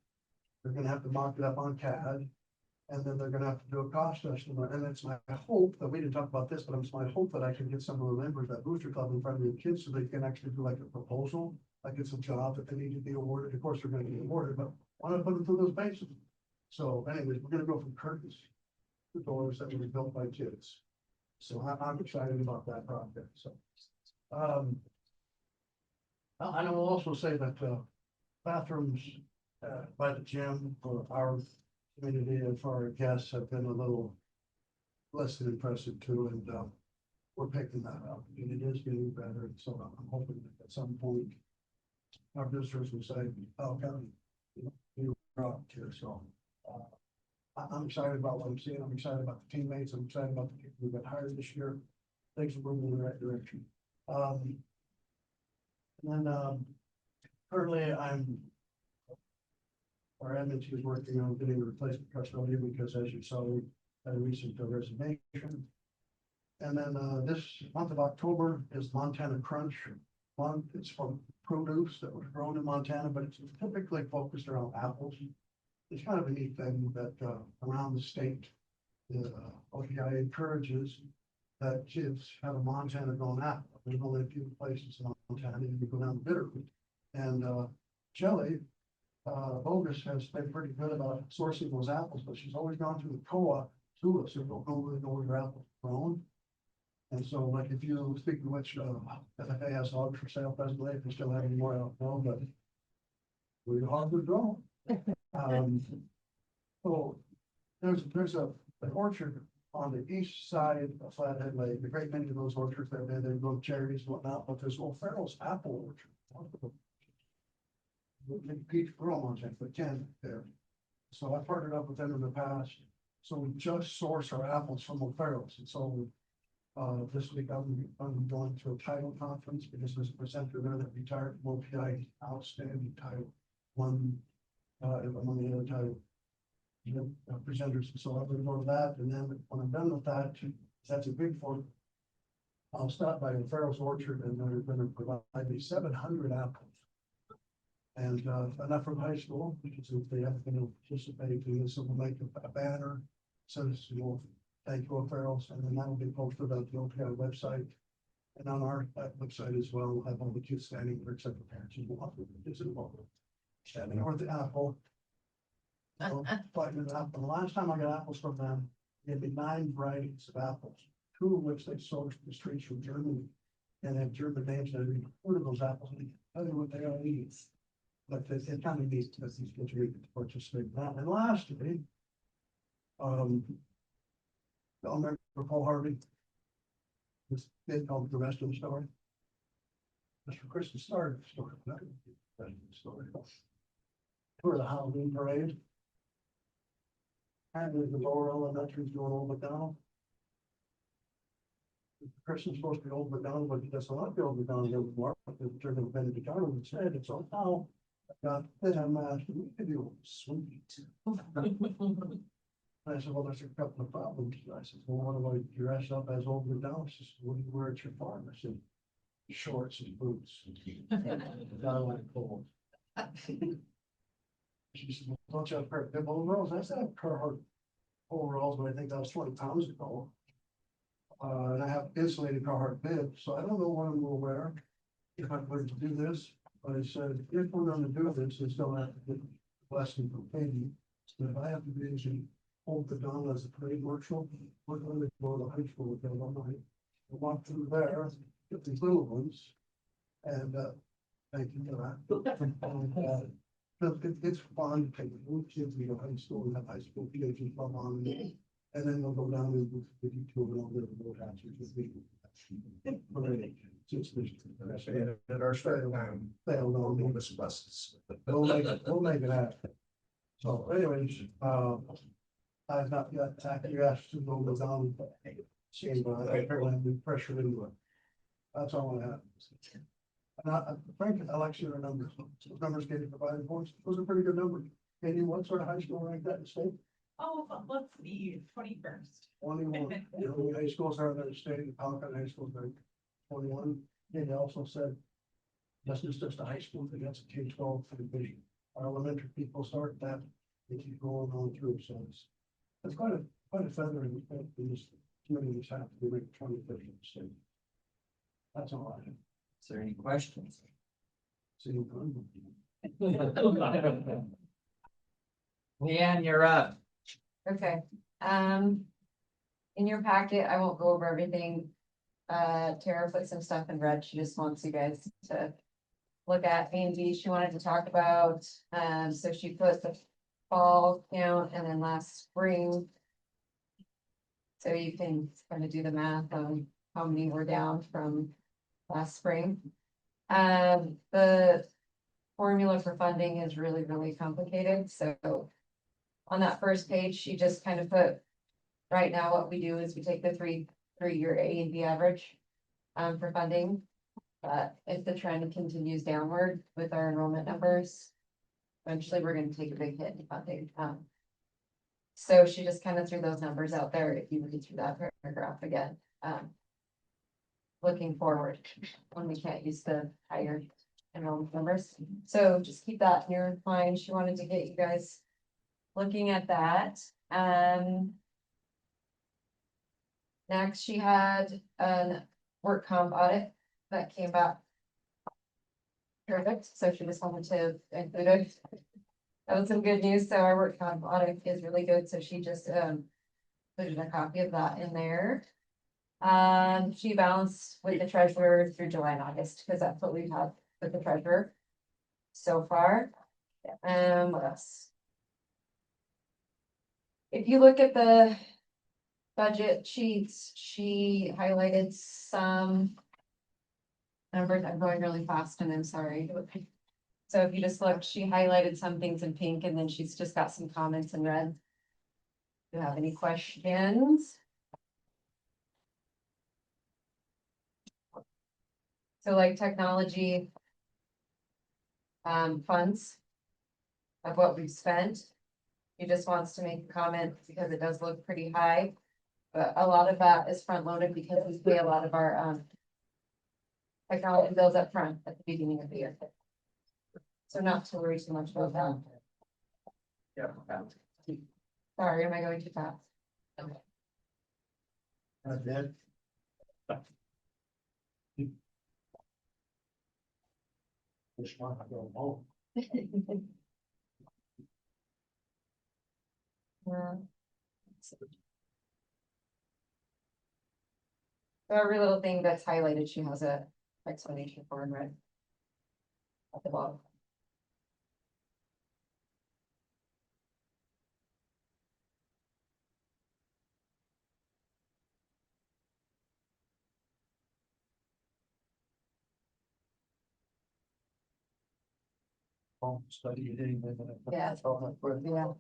they're gonna have to mock it up on CAD. And then they're gonna have to do a cost estimate, and it's my hope that we didn't talk about this, but it's my hope that I can get some of the members at Booster Club in front of the kids so they can actually do like a proposal. Like it's a job that they need to be awarded, of course, they're gonna be awarded, but why not put them through those bases? So anyways, we're gonna go from curtains to doors that were built by kids. So I'm excited about that project, so. I will also say that, bathrooms, by the gym for our community and for our guests have been a little less than impressive too, and, we're picking that up, and it is getting better, so I'm hoping that at some point our visitors will say, oh, God, you rocked here, so. I'm excited about what I'm seeing, I'm excited about the teammates, I'm excited about the people who got hired this year, things are moving in the right direction. And then, currently our admin team is working on getting a replacement custodian, because as you saw, we had a recent resignation. And then, this month of October is Montana Crunch month. It's from produce that was grown in Montana, but it's typically focused around apples. It's kind of a neat thing that, around the state, the OPI encourages that kids have a Montana grown apple. There's only a few places in Montana, you can go down to Bitterroot. And, Shelley, Bogus has been pretty good about sourcing those apples, but she's always gone through the co-op to us, who don't really know where your apples are grown. And so, like, if you speak to which, FFA has hogs for sale presently, if they still have any more, I don't know, but where your hogs are grown. So there's an orchard on the east side of Flathead Lake, a great many of those orchards there, they grow cherries and whatnot, but there's O'Farrell's apple orchard. Peach grow Montana, but can there. So I partnered up with them in the past, so we just source our apples from O'Farrell's, and so this week I'm going to a title conference, because there's a presenter there that retired from OPI, outstanding title one, among the other title presenters, and so I'm gonna go to that, and then when I'm done with that, that's a big one. I'll stop by O'Farrell's orchard, and they're gonna provide me 700 apples. And enough from high school, because if they haven't been able to participate in this, we'll make a banner, send us to thank you O'Farrell's, and then that'll be posted on the OPI website. And on our website as well, we'll have all the kids standing there, except for parents who want to visit them. Standing over the apple. Fighting an apple. The last time I got apples from them, they gave me 9 varieties of apples, 2 of which they sourced from the streets from Germany. And have German names, and I heard of those apples, and I don't know what they are eating. But it kind of needs to, these kids are able to participate in that. And lastly, y'all remember Paul Harvey? This bit called The Rest of the Story. Mr. Christmas started the story, not the rest of the story. Tour the Halloween parade. And there's the Lower Elementary's doing Old McDonald. Christmas supposed to be Old McDonald, but he doesn't like the Old McDonald anymore, because it turned into Benedict Arnold instead. It's all now. Got them, we could do sweet. I said, well, there's a couple of problems. I said, well, what do I dress up as Old McDonald? She said, what do you wear at your farm? I said, shorts and boots. I like cold. She said, well, don't you have a pair of bib overalls? I said, I have Carhartt overalls, but I think that was 20 pounds ago. And I have insulated Carhartt bib, so I don't know what I'm gonna wear. If I'm going to do this, but I said, if we're gonna do this, it's still have to get blessing from Katie. So if I have to be in hold the dawn as a parade marshal, we're going to go to high school with them all night. I walk through there, get these little ones. And, thank you for that. And, it's fun, to take little kids, you know, high school, and have high school kids and fun on. And then they'll go down and do the YouTube and all the road houses with me. At our start time, They'll know me. miss buses. We'll make it happen. So anyways, I've not yet you asked to go down. See, but I apparently have been pressured into it. That's all I have. Frankly, I like your numbers. Those numbers getting provided for us. Those are pretty good numbers. Katie, what sort of high school ranked that in the state? Oh, but let's see, 21st. 21. You know, the high schools are in the state, Pelican High School, like 21. And they also said, this is just a high school, they got some K-12 division. Our elementary people start that, they keep going on through, so it's quite a feather in this communities have to be like 25th in the state. That's all I have. Is there any questions? See, Leanne, you're up. Okay, in your packet, I won't go over everything. Tara put some stuff in red. She just wants you guys to look at A and B she wanted to talk about. So she put the fall count and then last spring. So you can kind of do the math on how many were down from last spring. The formula for funding is really, really complicated, so on that first page, she just kind of put, right now, what we do is we take the three-year A and B average for funding. But if the trend continues downward with our enrollment numbers, eventually we're gonna take a big hit in funding. So she just kind of threw those numbers out there if you read through that paragraph again. Looking forward, when we can't use the higher enrollment numbers. So just keep that in your mind. She wanted to get you guys looking at that. Next, she had a work comp audit that came back perfect, so she just wanted to include it. That was some good news, so our work comp audit is really good, so she just included a copy of that in there. She balanced with the treasurer through July and August, because that's what we've had with the treasurer so far. What else? If you look at the budget sheets, she highlighted some numbers. I'm going really fast and I'm sorry. So if you just look, she highlighted some things in pink and then she's just got some comments in red. Do you have any questions? So like technology funds of what we've spent. He just wants to make a comment because it does look pretty high. But a lot of that is front loaded because we pay a lot of our technology bills up front at the beginning of the year. So not to worry too much about that. Yeah. Sorry, am I going too fast? Dad. Wish one could go home. Yeah. So every little thing that's highlighted, she has a explanation for in red. At the bottom. Study it. Yeah. Yeah.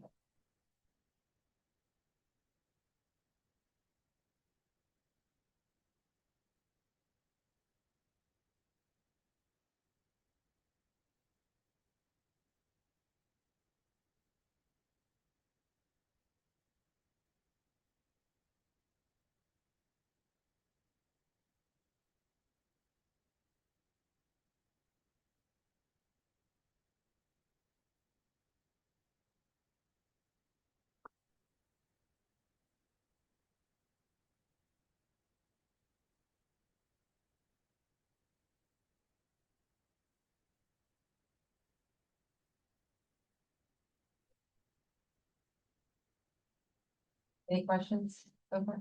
Any questions so far?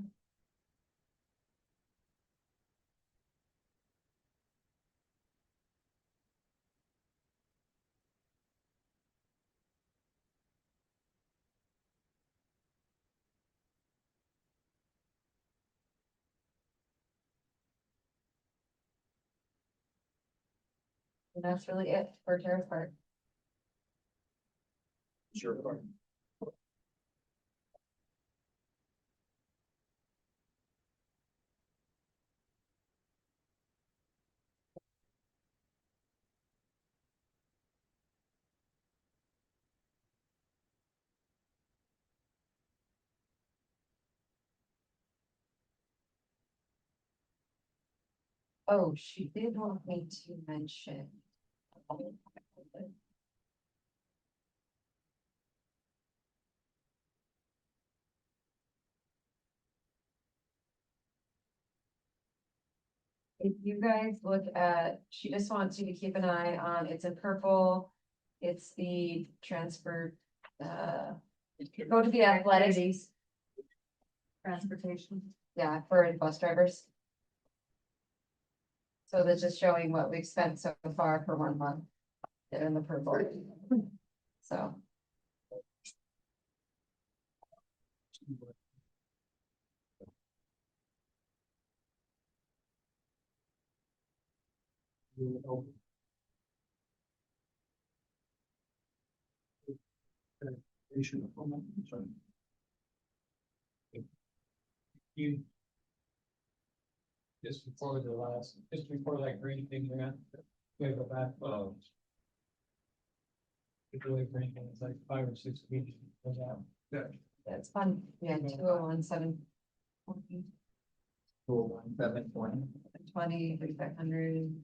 And that's really it for Terrace Park. Sure. Oh, she did want me to mention. If you guys look at, she just wants you to keep an eye on, it's in purple. It's the transfer, go to the athletics. Transportation. Yeah, for bus drivers. So that's just showing what we've spent so far for 1 month. They're in the purple. So. You. Just before the last, just before that green thing ran, we have a back. It's really green, it's like 5 or 6 feet. Goes out. That's fun. Yeah, 201, 720, 720. 3,500.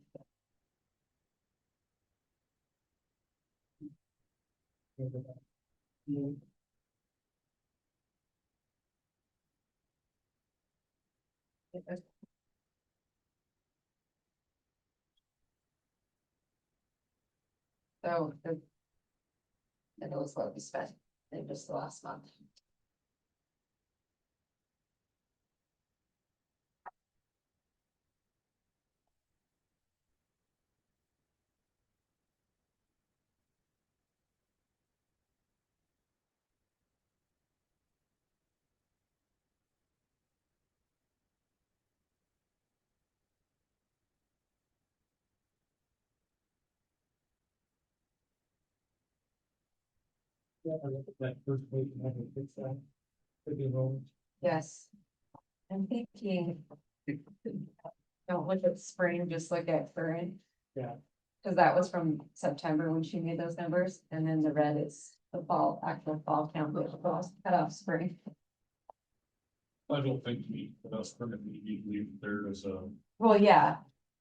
So the. That was what we spent in just the last month. That first page, and have it fix that. Could be wrong. Yes. I'm thinking. Don't look at spring, just look at current. Yeah. Cause that was from September when she made those numbers, and then the red is the fall, actual fall count, which was cut off spring. I don't think that's permanently leave there as a, Well, yeah,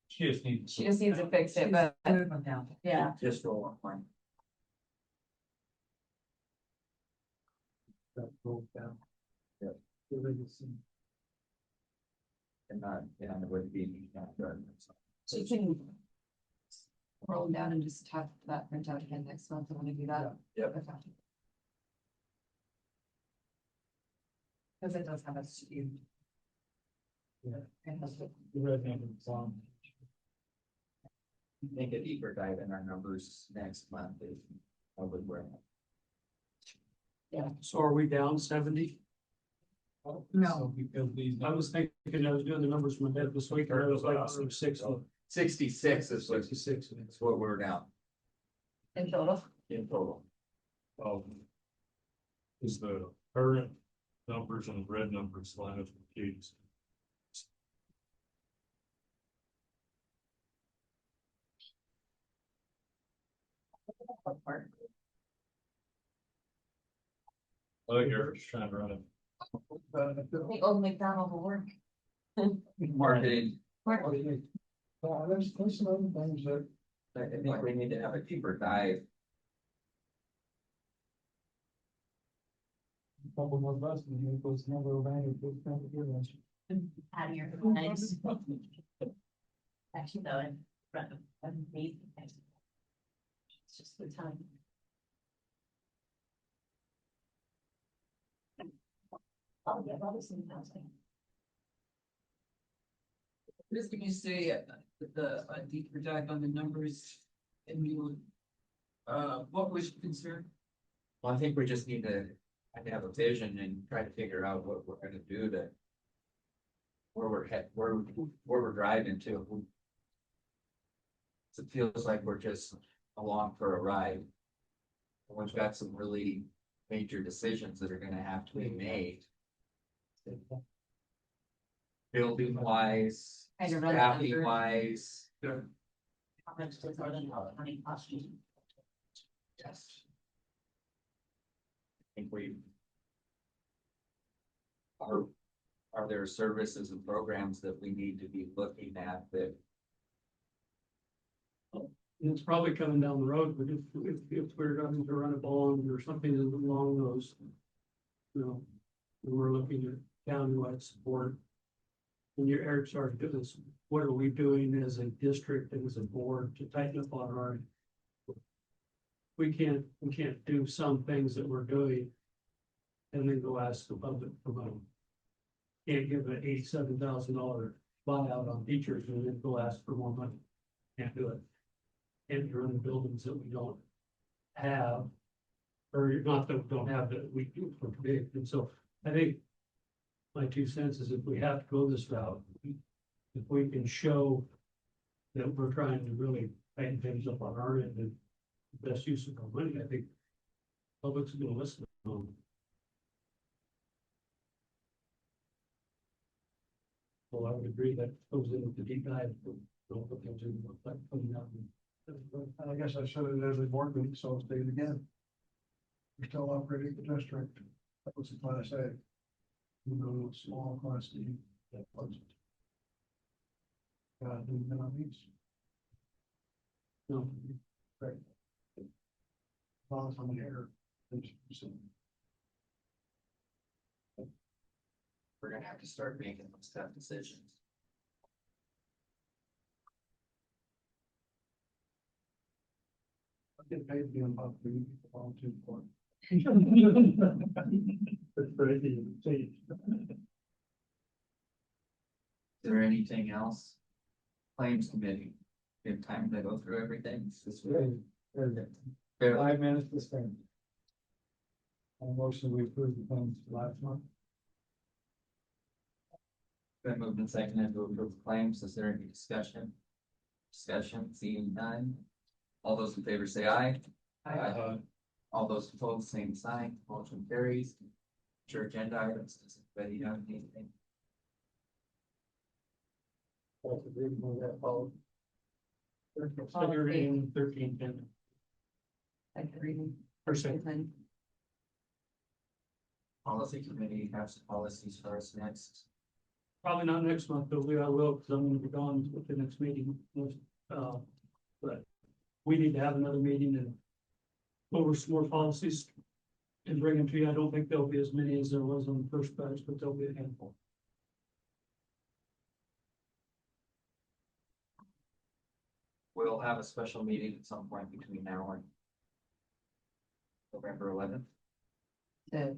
she just needs. she just needs to fix it, but yeah, Just roll one. That broke down. Yeah. And not, yeah, it would be. she can. Roll them down and just have that print out again next month. I want to do that. Yep. Okay. Cause it does have a skew. Yeah. It has the- The red number is on. Make a deeper dive in our numbers next month if I would wear. Yeah. So are we down 70? No. So because these. I was thinking, I was doing the numbers from my head this week, and I was like, 6. 66 is what, 66. that's what we're down In total. in total. Is the current numbers and red numbers line up with Katie's? Oh, you're just trying to run it. The old McDonald will work. Marketing, There's some other things that, I think we need to have a deeper dive. Couple more buses, and it goes number of annual, goes down to your list. Out of your nice. Actually, though, in front of me. It's just the time. Oh, yeah, obviously housing. Just give me say, a deeper dive on the numbers and you, what was your concern? Well, I think we just need to kind of have a vision and try to figure out what we're gonna do to. Where we're where we're driving to. It feels like we're just along for a ride. We've got some really major decisions that are gonna have to be made. Building wise, Kind of run it staffing under. wise. How much does Northern County cost you? Yes. I think we. Are there services and programs that we need to be looking at that? It's probably coming down the road, but if we're going to run a bond or something along those. You know, we're looking at countywide support. When your Eric started doing this, what are we doing as a district and as a board to tighten up on our? We can't do some things that we're doing. And then go ask the public for money. Can't give an $87,000 buyout on teachers and then go ask for more money. Can't do it. Can't run the buildings that we don't have. Or not that we don't have, that we do for big, and so I think. My 2 cents is if we have to go this route, if we can show. That we're trying to really tighten things up on our end and best use of our money, I think. Public's gonna listen. Well, I would agree that goes into the deep dive. Don't look into what's like coming out. I guess I said it as a board meeting, so I'll state it again. We're still operating the district. That was the class A. You know, small class D, that wasn't. Didn't know these. No, Right. Well, from here. We're gonna have to start making those tough decisions. I get paid to be on top of the volunteer for. that's crazy. Is there anything else? Claims committee, we have time to go through everything this week. Barely. 5 minutes to spend. On motion, we approved the plans last month. Been moved and seconded to approve claims. Is there any discussion? Discussion, seeing none. All those in favor say aye. Aye. All those opposed, same sign. Motion carries. Your agenda items, does anybody have anything? Second reading, 1310. Second reading. Percent. Policy committee has some policies for us next. Probably not next month, but I will, because I'm gonna be gone with the next meeting. But we need to have another meeting and go over some more policies and bring them to you. I don't think there'll be as many as there was on the first batch, but there'll be a handful. We'll have a special meeting at some point between now and November 11th. To